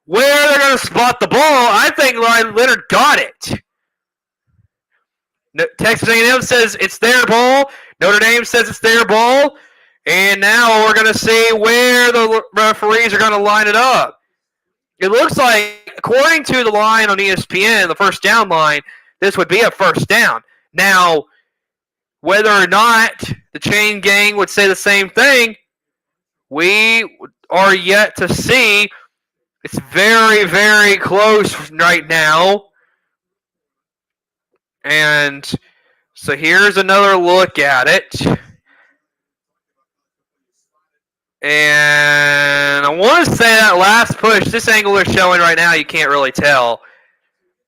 where they're going to spot the ball. I think Leonard got it. Texas A&M says it's their ball. Notre Dame says it's their ball. And now we're going to see where the referees are going to line it up. It looks like, according to the line on ESPN, the first down line, this would be a first down. Now, whether or not the chain gang would say the same thing, we are yet to see. It's very, very close right now. And so here's another look at it. And I want to say that last push, this angle they're showing right now, you can't really tell.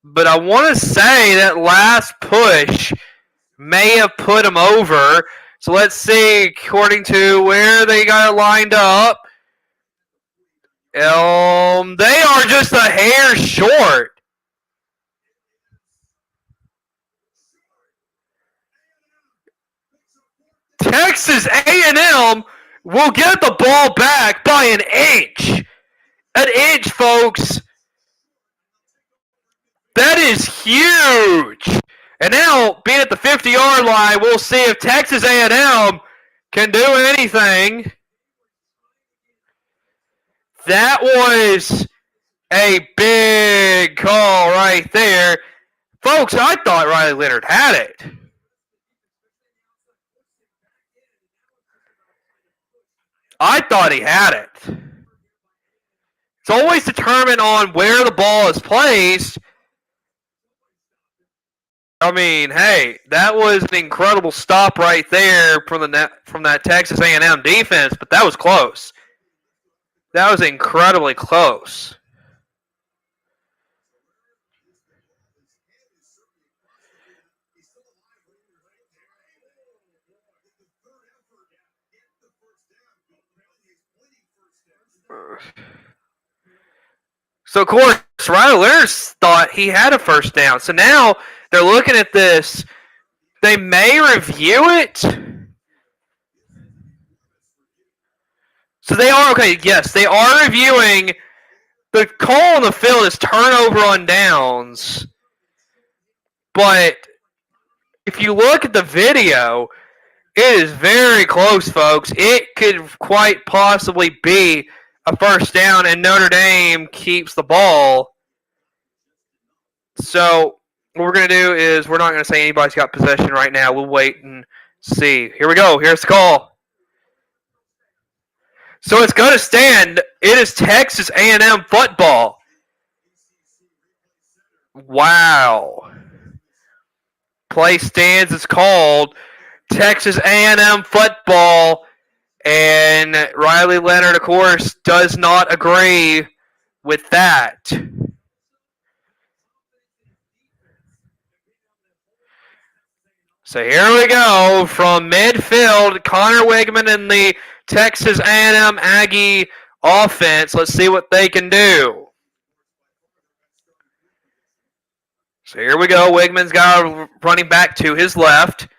But I want to say that last push may have put him over. So let's see, according to where they got it lined up. They are just a hair short. Texas A&M will get the ball back by an inch. An inch, folks. That is huge. And now, being at the 50-yard line, we'll see if Texas A&M can do anything. That was a big call right there. Folks, I thought Riley Leonard had it. I thought he had it. It's always determined on where the ball is placed. I mean, hey, that was an incredible stop right there from that Texas A&M defense, but that was close. That was incredibly close. So, of course, Riley Leonard thought he had a first down. So now they're looking at this. They may review it. So they are, okay, yes, they are reviewing. The call on the field is turnover on downs. But if you look at the video, it is very close, folks. It could quite possibly be a first down, and Notre Dame keeps the ball. So what we're going to do is we're not going to say anybody's got possession right now. We'll wait and see. Here we go. Here's the call. So it's going to stand. It is Texas A&M football. Wow. Play stands. It's called Texas A&M football. And Riley Leonard, of course, does not agree with that. So here we go from midfield, Connor Wigman and the Texas A&M Aggie offense. Let's see what they can do. So here we go. Wigman's got a running back to his left.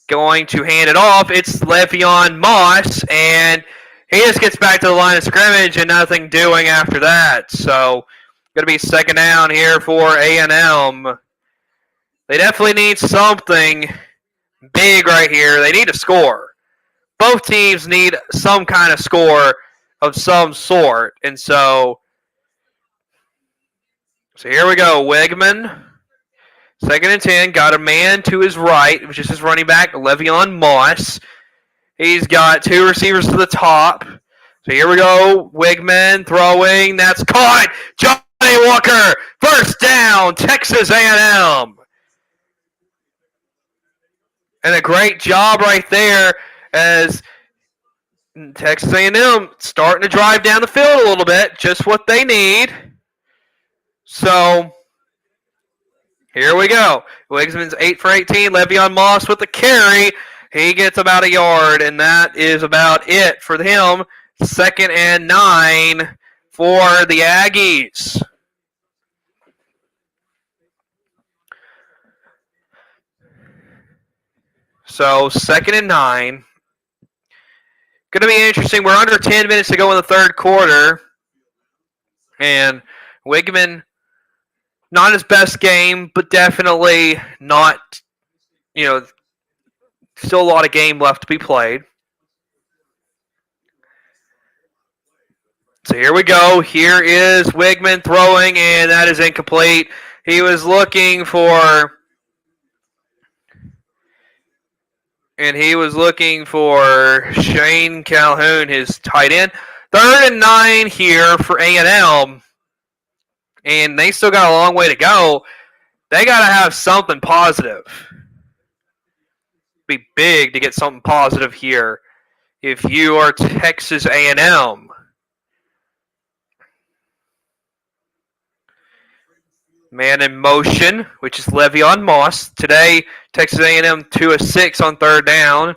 Going to hand it off. It's Le'Veon Moss, and he just gets back to the line of scrimmage and nothing doing after that. So going to be second down here for A&M. They definitely need something big right here. They need a score. Both teams need some kind of score of some sort. And so here we go. Wigman, second and 10, got a man to his right, which is his running back, Le'Veon Moss. He's got two receivers to the top. So here we go. Wigman throwing. That's caught. Johnny Walker, first down, Texas A&M. And a great job right there as Texas A&M starting to drive down the field a little bit. Just what they need. So here we go. Wigman's 8 for 18. Le'Veon Moss with the carry. He gets about a yard, and that is about it for him. Second and 9 for the Aggies. So, second and 9. Going to be interesting. We're under 10 minutes to go in the third quarter. And Wigman, not his best game, but definitely not, still a lot of game left to be played. So here we go. Here is Wigman throwing, and that is incomplete. He was looking for Shane Calhoun, his tight end. Third and 9 here for A&M, and they still got a long way to go. They got to have something positive. Be big to get something positive here if you are Texas A&M. Man in motion, which is Le'Veon Moss. Today, Texas A&M 2 of 6 on third down.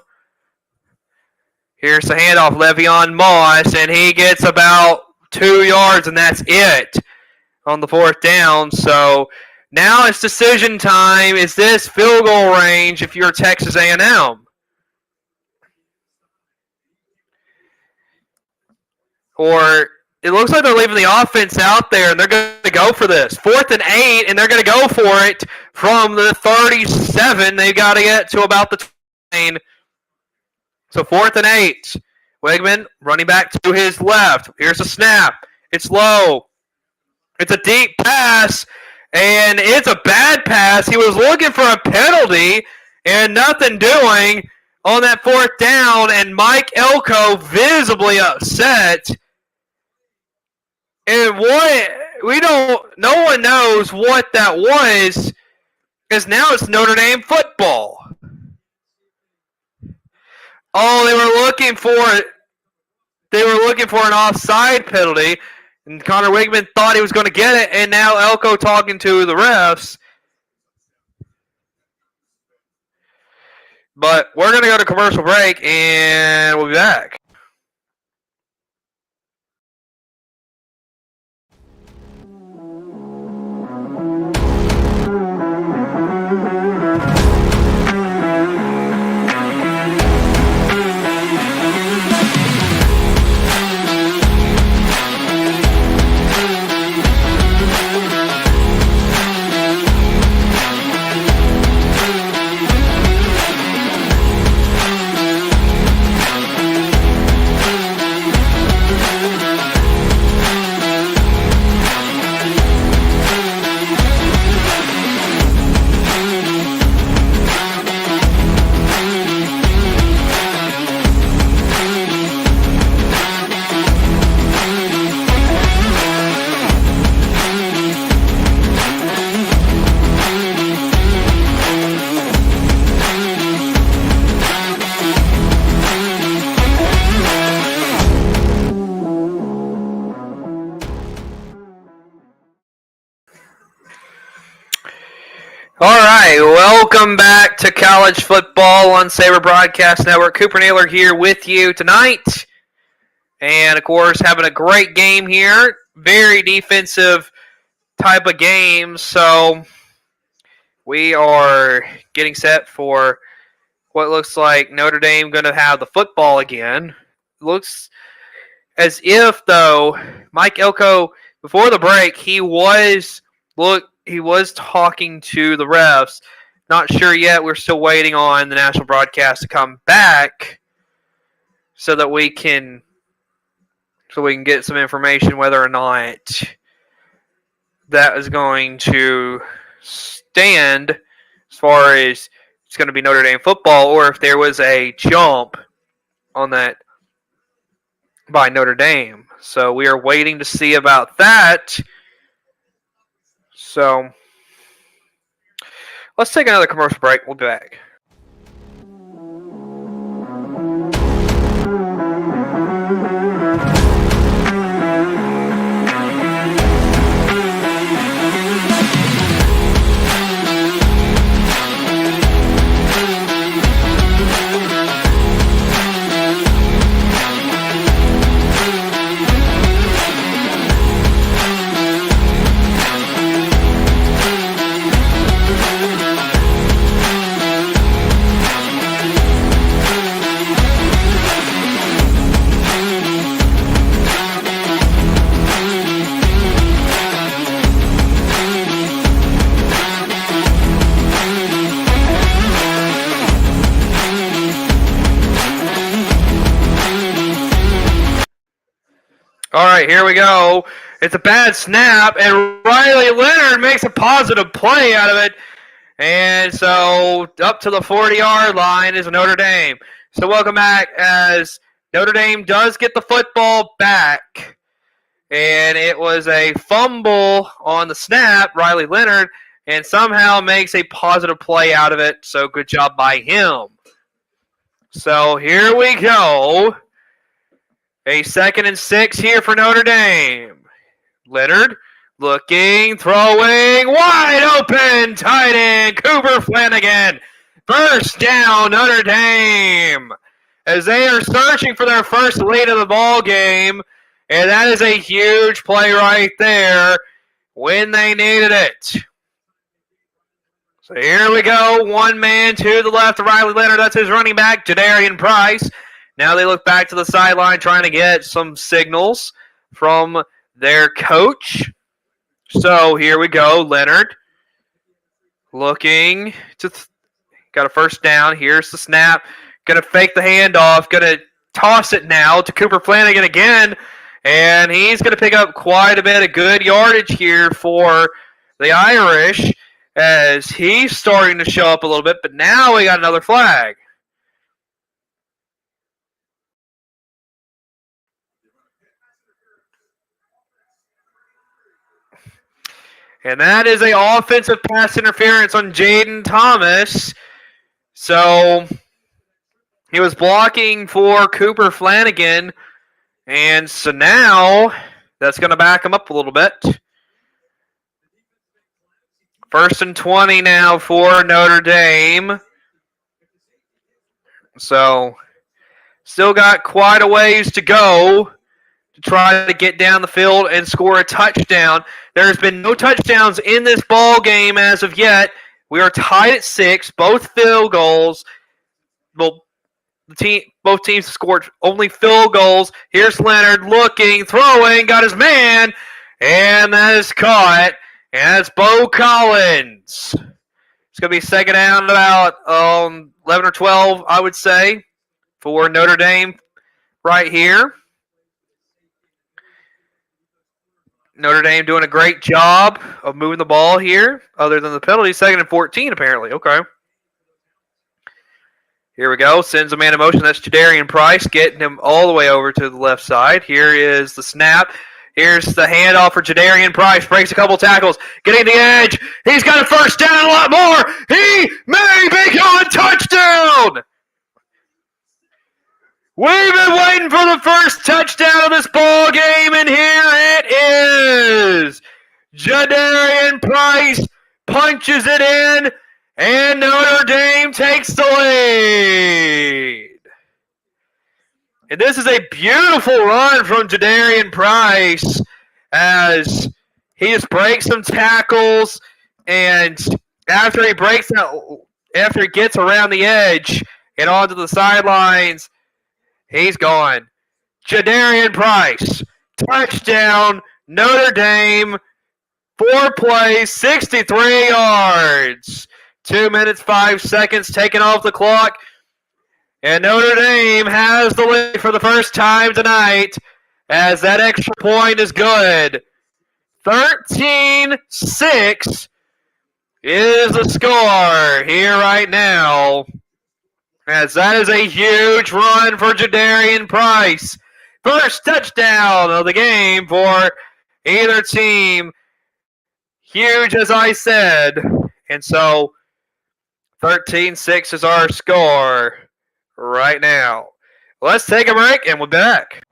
Here's the handoff, Le'Veon Moss, and he gets about 2 yards, and that's it on the fourth down. So now it's decision time. Is this field goal range if you're Texas A&M? Or it looks like they're leaving the offense out there, and they're going to go for this. 4th and 8, and they're going to go for it from the 37. They've got to get to about the 20. So 4th and 8. Wigman running back to his left. Here's a snap. It's low. It's a deep pass, and it's a bad pass. He was looking for a penalty and nothing doing on that fourth down, and Mike Elko visibly upset. And no one knows what that was, because now it's Notre Dame football. Oh, they were looking for an offside penalty, and Connor Wigman thought he was going to get it, and now Elko talking to the refs. But we're going to go to commercial break, and we'll be back. All right, welcome back to college football on Saber Broadcast Network. Cooper Naylor here with you tonight. And, of course, having a great game here. Very defensive type of game. So we are getting set for what looks like Notre Dame going to have the football again. Looks as if, though, Mike Elko, before the break, he was talking to the refs. Not sure yet. We're still waiting on the national broadcast to come back so that we can get some information whether or not that is going to stand as far as it's going to be Notre Dame football, or if there was a jump on that by Notre Dame. So we are waiting to see about that. So let's take another commercial break. We'll be back. All right, here we go. It's a bad snap, and Riley Leonard makes a positive play out of it. And so up to the 40-yard line is Notre Dame. So welcome back as Notre Dame does get the football back. And it was a fumble on the snap, Riley Leonard, and somehow makes a positive play out of it. So good job by him. So here we go. A 2nd and 6 here for Notre Dame. Leonard looking, throwing, wide open, tight end, Cooper Flanagan. First down, Notre Dame. As they are searching for their first lead of the ball game. And that is a huge play right there when they needed it. So here we go. One man to the left of Riley Leonard. That's his running back, Jadarian Price. Now they look back to the sideline trying to get some signals from their coach. So here we go. Leonard looking to got a first down. Here's the snap. Going to fake the handoff. Going to toss it now to Cooper Flanagan again. And he's going to pick up quite a bit of good yardage here for the Irish as he's starting to show up a little bit. But now we got another flag. And that is an offensive pass interference on Jaden Thomas. So he was blocking for Cooper Flanagan. And so now that's going to back him up a little bit. 1st and 20 now for Notre Dame. So still got quite a ways to go to try to get down the field and score a touchdown. There's been no touchdowns in this ball game as of yet. We are tied at 6, both field goals. Well, both teams scored only field goals. Here's Leonard looking, throwing, got his man, and that is caught. And that's Bo Collins. It's going to be second down about 11 or 12, I would say, for Notre Dame right here. Notre Dame doing a great job of moving the ball here, other than the penalty. 2nd and 14, apparently. Okay. Here we go. Sends a man in motion. That's Jadarian Price getting him all the way over to the left side. Here is the snap. Here's the handoff for Jadarian Price. Breaks a couple tackles. Getting the edge. He's got a first down, a lot more. He may be going touchdown. We've been waiting for the first touchdown of this ball game, and here it is. Jadarian Price punches it in, and Notre Dame takes the lead. And this is a beautiful run from Jadarian Price as he just breaks some tackles, and after he gets around the edge and onto the sidelines, he's gone. Jadarian Price, touchdown, Notre Dame, 4 plays, 63 yards. 2 minutes, 5 seconds taken off the clock. And Notre Dame has the lead for the first time tonight as that extra point is good. 13-6 is the score here right now, as that is a huge run for Jadarian Price. First touchdown of the game for either team. Huge, as I said. And so 13-6 is our score right now. Let's take a break and we'll be back.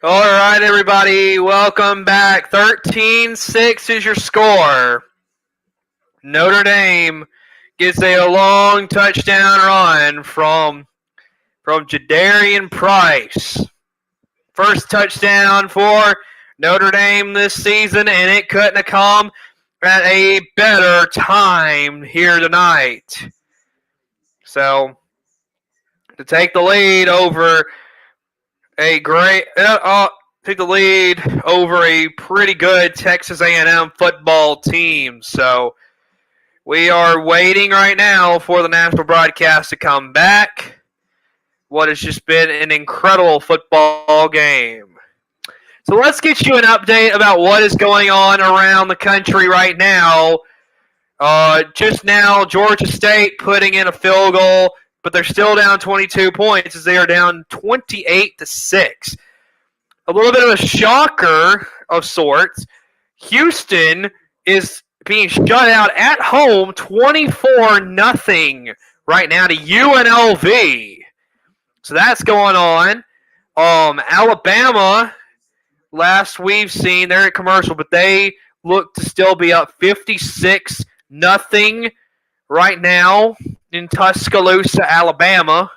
All right, everybody, welcome back. 13-6 is your score. Notre Dame gets a long touchdown run from Jadarian Price. First touchdown for Notre Dame this season, and it couldn't have come at a better time here tonight. So, to take the lead over a pretty good Texas A&M football team. So we are waiting right now for the national broadcast to come back. What has just been an incredible football game. So let's get you an update about what is going on around the country right now. Just now, Georgia State putting in a field goal, but they're still down 22 points as they are down 28-6. A little bit of a shocker of sorts. Houston is being shut out at home 24-0 right now to UNLV. So that's going on. Alabama, last we've seen, they're at commercial, but they look to still be up 56-0 right now in Tuscaloosa, Alabama.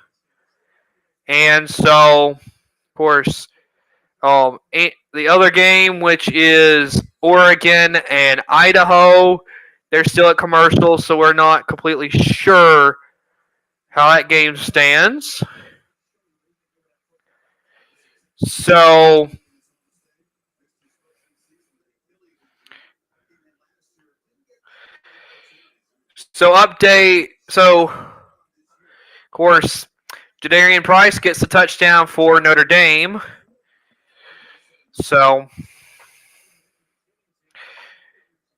And so, of course, the other game, which is Oregon and Idaho, they're still at commercial, so we're not completely sure how that game stands. So update. So, of course, Jadarian Price gets the touchdown for Notre Dame. So,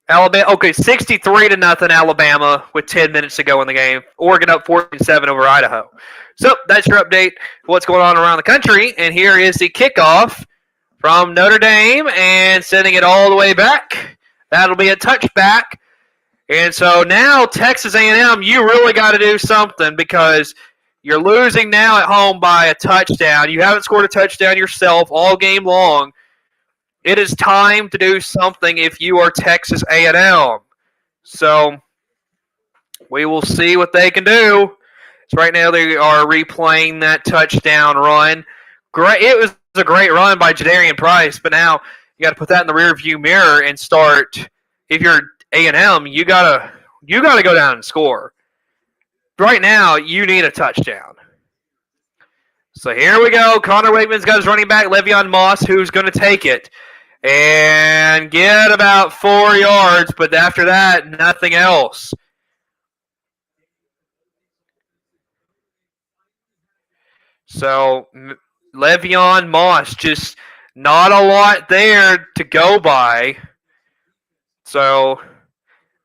Alabama, 63-0 Alabama with 10 minutes to go in the game. Oregon up 14-7 over Idaho. So that's your update for what's going on around the country. And here is the kickoff from Notre Dame and sending it all the way back. That'll be a touchback. And so now Texas A&M, you really got to do something because you're losing now at home by a touchdown. You haven't scored a touchdown yourself all game long. It is time to do something if you are Texas A&M. So we will see what they can do. So right now they are replaying that touchdown run. Great, it was a great run by Jadarian Price, but now you got to put that in the rearview mirror and start. If you're A&M, you gotta go down and score. Right now, you need a touchdown. So here we go. Connor Wigman's got his running back, Le'Veon Moss, who's going to take it and get about 4 yards, but after that, nothing else. So Le'Veon Moss, just not a lot there to go by. So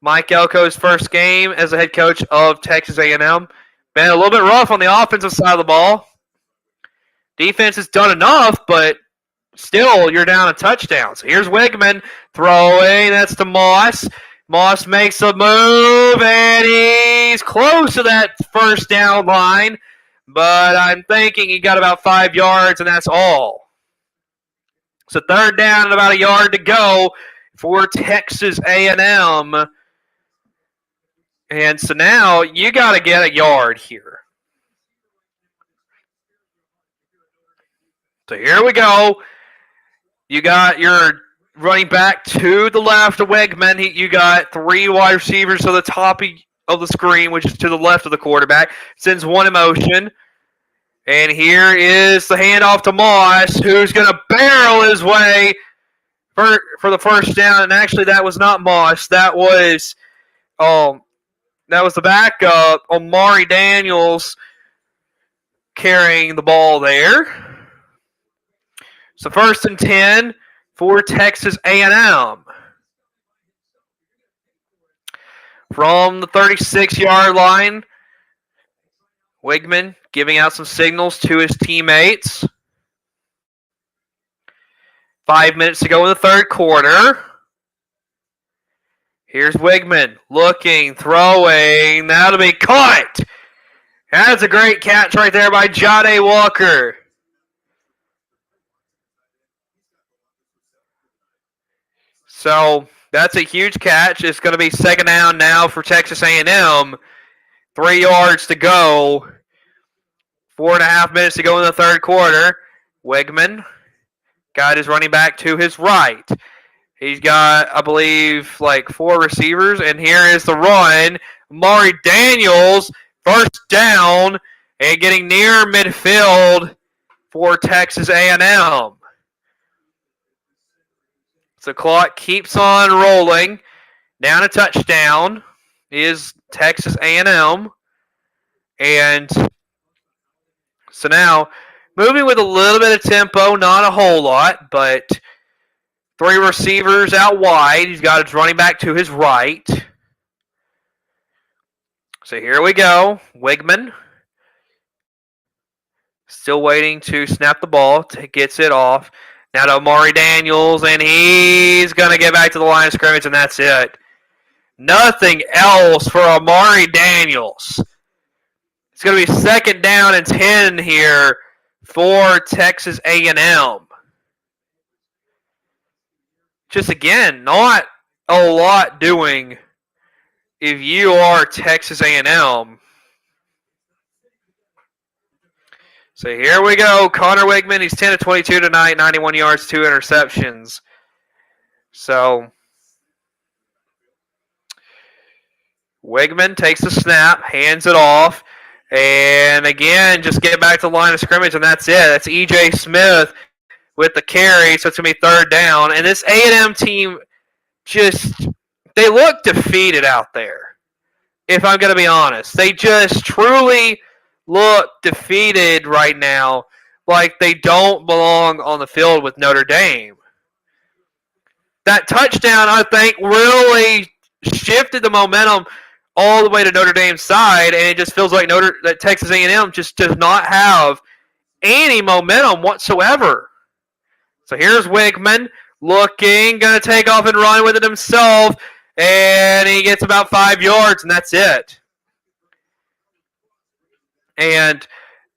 Mike Elko's first game as the head coach of Texas A&M. Been a little bit rough on the offensive side of the ball. Defense has done enough, but still, you're down a touchdown. So here's Wigman throwing. That's to Moss. Moss makes a move, and he's close to that first down line. But I'm thinking he got about 5 yards, and that's all. So third down and about a yard to go for Texas A&M. And so now you got to get a yard here. So here we go. You got your running back to the left of Wegman. You got 3 wide receivers to the top of the screen, which is to the left of the quarterback. Sends one in motion. And here is the handoff to Moss, who's going to barrel his way for the first down. And actually, that was not Moss. That was the backup, Omari Daniels, carrying the ball there. So 1st and 10 for Texas A&M. From the 36-yard line, Wigman giving out some signals to his teammates. 5 minutes to go in the third quarter. Here's Wigman looking, throwing. That'll be caught. That's a great catch right there by Jade Walker. So that's a huge catch. It's going to be second down now for Texas A&M. 3 yards to go. 4.5 minutes to go in the third quarter. Wigman got his running back to his right. He's got, I believe, 4 receivers. And here is the run. Amari Daniels, first down, and getting near midfield for Texas A&M. The clock keeps on rolling. Down a touchdown is Texas A&M. And so now, moving with a little bit of tempo, not a whole lot, but 3 receivers out wide. He's got his running back to his right. So here we go. Wigman still waiting to snap the ball. Gets it off. Now to Amari Daniels, and he's going to get back to the line of scrimmage, and that's it. Nothing else for Amari Daniels. It's going to be second down and 10 here for Texas A&M. Just again, not a lot doing if you are Texas A&M. So here we go. Connor Wigman, he's 10 of 22 tonight, 91 yards, 2 interceptions. So Wigman takes the snap, hands it off, and again, just get back to the line of scrimmage, and that's it. That's E.J. Smith with the carry, so it's going to be third down. And this A&M team they look defeated out there, if I'm going to be honest. They just truly look defeated right now, like they don't belong on the field with Notre Dame. That touchdown, I think, really shifted the momentum all the way to Notre Dame's side, and it just feels like that Texas A&M just does not have any momentum whatsoever. So here's Wigman looking, going to take off and run with it himself, and he gets about 5 yards, and that's it. And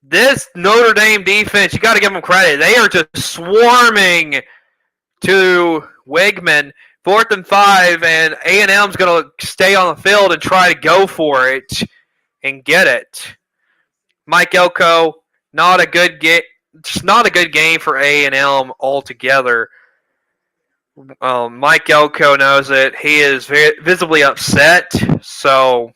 this Notre Dame defense, you got to give them credit. They are just swarming to Wigman. 4th and 5, and A&M's going to stay on the field and try to go for it and get it. Mike Elko, not a good game for A&M altogether. Mike Elko knows it. He is visibly upset. So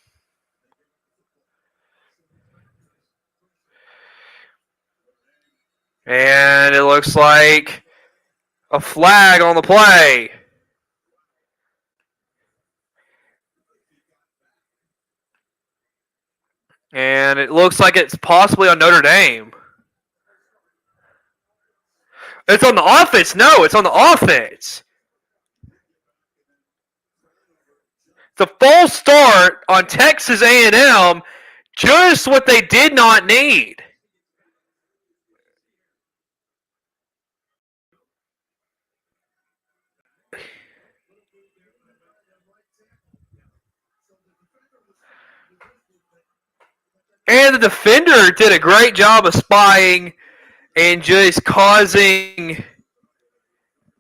and it looks like a flag on the play. And it looks like it's possibly on Notre Dame. It's on the offense. No, it's on the offense. It's a false start on Texas A&M, just what they did not need. And the defender did a great job of spying and just causing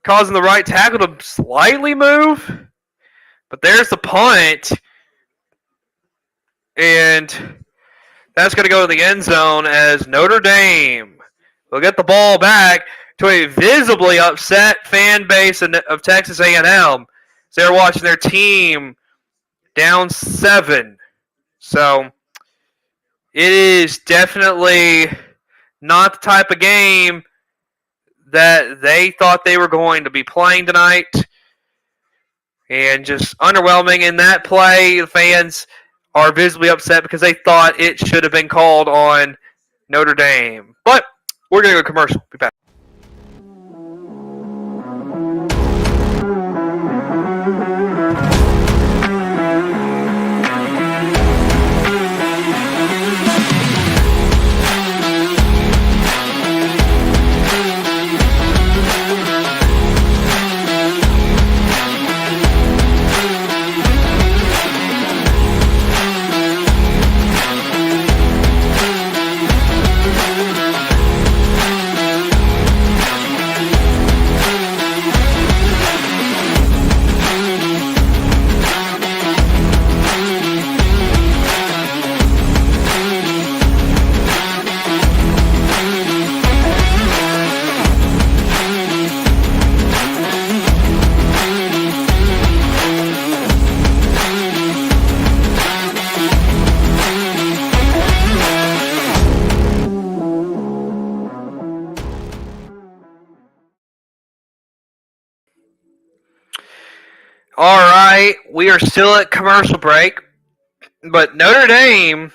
the right tackle to slightly move. But there's the punt. And that's going to go to the end zone as Notre Dame will get the ball back to a visibly upset fan base of Texas A&M. They're watching their team down 7. So it is definitely not the type of game that they thought they were going to be playing tonight. And just underwhelming in that play. The fans are visibly upset because they thought it should have been called on Notre Dame. But we're going to go commercial. Be back. All right, we are still at commercial break, but Notre Dame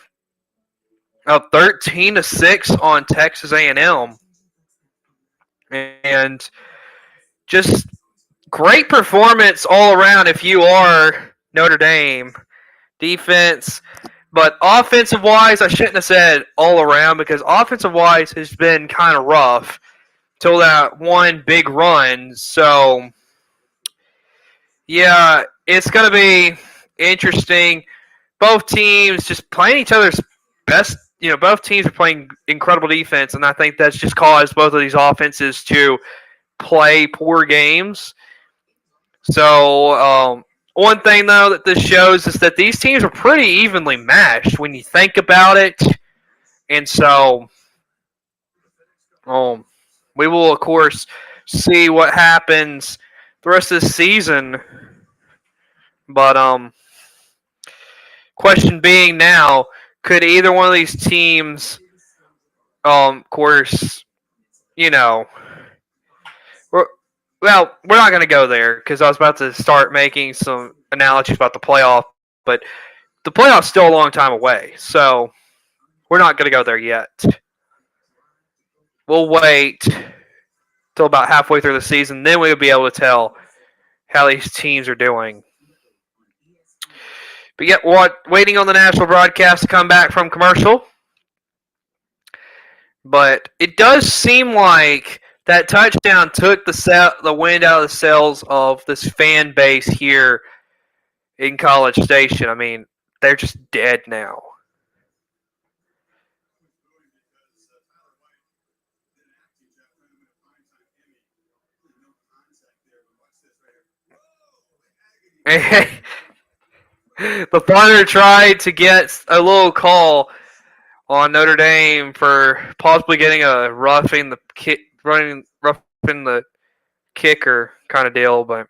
up 13-6 on Texas A&M, and just great performance all around. If you are Notre Dame defense, but offensive wise, I shouldn't have said all around because offensive wise has been kind of rough till that one big run. So yeah, it's going to be interesting. Both teams just playing each other's best both teams are playing incredible defense, and I think that's just caused both of these offenses to play poor games. So one thing, though, that this shows is that these teams are pretty evenly matched when you think about it. And so we will, of course, see what happens the rest of the season. But question being now, could either one of these teams, of course, we're not going to go there because I was about to start making some analogies about the playoff, but the playoff's still a long time away, so we're not going to go there yet. We'll wait till about halfway through the season, then we'll be able to tell how these teams are doing. But yet, waiting on the national broadcast to come back from commercial. But it does seem like that touchdown took the wind out of the sails of this fan base here in College Station. I mean, they're just dead now. The punter tried to get a little call on Notre Dame for possibly getting a roughing the kicker kind of deal, but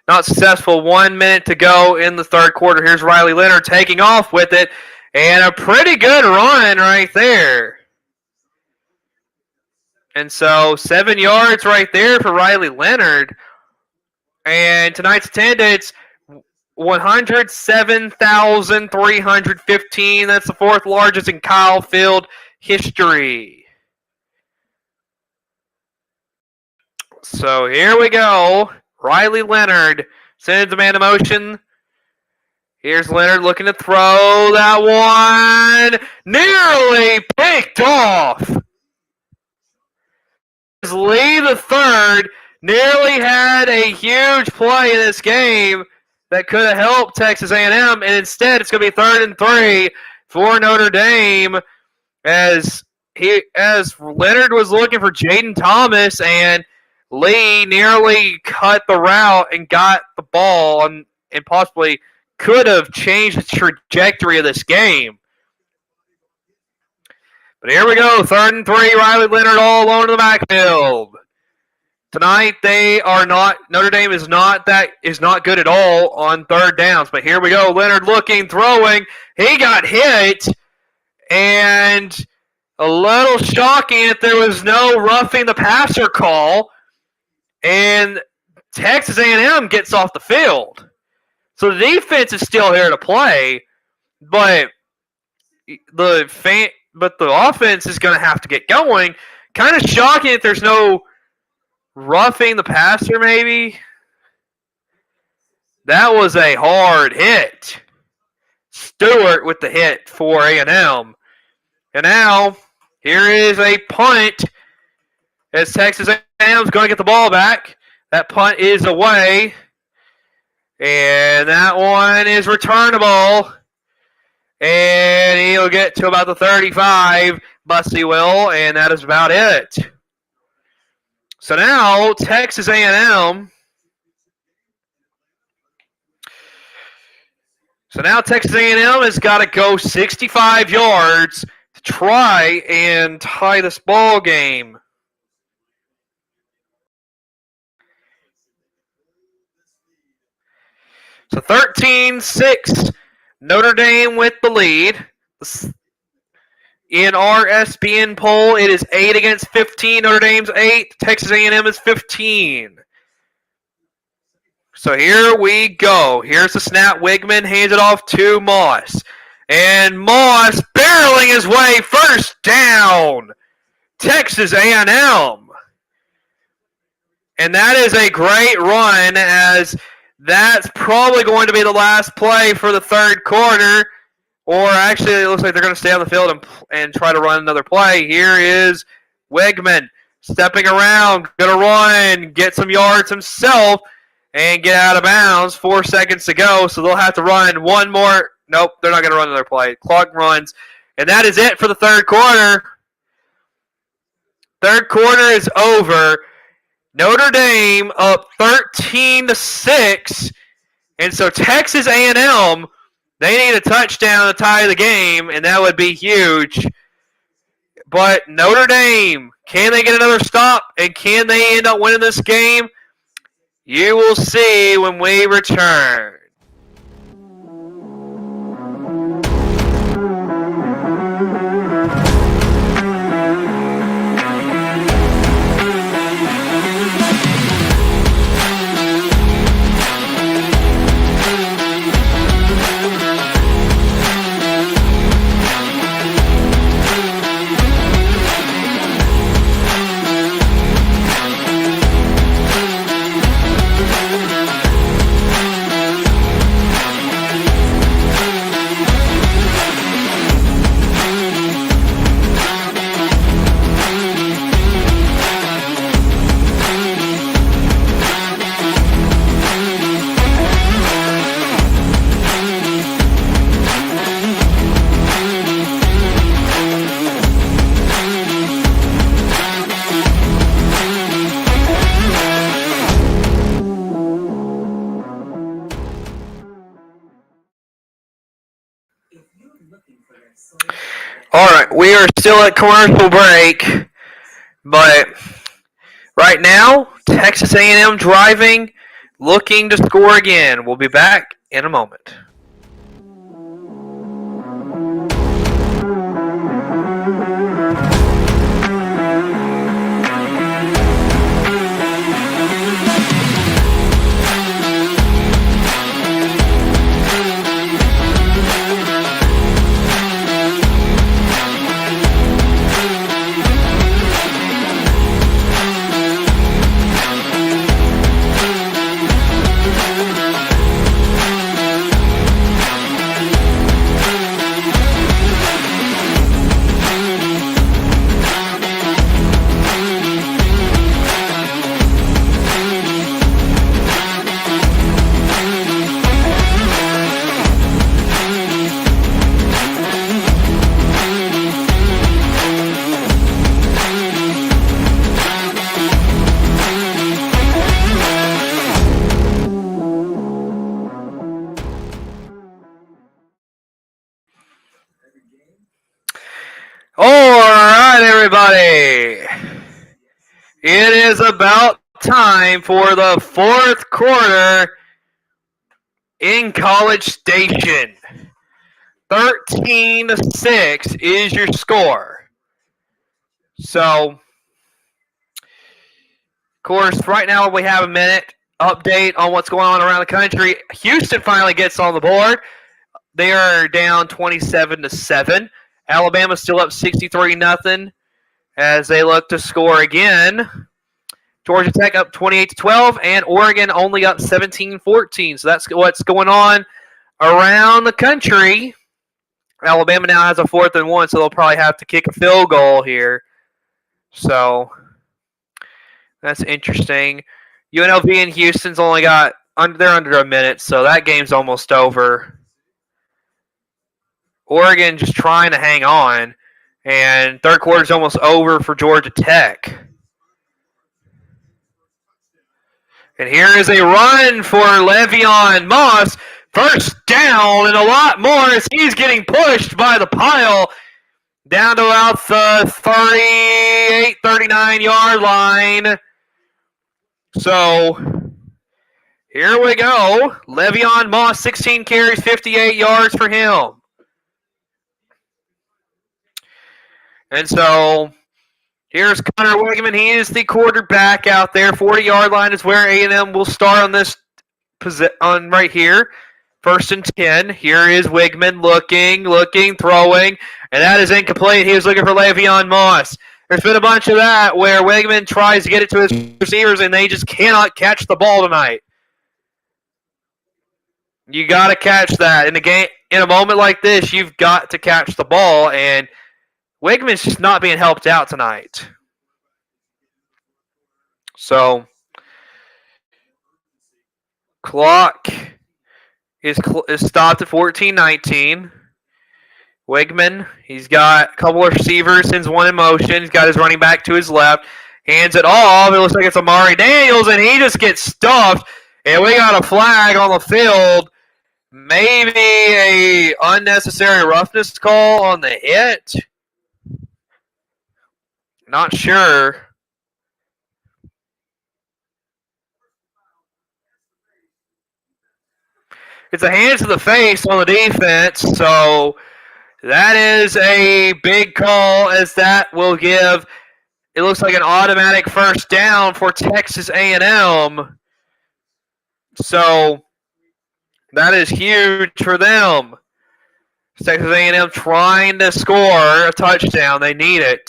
not successful. 1 minute to go in the third quarter. Here's Riley Leonard taking off with it, and a pretty good run right there. And so 7 yards right there for Riley Leonard. And tonight's attendance, 107,315. That's the fourth largest in Kyle Field history. So here we go. Riley Leonard sends a man in motion. Here's Leonard looking to throw that one. Nearly picked off. Lee the third nearly had a huge play in this game that could have helped Texas A&M, and instead it's going to be 3rd and 3 for Notre Dame as Leonard was looking for Jaden Thomas, and Lee nearly cut the route and got the ball and possibly could have changed the trajectory of this game. But here we go, 3rd and 3, Riley Leonard all alone in the backfield. Tonight Notre Dame is not good at all on third downs. But here we go, Leonard looking, throwing. He got hit, and a little shocking that there was no roughing the passer call, and Texas A&M gets off the field. So the defense is still here to play, but the offense is going to have to get going. Kind of shocking that there's no roughing the passer, maybe. That was a hard hit. Stewart with the hit for A&M. And now, here is a punt as Texas A&M is going to get the ball back. That punt is away. And that one is returnable. And he'll get to about the 35, Bussy will, and that is about it. So now Texas A&M has got to go 65 yards to try and tie this ball game. So 13-6, Notre Dame with the lead. In our SBN poll, it is 8 against 15. Notre Dame's 8. Texas A&M is 15. So here we go. Here's the snap. Wigman hands it off to Moss. And Moss barreling his way, first down. Texas A&M. And that is a great run, as that's probably going to be the last play for the third quarter. Or actually, it looks like they're going to stay on the field and try to run another play. Here is Wigman stepping around, going to run, get some yards himself, and get out of bounds. 4 seconds to go, so they'll have to run one more. Nope, they're not going to run another play. Clock runs, And that is it for the third quarter. Third quarter is over. Notre Dame up 13-6. And so Texas A&M, they need a touchdown to tie the game, and that would be huge. But Notre Dame, can they get another stop, and can they end up winning this game? You will see when we return. All right, we are still at commercial break, but right now, Texas A&M driving, looking to score again. We'll be back in a moment. All right, everybody. It is about time for the fourth quarter in College Station. 13-6 is your score. So, of course, right now we have a minute update on what's going on around the country. Houston finally gets on the board. They are down 27-7. Alabama's still up 63-0 as they look to score again. Georgia Tech up 28-12, and Oregon only up 17-14. So that's what's going on around the country. Alabama now has a 4th and 1, so they'll probably have to kick a field goal here. So that's interesting. UNLV and Houston's only got they're under a minute, so that game's almost over. Oregon just trying to hang on, and third quarter's almost over for Georgia Tech. And here is a run for Le'Veon Moss. First down and a lot more as he's getting pushed by the pile down to about the 38, 39-yard line. So here we go. Le'Veon Moss, 16 carries, 58 yards for him. And so here's Connor Wigman. He is the quarterback out there. 40-yard line is where A&M will start on this on right here. 1st and 10. Here is Wigman looking, throwing, and that is incomplete. He was looking for Le'Veon Moss. There's been a bunch of that where Wigman tries to get it to his receivers, and they just cannot catch the ball tonight. You got to catch that. In a game, in a moment like this, you've got to catch the ball, and Wigman's just not being helped out tonight. So, clock is stopped at 14-19. Wigman, he's got a couple of receivers, sends one in motion. He's got his running back to his left, hands it off. It looks like it's Amari Daniels, and he just gets stuffed. And we got a flag on the field. Maybe a unnecessary roughness call on the hit. Not sure. It's a hand to the face on the defense, so that is a big call, as that will give, it looks like, an automatic first down for Texas A&M. So that is huge for them. Texas A&M trying to score a touchdown. They need it.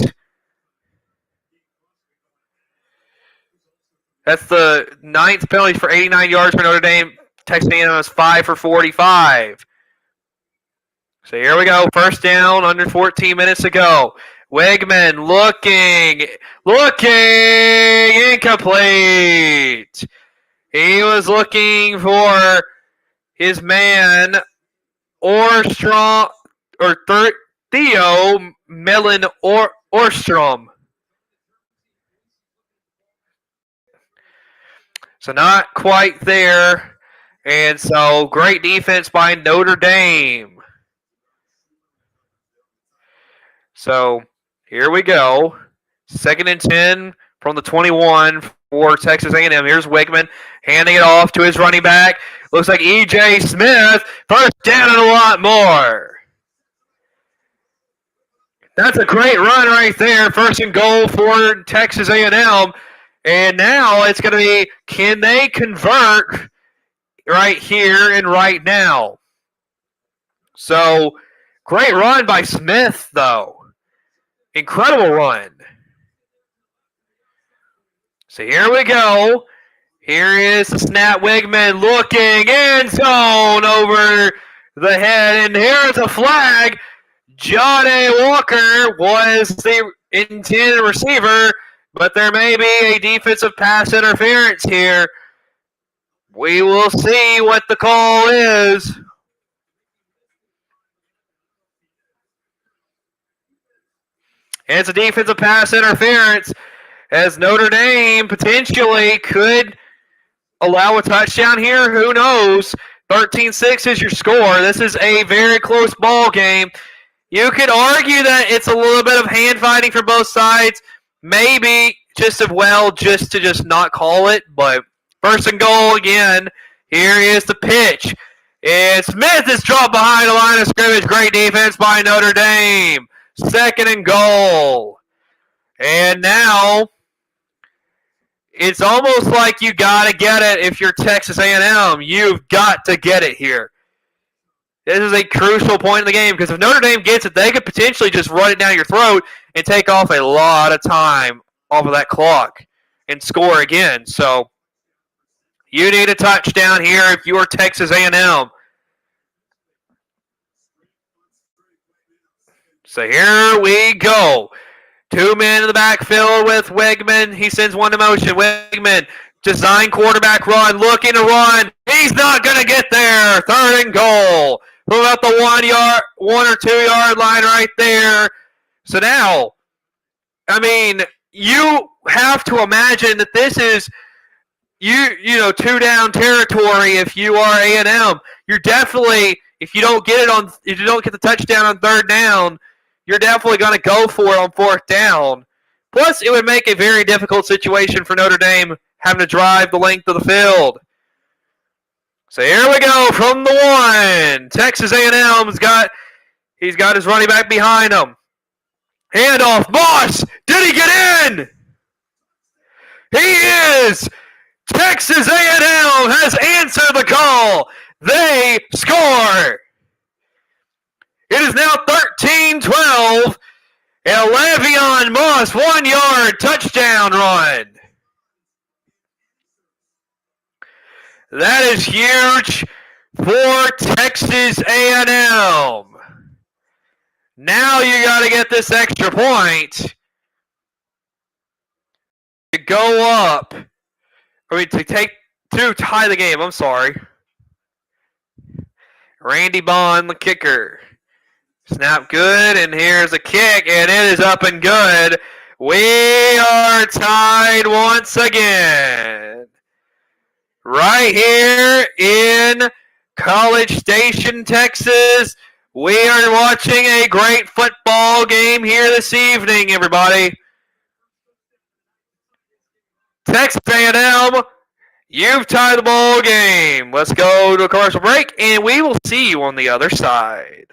That's the 9th penalty for 89 yards for Notre Dame. Texas A&M is 5 for 45. So here we go. First down, under 14 minutes to go. Wigman looking, incomplete. He was looking for his man, Theo Mellon Orstrom. So not quite there. And so great defense by Notre Dame. So here we go. 2nd and 10 from the 21 for Texas A&M. Here's Wigman handing it off to his running back. Looks like E.J. Smith. First down and a lot more. That's a great run right there. 1st and goal for Texas A&M. And now it's going to be, can they convert right here and right now? So great run by Smith, though. Incredible run. So here we go. Here is the snap. Wigman looking, end zone over the head. And here's a flag. John A. Walker was the intended receiver, but there may be a defensive pass interference here. We will see what the call is. And it's a defensive pass interference, as Notre Dame potentially could allow a touchdown here. Who knows? 13-6 is your score. This is a very close ball game. You could argue that it's a little bit of hand fighting for both sides. Maybe just as well just to not call it. But 1st and goal again. Here is the pitch. And Smith is dropped behind the line of scrimmage. Great defense by Notre Dame. 2nd and goal. And now it's almost like you got to get it if you're Texas A&M. You've got to get it here. This is a crucial point in the game, because if Notre Dame gets it, they could potentially just run it down your throat and take off a lot of time off of that clock and score again. So you need a touchdown here if you are Texas A&M. So here we go. 2 men in the backfield with Wigman. He sends one to motion. Wigman, design quarterback run, looking to run. He's not going to get there. 3rd and goal. From about the 1 or 2 yard line right there. So now, I mean, you have to imagine that this is, you know, 2 down territory if you are A&M. You're definitely, if you don't get the touchdown on 3rd down, you're definitely going to go for it on 4th down. Plus, it would make a very difficult situation for Notre Dame having to drive the length of the field. So here we go from the 1. Texas A&M's got his running back behind him. Handoff. Moss. Did he get in? He is. Texas A&M has answered the call. They score. It is now 13-12. And Le'Veon Moss, 1 yard touchdown run. That is huge for Texas A&M. Now you got to get this extra point to go up. To tie the game. I'm sorry. Randy Bond, the kicker. Snap good, and here's a kick, and it is up and good. We are tied once again. Right here in College Station, Texas. We are watching a great football game here this evening, everybody. Texas A&M, you've tied the ball game. Let's go to a commercial break, and we will see you on the other side.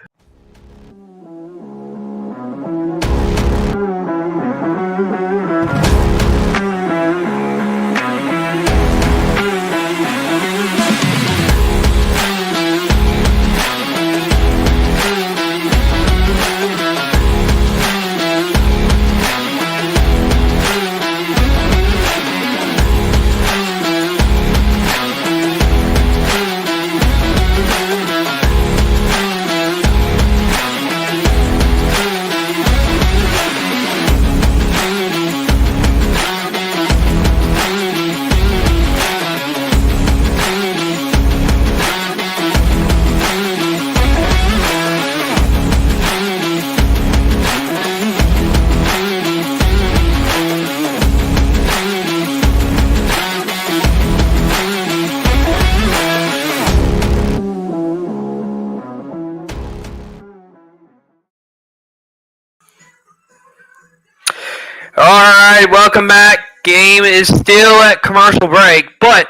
Alright, welcome back. Game is still at commercial break, but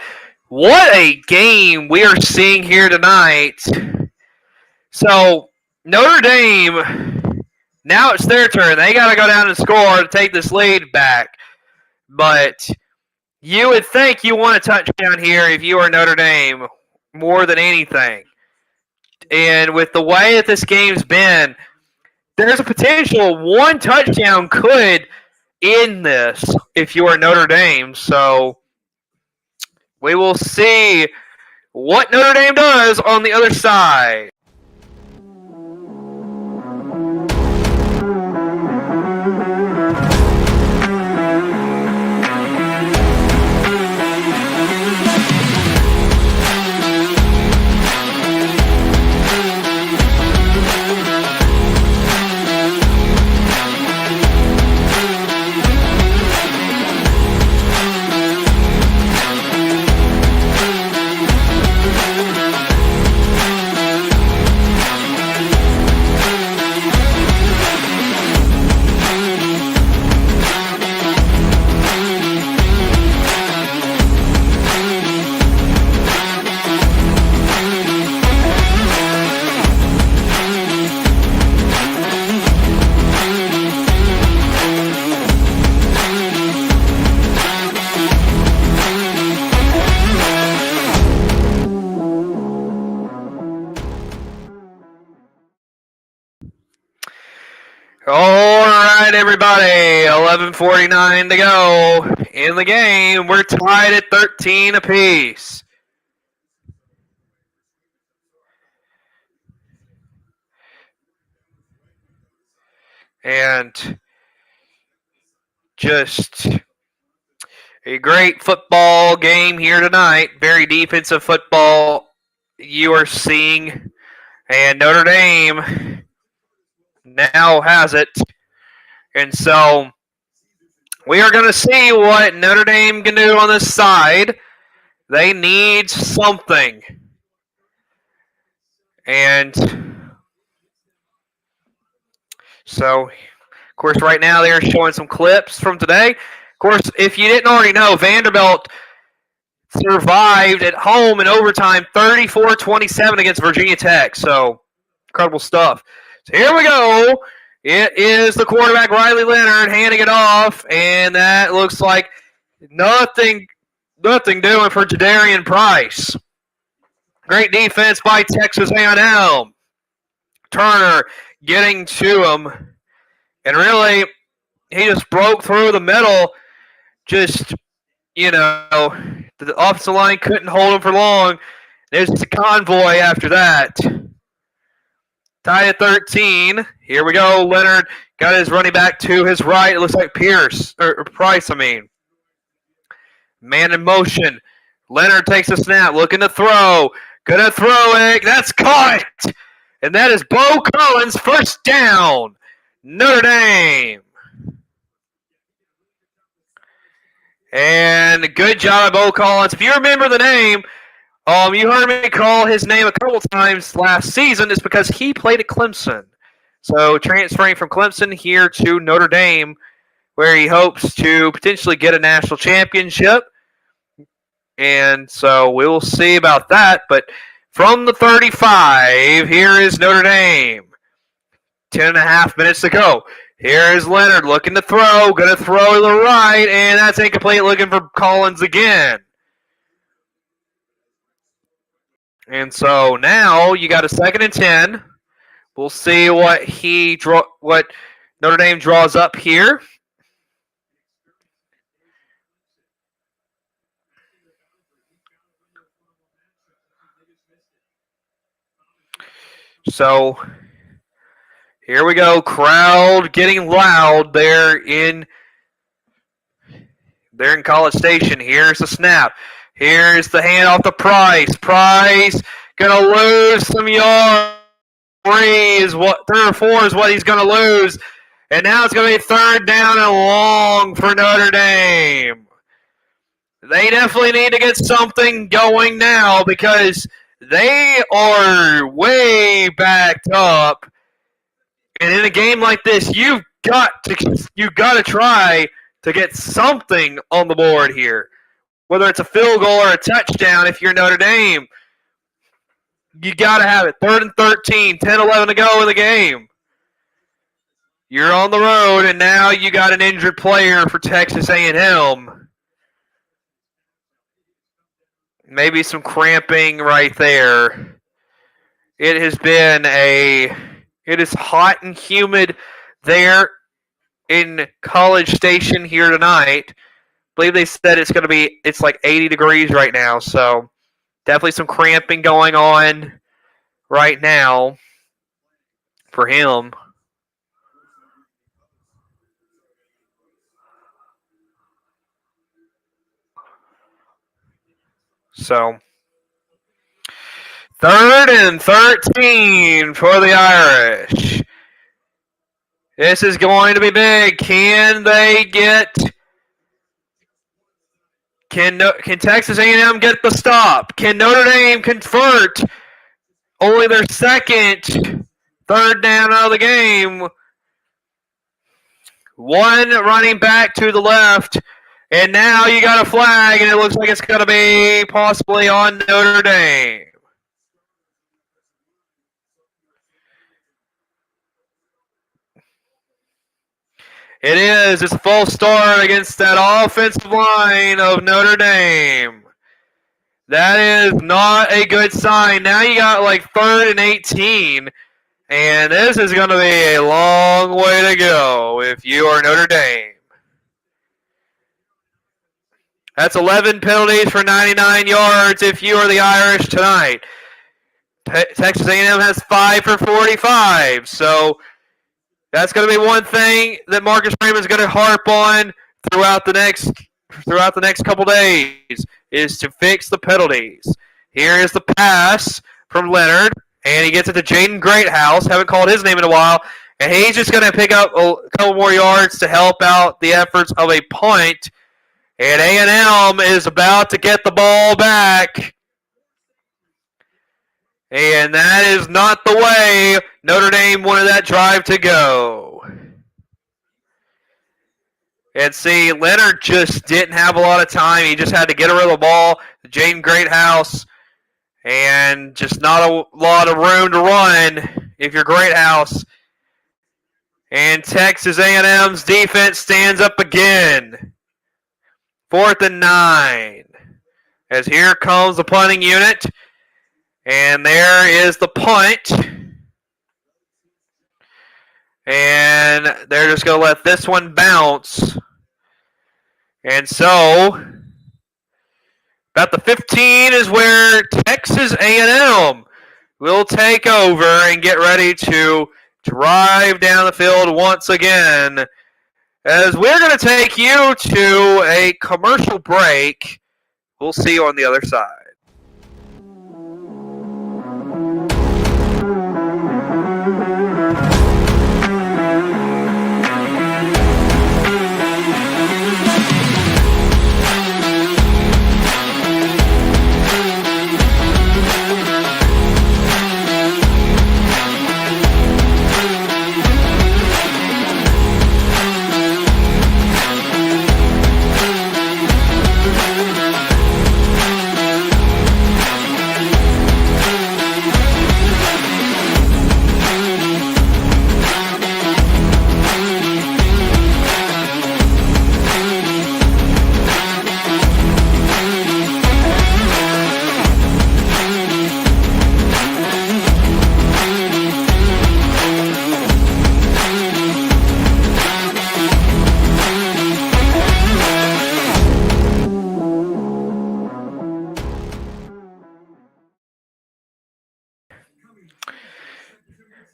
what a game we are seeing here tonight. So, Notre Dame, now it's their turn. They got to go down and score to take this lead back. But you would think you want a touchdown here if you are Notre Dame more than anything. And with the way that this game's been, there's a potential one touchdown could in this if you are Notre Dame. So we will see what Notre Dame does on the other side. All right, everybody, 11:49 to go in the game. We're tied at 13 apiece. And just a great football game here tonight. Very defensive football you are seeing. And Notre Dame now has it. And so we are going to see what Notre Dame can do on this side. They need something. And so, of course, right now they're showing some clips from today. Of course, if you didn't already know, Vanderbilt survived at home in overtime 34-27 against Virginia Tech. So, incredible stuff. So here we go. It is the quarterback, Riley Leonard, handing it off, and that looks like nothing doing for Jadarian Price. Great defense by Texas A&M. Turner getting to him, and really, he just broke through the middle. Just, the offensive line couldn't hold him for long. There's a convoy after that. Tied at 13. Here we go. Leonard got his running back to his right. It looks like Price. Man in motion. Leonard takes a snap, looking to throw. Gonna throw it. That's caught. And that is Bo Collins, first down, Notre Dame. And good job, Bo Collins. If you remember the name, you heard me call his name a couple times last season. It's because he played at Clemson. So transferring from Clemson here to Notre Dame, where he hopes to potentially get a national championship. And so we'll see about that. But from the 35, here is Notre Dame. 10.5 minutes to go. Here is Leonard looking to throw. Going to throw to the right, and that's incomplete. Looking for Collins again. And so now you got a 2nd and 10. We'll see what Notre Dame draws up here. So here we go. Crowd getting loud there in College Station. Here's the snap. Here's the handoff to Price. Price gonna lose some yards. 3 or 4 is what he's gonna lose. And now it's gonna be 3rd down and long for Notre Dame. They definitely need to get something going now because they are way backed up. And in a game like this, you've got to try to get something on the board here. Whether it's a field goal or a touchdown, if you're Notre Dame, you got to have it. 3rd and 13, 10-11 to go in the game. You're on the road, and now you got an injured player for Texas A&M. Maybe some cramping right there. It is hot and humid there in College Station here tonight. I believe they said it's like 80 degrees right now, so definitely some cramping going on right now for him. So 3rd and 13 for the Irish. This is going to be big. Can Texas A&M get the stop? Can Notre Dame convert only their 2nd 3rd down out of the game? One running back to the left, and now you got a flag, and it looks like it's going to be possibly on Notre Dame. It is. It's a false start against that offensive line of Notre Dame. That is not a good sign. Now you got like 3rd and 18, and this is going to be a long way to go if you are Notre Dame. That's 11 penalties for 99 yards if you are the Irish tonight. Texas A&M has 5 for 45, so that's going to be one thing that Marcus Freeman's going to harp on throughout the next couple days is to fix the penalties. Here is the pass from Leonard, and he gets it to Jaden Greathouse. Haven't called his name in a while, and he's just going to pick up a couple more yards to help out the efforts of a punt. And A&M is about to get the ball back. And that is not the way Notre Dame wanted that drive to go. And see, Leonard just didn't have a lot of time. He just had to get rid of the ball. Jaden Greathouse, and just not a lot of room to run if you're Greathouse. And Texas A&M's defense stands up again. 4th and 9. As here comes the punting unit. And there is the punt. And they're just going to let this one bounce. And so, about the 15 is where Texas A&M will take over and get ready to drive down the field once again. As we're going to take you to a commercial break. We'll see you on the other side.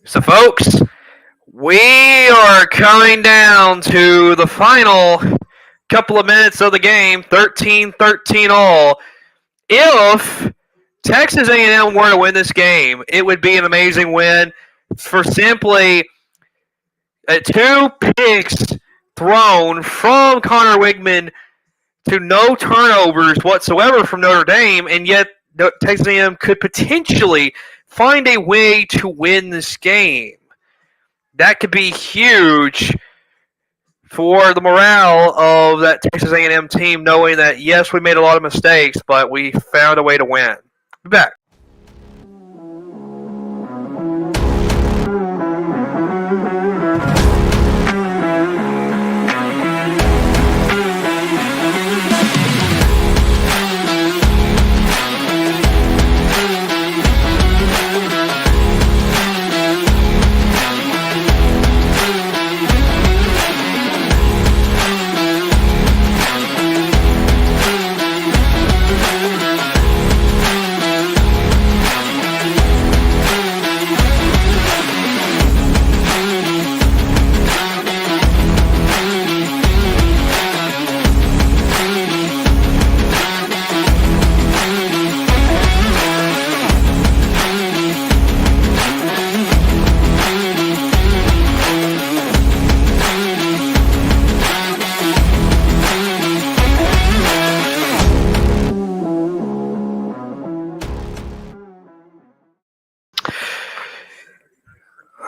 So, folks, we are coming down to the final couple of minutes of the game, 13-13 all. If Texas A&M were to win this game, it would be an amazing win for simply 2 picks thrown from Connor Wigman to no turnovers whatsoever from Notre Dame, and yet Texas A&M could potentially find a way to win this game. That could be huge for the morale of that Texas A&M team, knowing that, yes, we made a lot of mistakes, but we found a way to win. Be back.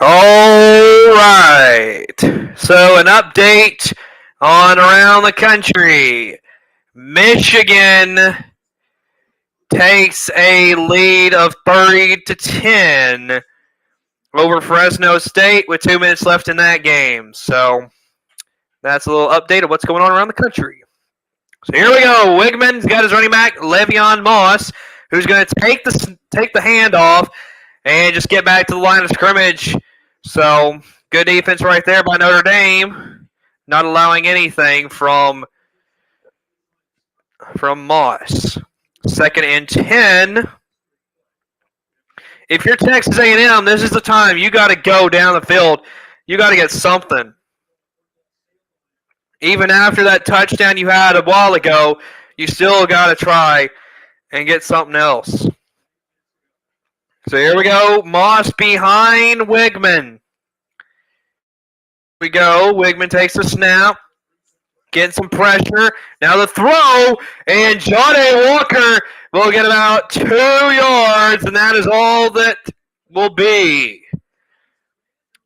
All right. So an update on around the country. Michigan takes a lead of 30-10 over Fresno State with 2 minutes left in that game. So that's a little update of what's going on around the country. So here we go. Wigman's got his running back, Le'Veon Moss, who's going to take the handoff and just get back to the line of scrimmage. So good defense right there by Notre Dame, not allowing anything from Moss. 2nd and 10. If you're Texas A&M, this is the time you got to go down the field. You got to get something. Even after that touchdown you had a while ago, you still got to try and get something else. So here we go. Moss behind Wigman. We go. Wigman takes the snap. Getting some pressure. Now the throw. And Johnny Walker will get about 2 yards. And that is all that will be.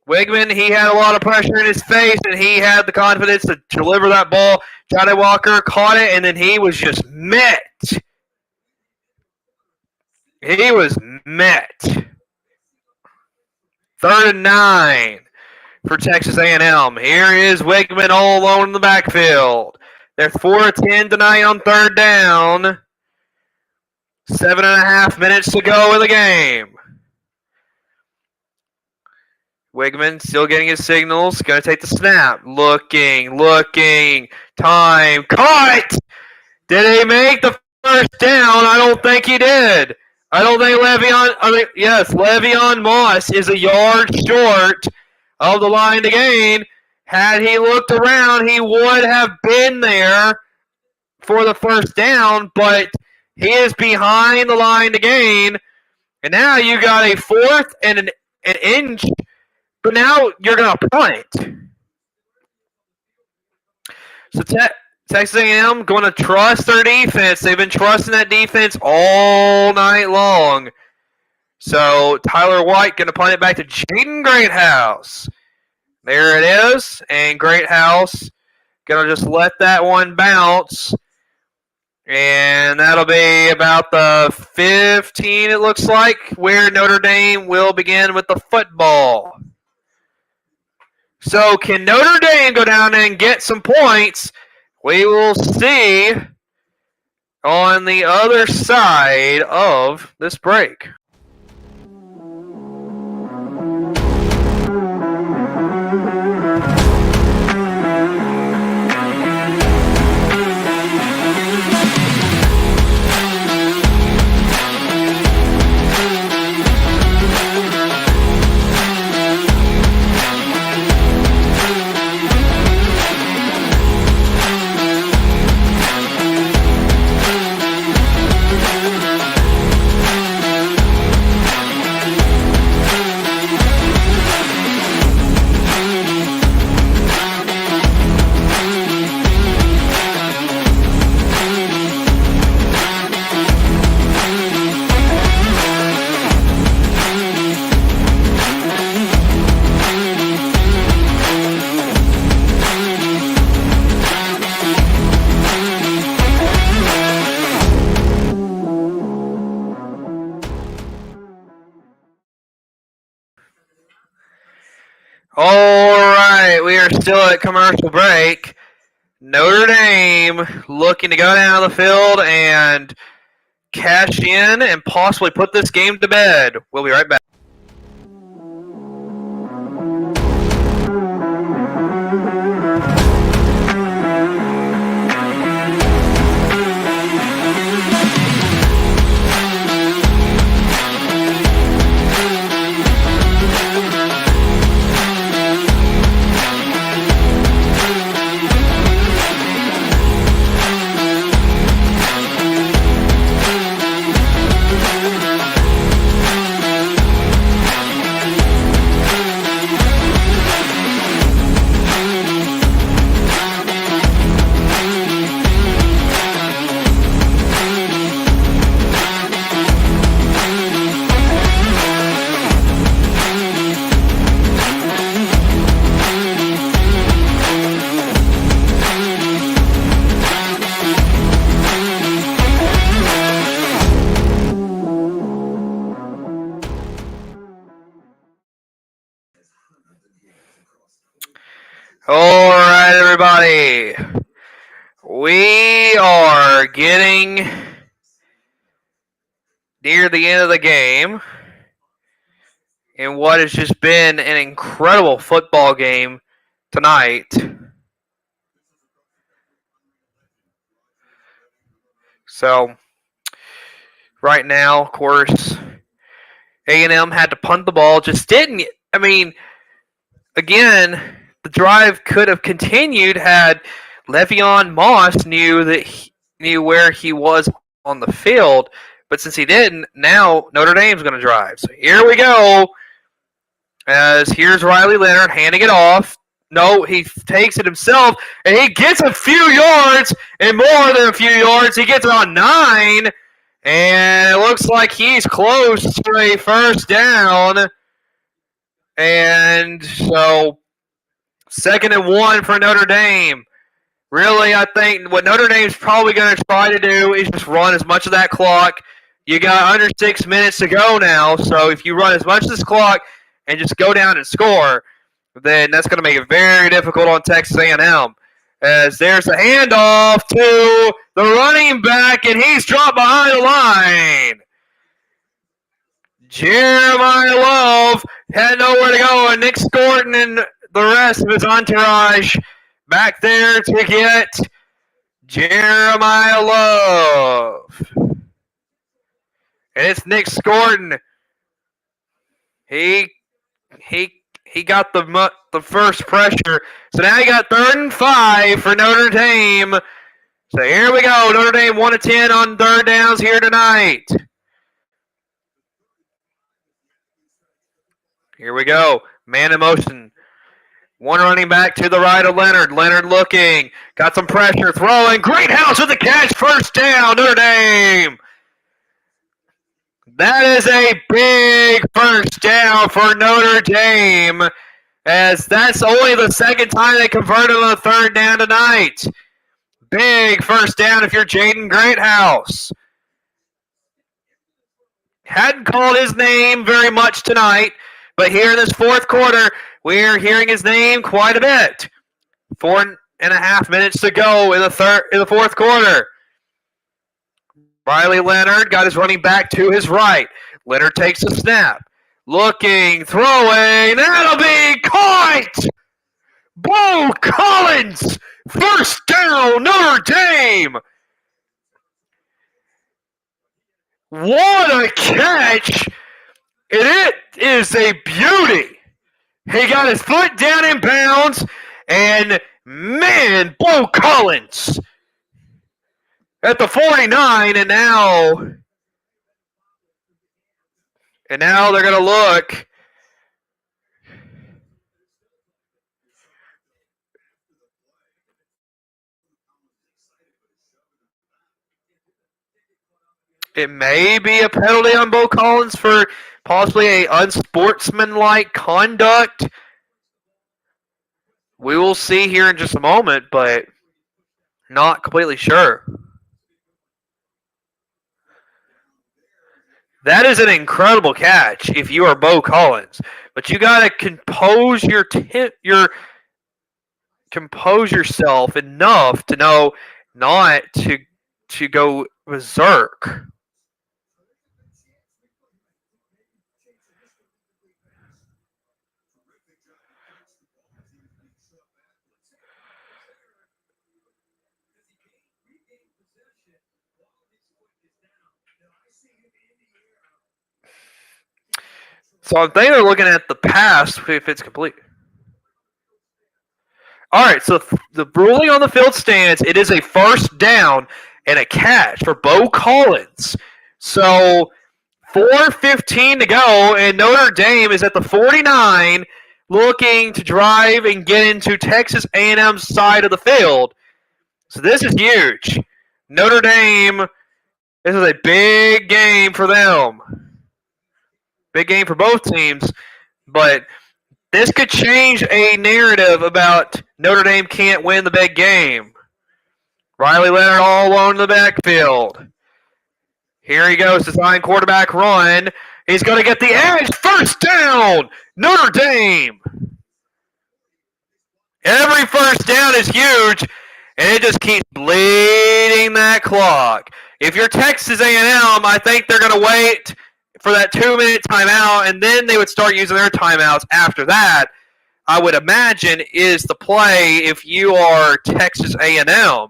Wigman, he had a lot of pressure in his face. And he had the confidence to deliver that ball. Johnny Walker caught it. And then he was just met. He was met. 3rd and 9 for Texas A&M. Here is Wigman all alone in the backfield. They're 4-10 tonight on 3rd down. 7.5 minutes to go in the game. Wigman still getting his signals. Going to take the snap. Looking. Time. Caught! Did he make the first down? I don't think he did. I don't think Le'Veon Moss is a yard short of the line to gain. Had he looked around, he would have been there for the first down, but he is behind the line to gain. And now you got a 4th and an inch, but now you're going to punt. So Texas A&M going to trust their defense. They've been trusting that defense all night long. So Tyler White going to punt it back to Jaden Greathouse. There it is. And Greathouse going to just let that one bounce. And that'll be about the 15, it looks like, where Notre Dame will begin with the football. So can Notre Dame go down and get some points? We will see on the other side of this break. All right, we are still at commercial break. Notre Dame looking to go down the field and cash in and possibly put this game to bed. We'll be right back. All right, everybody. We are getting near the end of the game in what has just been an incredible football game tonight. So, right now, of course, A&M had to punt the ball, just didn't. I mean, again, the drive could have continued had Le'Veon Moss knew where he was on the field, but since he didn't, now Notre Dame's going to drive. So here we go. As here's Riley Leonard handing it off. No, he takes it himself, and he gets a few yards, and more than a few yards. He gets on 9, and it looks like he's close to a first down. And so 2nd and 1 for Notre Dame. Really, I think what Notre Dame's probably going to try to do is just run as much of that clock. You got under 6 minutes to go now, so if you run as much of this clock and just go down and score, then that's going to make it very difficult on Texas A&M. As there's a handoff to the running back, and he's dropped behind the line. Jeremiah Love had nowhere to go, and Nick Scorton and the rest of his entourage back there to get Jeremiah Love. And it's Nick Scorton. He got the first pressure. So now you got 3rd and 5 for Notre Dame. So here we go. Notre Dame 1 of 10 on 3rd downs here tonight. Here we go. Man in motion. One running back to the right of Leonard. Leonard looking. Got some pressure. Throwing. Greathouse with the catch. First down. Notre Dame. That is a big first down for Notre Dame, as that's only the 2nd time they converted on a 3rd down tonight. Big first down if you're Jaden Greathouse. Hadn't called his name very much tonight, but here in this 4th quarter, we're hearing his name quite a bit. 4.5 minutes to go in the 4th quarter. Riley Leonard got his running back to his right. Leonard takes the snap. Looking, throwing, that'll be caught! Bo Collins! First down, Notre Dame! What a catch! And it is a beauty! He got his foot down in bounds, and man, Bo Collins at the 49, and now they're going to look. It may be a penalty on Bo Collins for possibly a unsportsmanlike conduct. We will see here in just a moment, but not completely sure. That is an incredible catch if you are Bo Collins. But you got to compose yourself enough to know not to go berserk. So I think they're looking at the pass if it's complete. All right, so the ruling on the field stands. It is a first down and a catch for Bo Collins. So 4:15 to go, and Notre Dame is at the 49, looking to drive and get into Texas A&M's side of the field. So this is huge. Notre Dame, this is a big game for them. Big game for both teams, but this could change a narrative about Notre Dame can't win the big game. Riley Leonard all alone in the backfield. Here he goes, design quarterback run. He's going to get the edge. First down, Notre Dame. Every first down is huge, and it just keeps bleeding that clock. If you're Texas A&M, I think they're going to wait for that 2-minute timeout, and then they would start using their timeouts after that. I would imagine is the play if you are Texas A&M.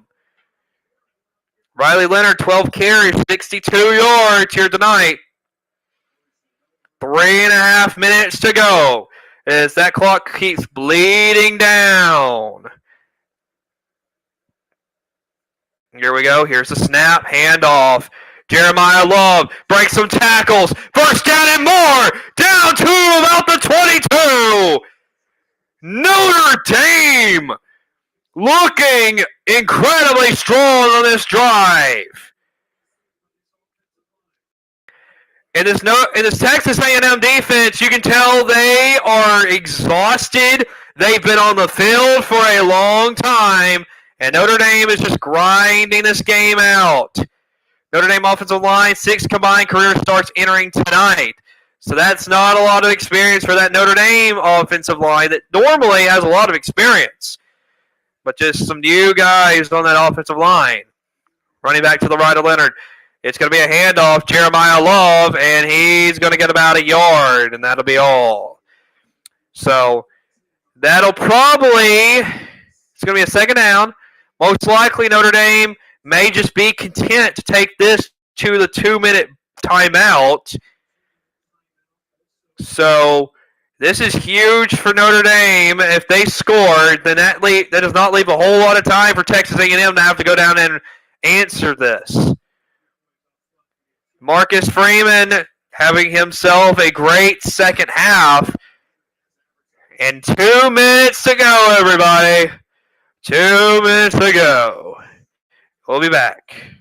Riley Leonard, 12 carries, 62 yards here tonight. 3.5 minutes to go as that clock keeps bleeding down. Here we go. Here's the snap, handoff. Jeremiah Love breaks some tackles. First down and more. Down to about the 22. Notre Dame looking incredibly strong on this drive. In this Texas A&M defense, you can tell they are exhausted. They've been on the field for a long time, and Notre Dame is just grinding this game out. Notre Dame offensive line, 6 combined career starts entering tonight. So that's not a lot of experience for that Notre Dame offensive line that normally has a lot of experience. But just some new guys on that offensive line. Running back to the right of Leonard. It's going to be a handoff, Jeremiah Love, and he's going to get about a yard, and that'll be all. So that'll probably, it's going to be a second down. Most likely Notre Dame may just be content to take this to the 2-minute timeout. So this is huge for Notre Dame. If they scored, then that does not leave a whole lot of time for Texas A&M to have to go down and answer this. Marcus Freeman having himself a great second half. And 2 minutes to go, everybody. 2 minutes to go. We'll be back.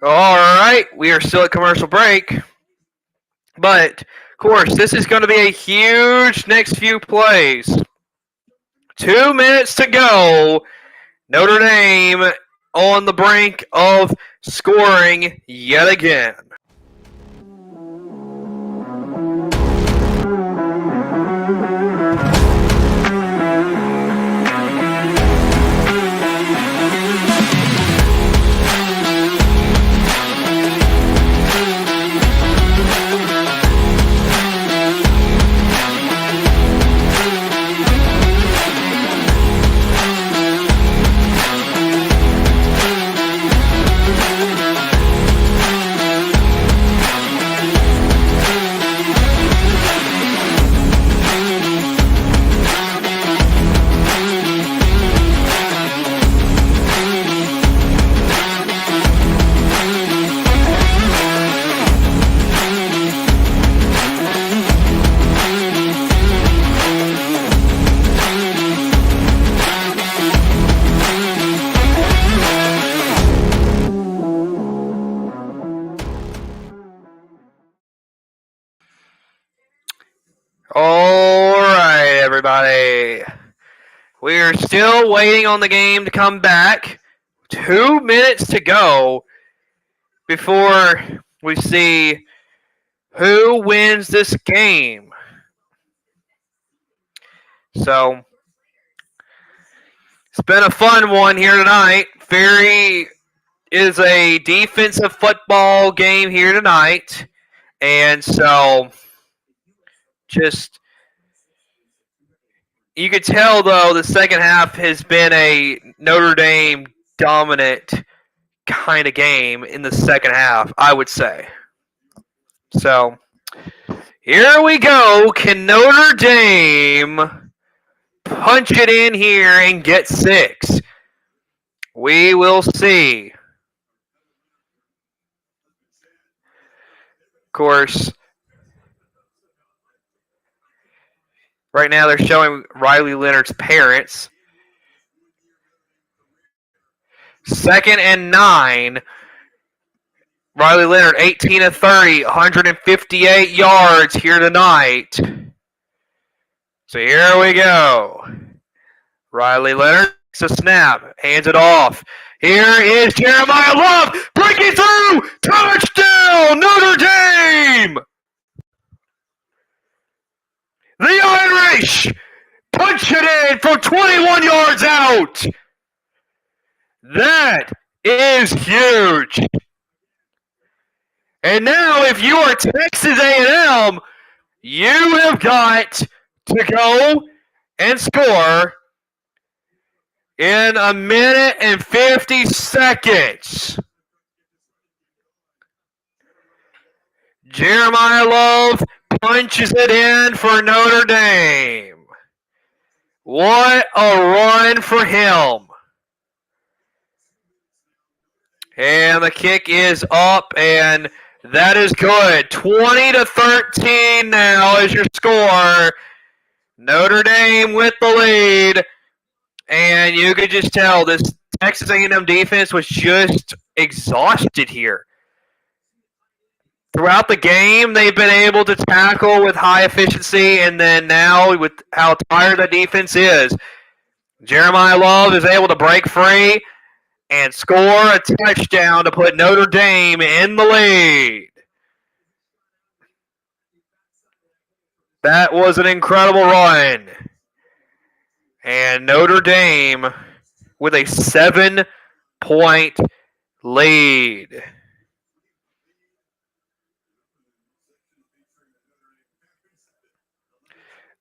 All right, we are still at commercial break. But, of course, this is going to be a huge next few plays. 2 minutes to go. Notre Dame on the brink of scoring yet again. everybody. We are still waiting on the game to come back. 2 minutes to go before we see who wins this game. So, it's been a fun one here tonight. Is a defensive football game here tonight. And so, you could tell, though, the second half has been a Notre Dame dominant kind of game in the second half, I would say. So, here we go. Can Notre Dame punch it in here and get 6? We will see. Of course, right now they're showing Riley Leonard's parents. 2nd and 9. Riley Leonard, 18 of 30, 158 yards here tonight. So here we go. Riley Leonard takes a snap, hands it off. Here is Jeremiah Love, breaking through, touchdown, Notre Dame! The Irish punch it in from 21 yards out. That is huge. And now if you are Texas A&M, you have got to go and score in 1 minute and 50 seconds. Jeremiah Love punches it in for Notre Dame. What a run for him. And the kick is up, and that is good. 20-13 now is your score. Notre Dame with the lead. And you could just tell this Texas A&M defense was just exhausted here. Throughout the game, they've been able to tackle with high efficiency, and then now with how tired the defense is, Jeremiah Love is able to break free and score a touchdown to put Notre Dame in the lead. That was an incredible run. And Notre Dame with a 7-point lead.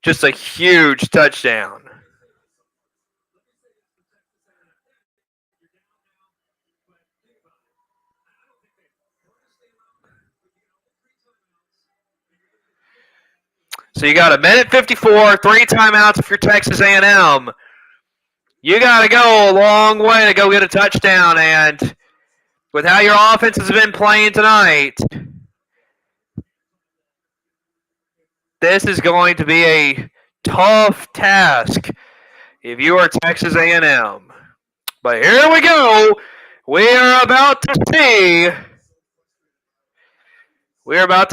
Just a huge touchdown. So you got 1 minute 54, 3 timeouts if you're Texas A&M. You got to go a long way to go get a touchdown, and with how your offense has been playing tonight, this is going to be a tough task if you are Texas A&M. But here we go. We are about to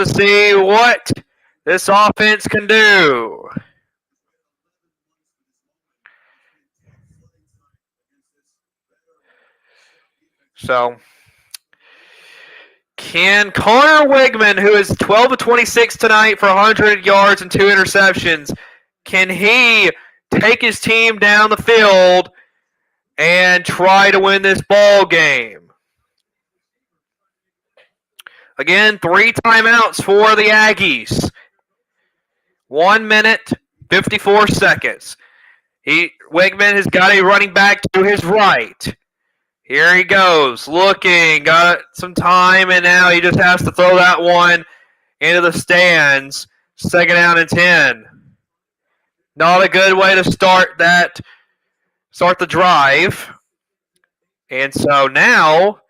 see what this offense can do. So, can Connor Wigman, who is 12 of 26 tonight for 100 yards and 2 interceptions, can he take his team down the field and try to win this ball game? Again, 3 timeouts for the Aggies. 1 minute, 54 seconds. Wigman has got a running back to his right. Here he goes, looking, got some time, and now he just has to throw that one into the stands. 2nd down and 10. Not a good way to start the drive. And so now,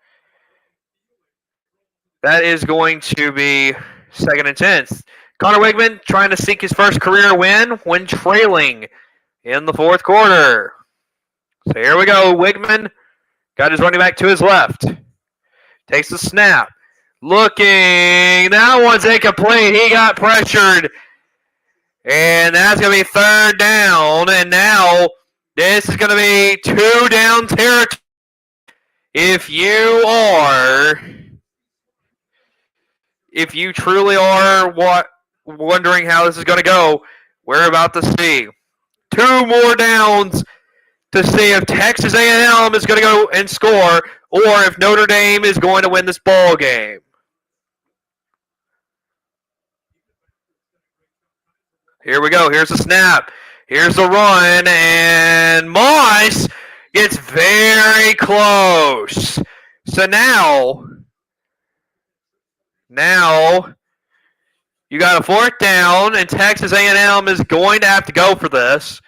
that is going to be 2nd and 10. Connor Wigman trying to seek his first career win when trailing in the 4th quarter. So here we go, Wigman. Got his running back to his left. Takes the snap. Looking. That one's incomplete. He got pressured. And that's going to be 3rd down. And now this is going to be 2 down territory. If you truly are wondering how this is going to go, we're about to see 2 more downs to see if Texas A&M is going to go and score or if Notre Dame is going to win this ball game. Here we go. Here's the snap. Here's the run, and Moss gets very close. So now you got a 4th down, and Texas A&M is going to have to go for this.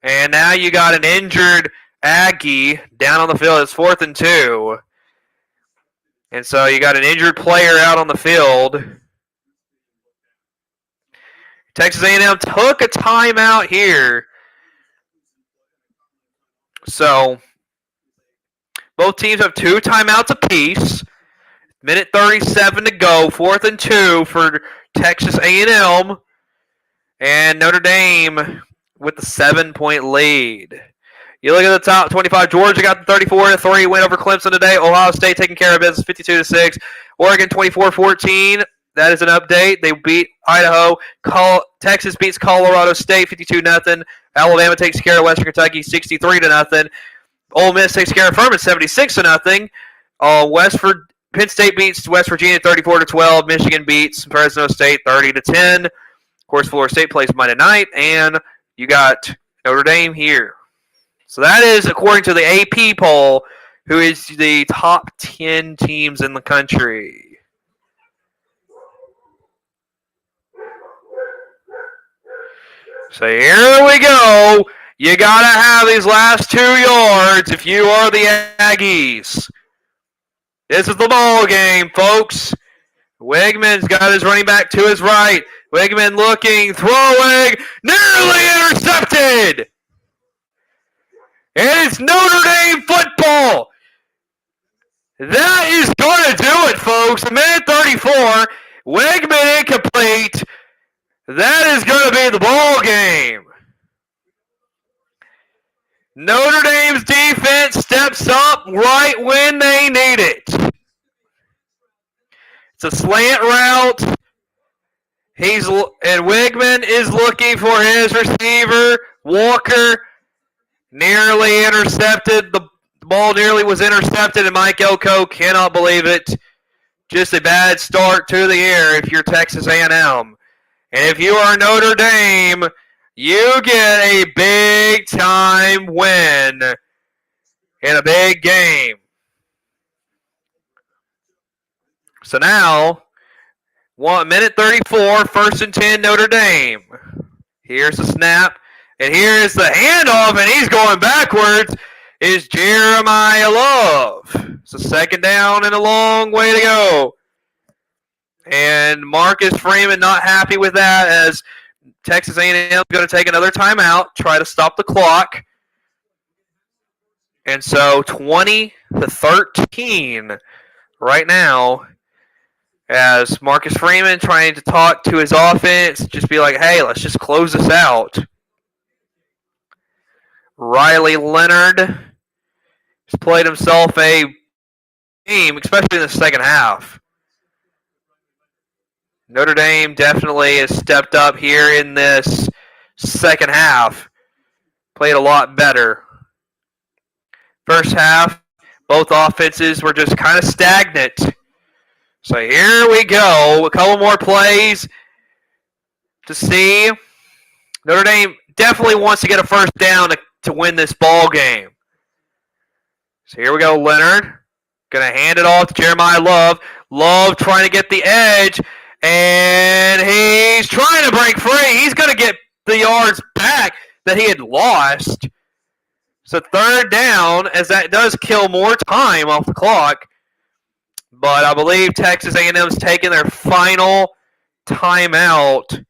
And now you got an injured Aggie down on the field. It's 4th and 2. And so you got an injured player out on the field. Texas A&M took a timeout here. So both teams have 2 timeouts apiece. Minute 37 to go. 4th and 2 for Texas A&M. And Notre Dame with the 7-point lead. You look at the top 25. Georgia got the 34-3 win over Clemson today. Ohio State taking care of business 52-6. Oregon 24-14. That is an update. They beat Idaho. Texas beats Colorado State 52-0. Alabama takes care of Western Kentucky 63-0. Ole Miss takes care of Furman 76-0. Penn State beats West Virginia 34-12. Michigan beats Fresno State 30-10. Of course, Florida State plays Monday night, and you got Notre Dame here. So that is according to the AP poll, who is the top 10 teams in the country. So here we go. You got to have these last 2 yards if you are the Aggies. This is the ball game, folks. Wegman's got his running back to his right. Wegman looking, throwing, nearly intercepted. And it's Notre Dame football. That is going to do it, folks. Minute 34. Wegman incomplete. That is going to be the ball game. Notre Dame's defense steps up right when they need it. It's a slant route. And Wegman is looking for his receiver, Walker. Nearly intercepted. The ball nearly was intercepted, and Mike Elko cannot believe it. Just a bad start to the year if you're Texas A&M. And if you are Notre Dame, you get a big-time win in a big game. So now, minute 34, 1st and 10, Notre Dame. Here's the snap. And here is the handoff, and he's going backwards, is Jeremiah Love. It's a 2nd down and a long way to go. And Marcus Freeman not happy with that, as Texas A&M is going to take another timeout, try to stop the clock. And so 20-13 right now, as Marcus Freeman trying to talk to his offense, just be like, hey, let's just close this out. Riley Leonard has played himself a game, especially in the second half. Notre Dame definitely has stepped up here in this second half. Played a lot better. First half, both offenses were just kind of stagnant. So here we go. A couple more plays to see. Notre Dame definitely wants to get a 1st down to win this ball game. So here we go, Leonard. Going to hand it off to Jeremiah Love. Love trying to get the edge. And he's trying to break free. He's going to get the yards back that he had lost. So 3rd down, as that does kill more time off the clock. But I believe Texas A&M's taking their final timeout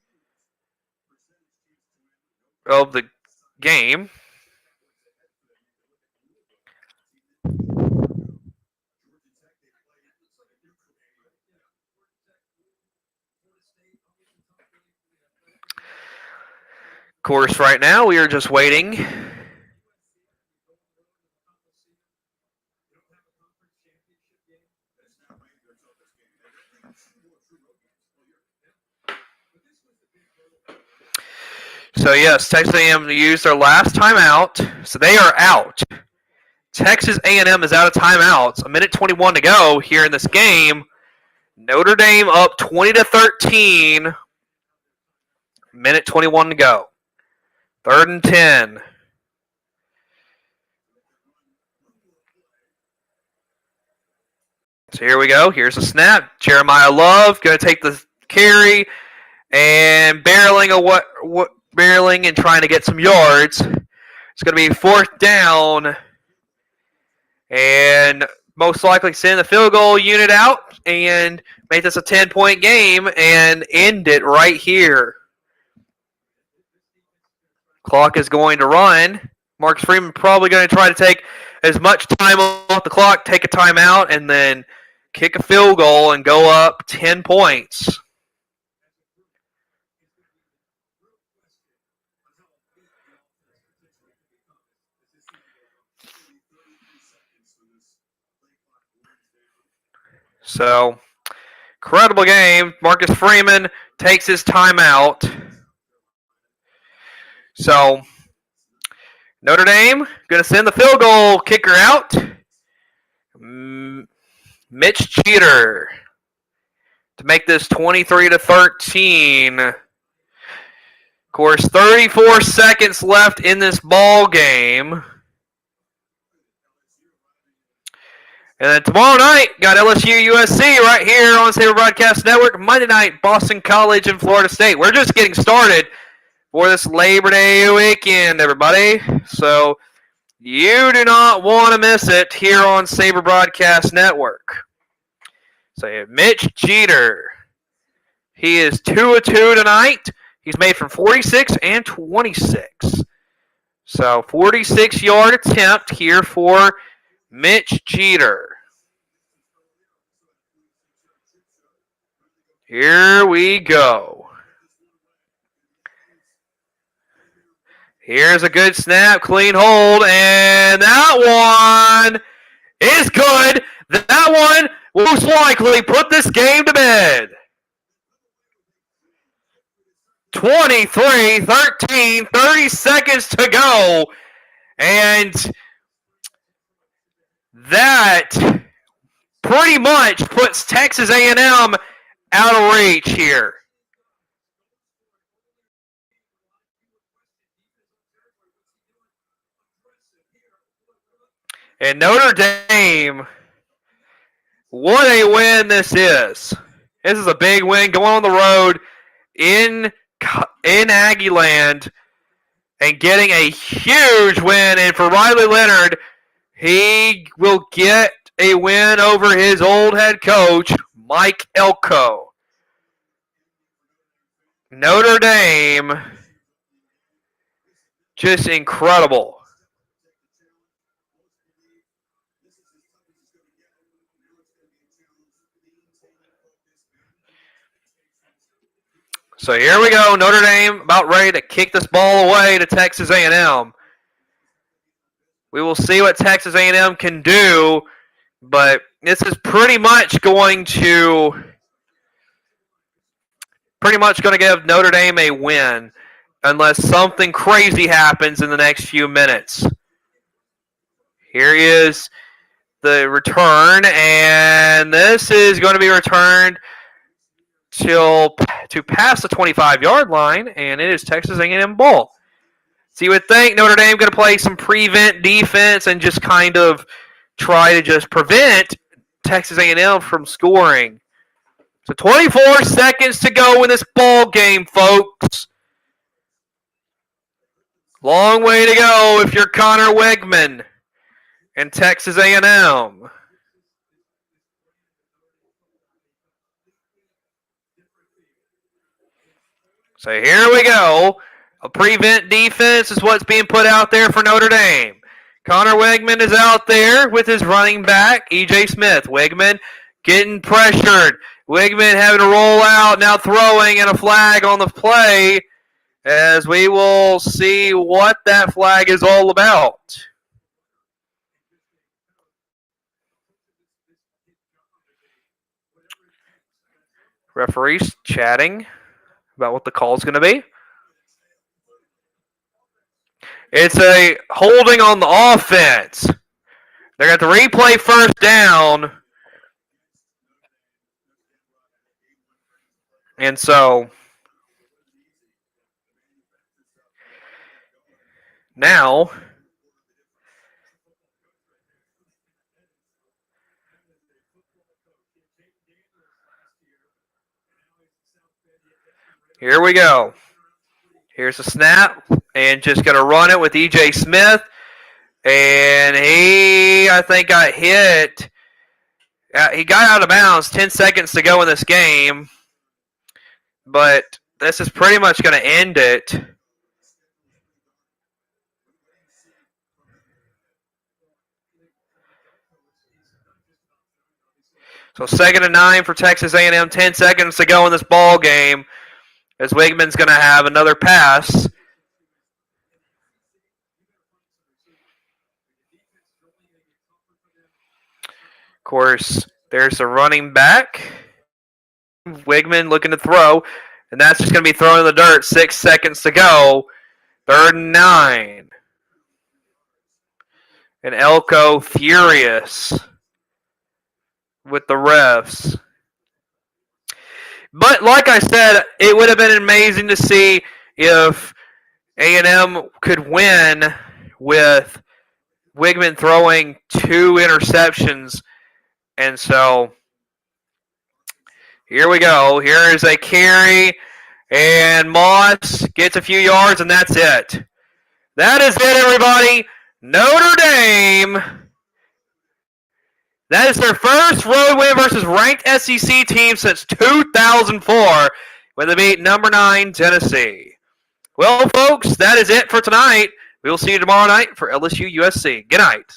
of the game. course, right now we are just waiting. So yes, Texas A&M used their last timeout, so they are out. Texas A&M is out of timeouts. 1:21 to go here in this game. Notre Dame up 20-13. 1:21 to go. 3rd and 10. So here we go. Here's a snap. Jeremiah Love going to take the carry and barreling and trying to get some yards. It's going to be 4th down and most likely send the field goal unit out and make this a 10-point game and end it right here. Clock is going to run. Marcus Freeman probably going to try to take as much time off the clock, take a timeout, and then kick a field goal and go up 10 points. So, incredible game. Marcus Freeman takes his timeout. So, Notre Dame going to send the field goal kicker out. Mitch Jeter to make this 23-13. Of course, 34 seconds left in this ball game. And then tomorrow night, got LSU USC right here on the Saber Broadcast Network. Monday night, Boston College and Florida State. We're just getting started for this Labor Day weekend, everybody. So you do not want to miss it here on Saber Broadcast Network. So Mitch Jeter. He is 2 of 2 tonight. He's made from 46 and 26. So 46-yard attempt here for Mitch Jeter. Here we go. Here's a good snap, clean hold, and that one is good. That one most likely put this game to bed. 23-13, 30 seconds to go, and that pretty much puts Texas A&M out of reach here. And Notre Dame, what a win this is. This is a big win going on the road in Aggieland and getting a huge win. And for Riley Leonard, he will get a win over his old head coach, Mike Elko. Notre Dame, just incredible. So here we go, Notre Dame about ready to kick this ball away to Texas A&M. We will see what Texas A&M can do, but this is pretty much going to give Notre Dame a win unless something crazy happens in the next few minutes. Here is the return, and this is going to be returned to pass the 25-yard line, and it is Texas A&M ball. So you would think Notre Dame going to play some prevent defense and just kind of try to just prevent Texas A&M from scoring. So 24 seconds to go in this ball game, folks. Long way to go if you're Connor Wegman and Texas A&M. So here we go. A prevent defense is what's being put out there for Notre Dame. Connor Wegman is out there with his running back, E.J. Smith. Wegman getting pressured. Wegman having to roll out, now throwing, and a flag on the play. as we will see what that flag is all about. Referees chatting about what the call is going to be. It's a holding on the offense. They're going to replay first down. And so now here we go. Here's a snap, and just going to run it with E.J. Smith. And he, I think, got hit. He got out of bounds. 10 seconds to go in this game. But this is pretty much going to end it. So 2nd and 9 for Texas A&M. 10 seconds to go in this ball game, as Wigman's going to have another pass. Of course, there's a running back. Wigman looking to throw, and that's just going to be thrown in the dirt. 6 seconds to go. 3rd and 9. And Elko furious with the refs. But like I said, it would have been amazing to see if A&M could win with Wigman throwing 2 interceptions. And so here we go. Here is a carry, and Moss gets a few yards, and that's it. That is it, everybody. Notre Dame. That is their first road win versus ranked SEC team since 2004 when they beat number 9 Tennessee. Well, folks, that is it for tonight. We will see you tomorrow night for LSU USC. Good night.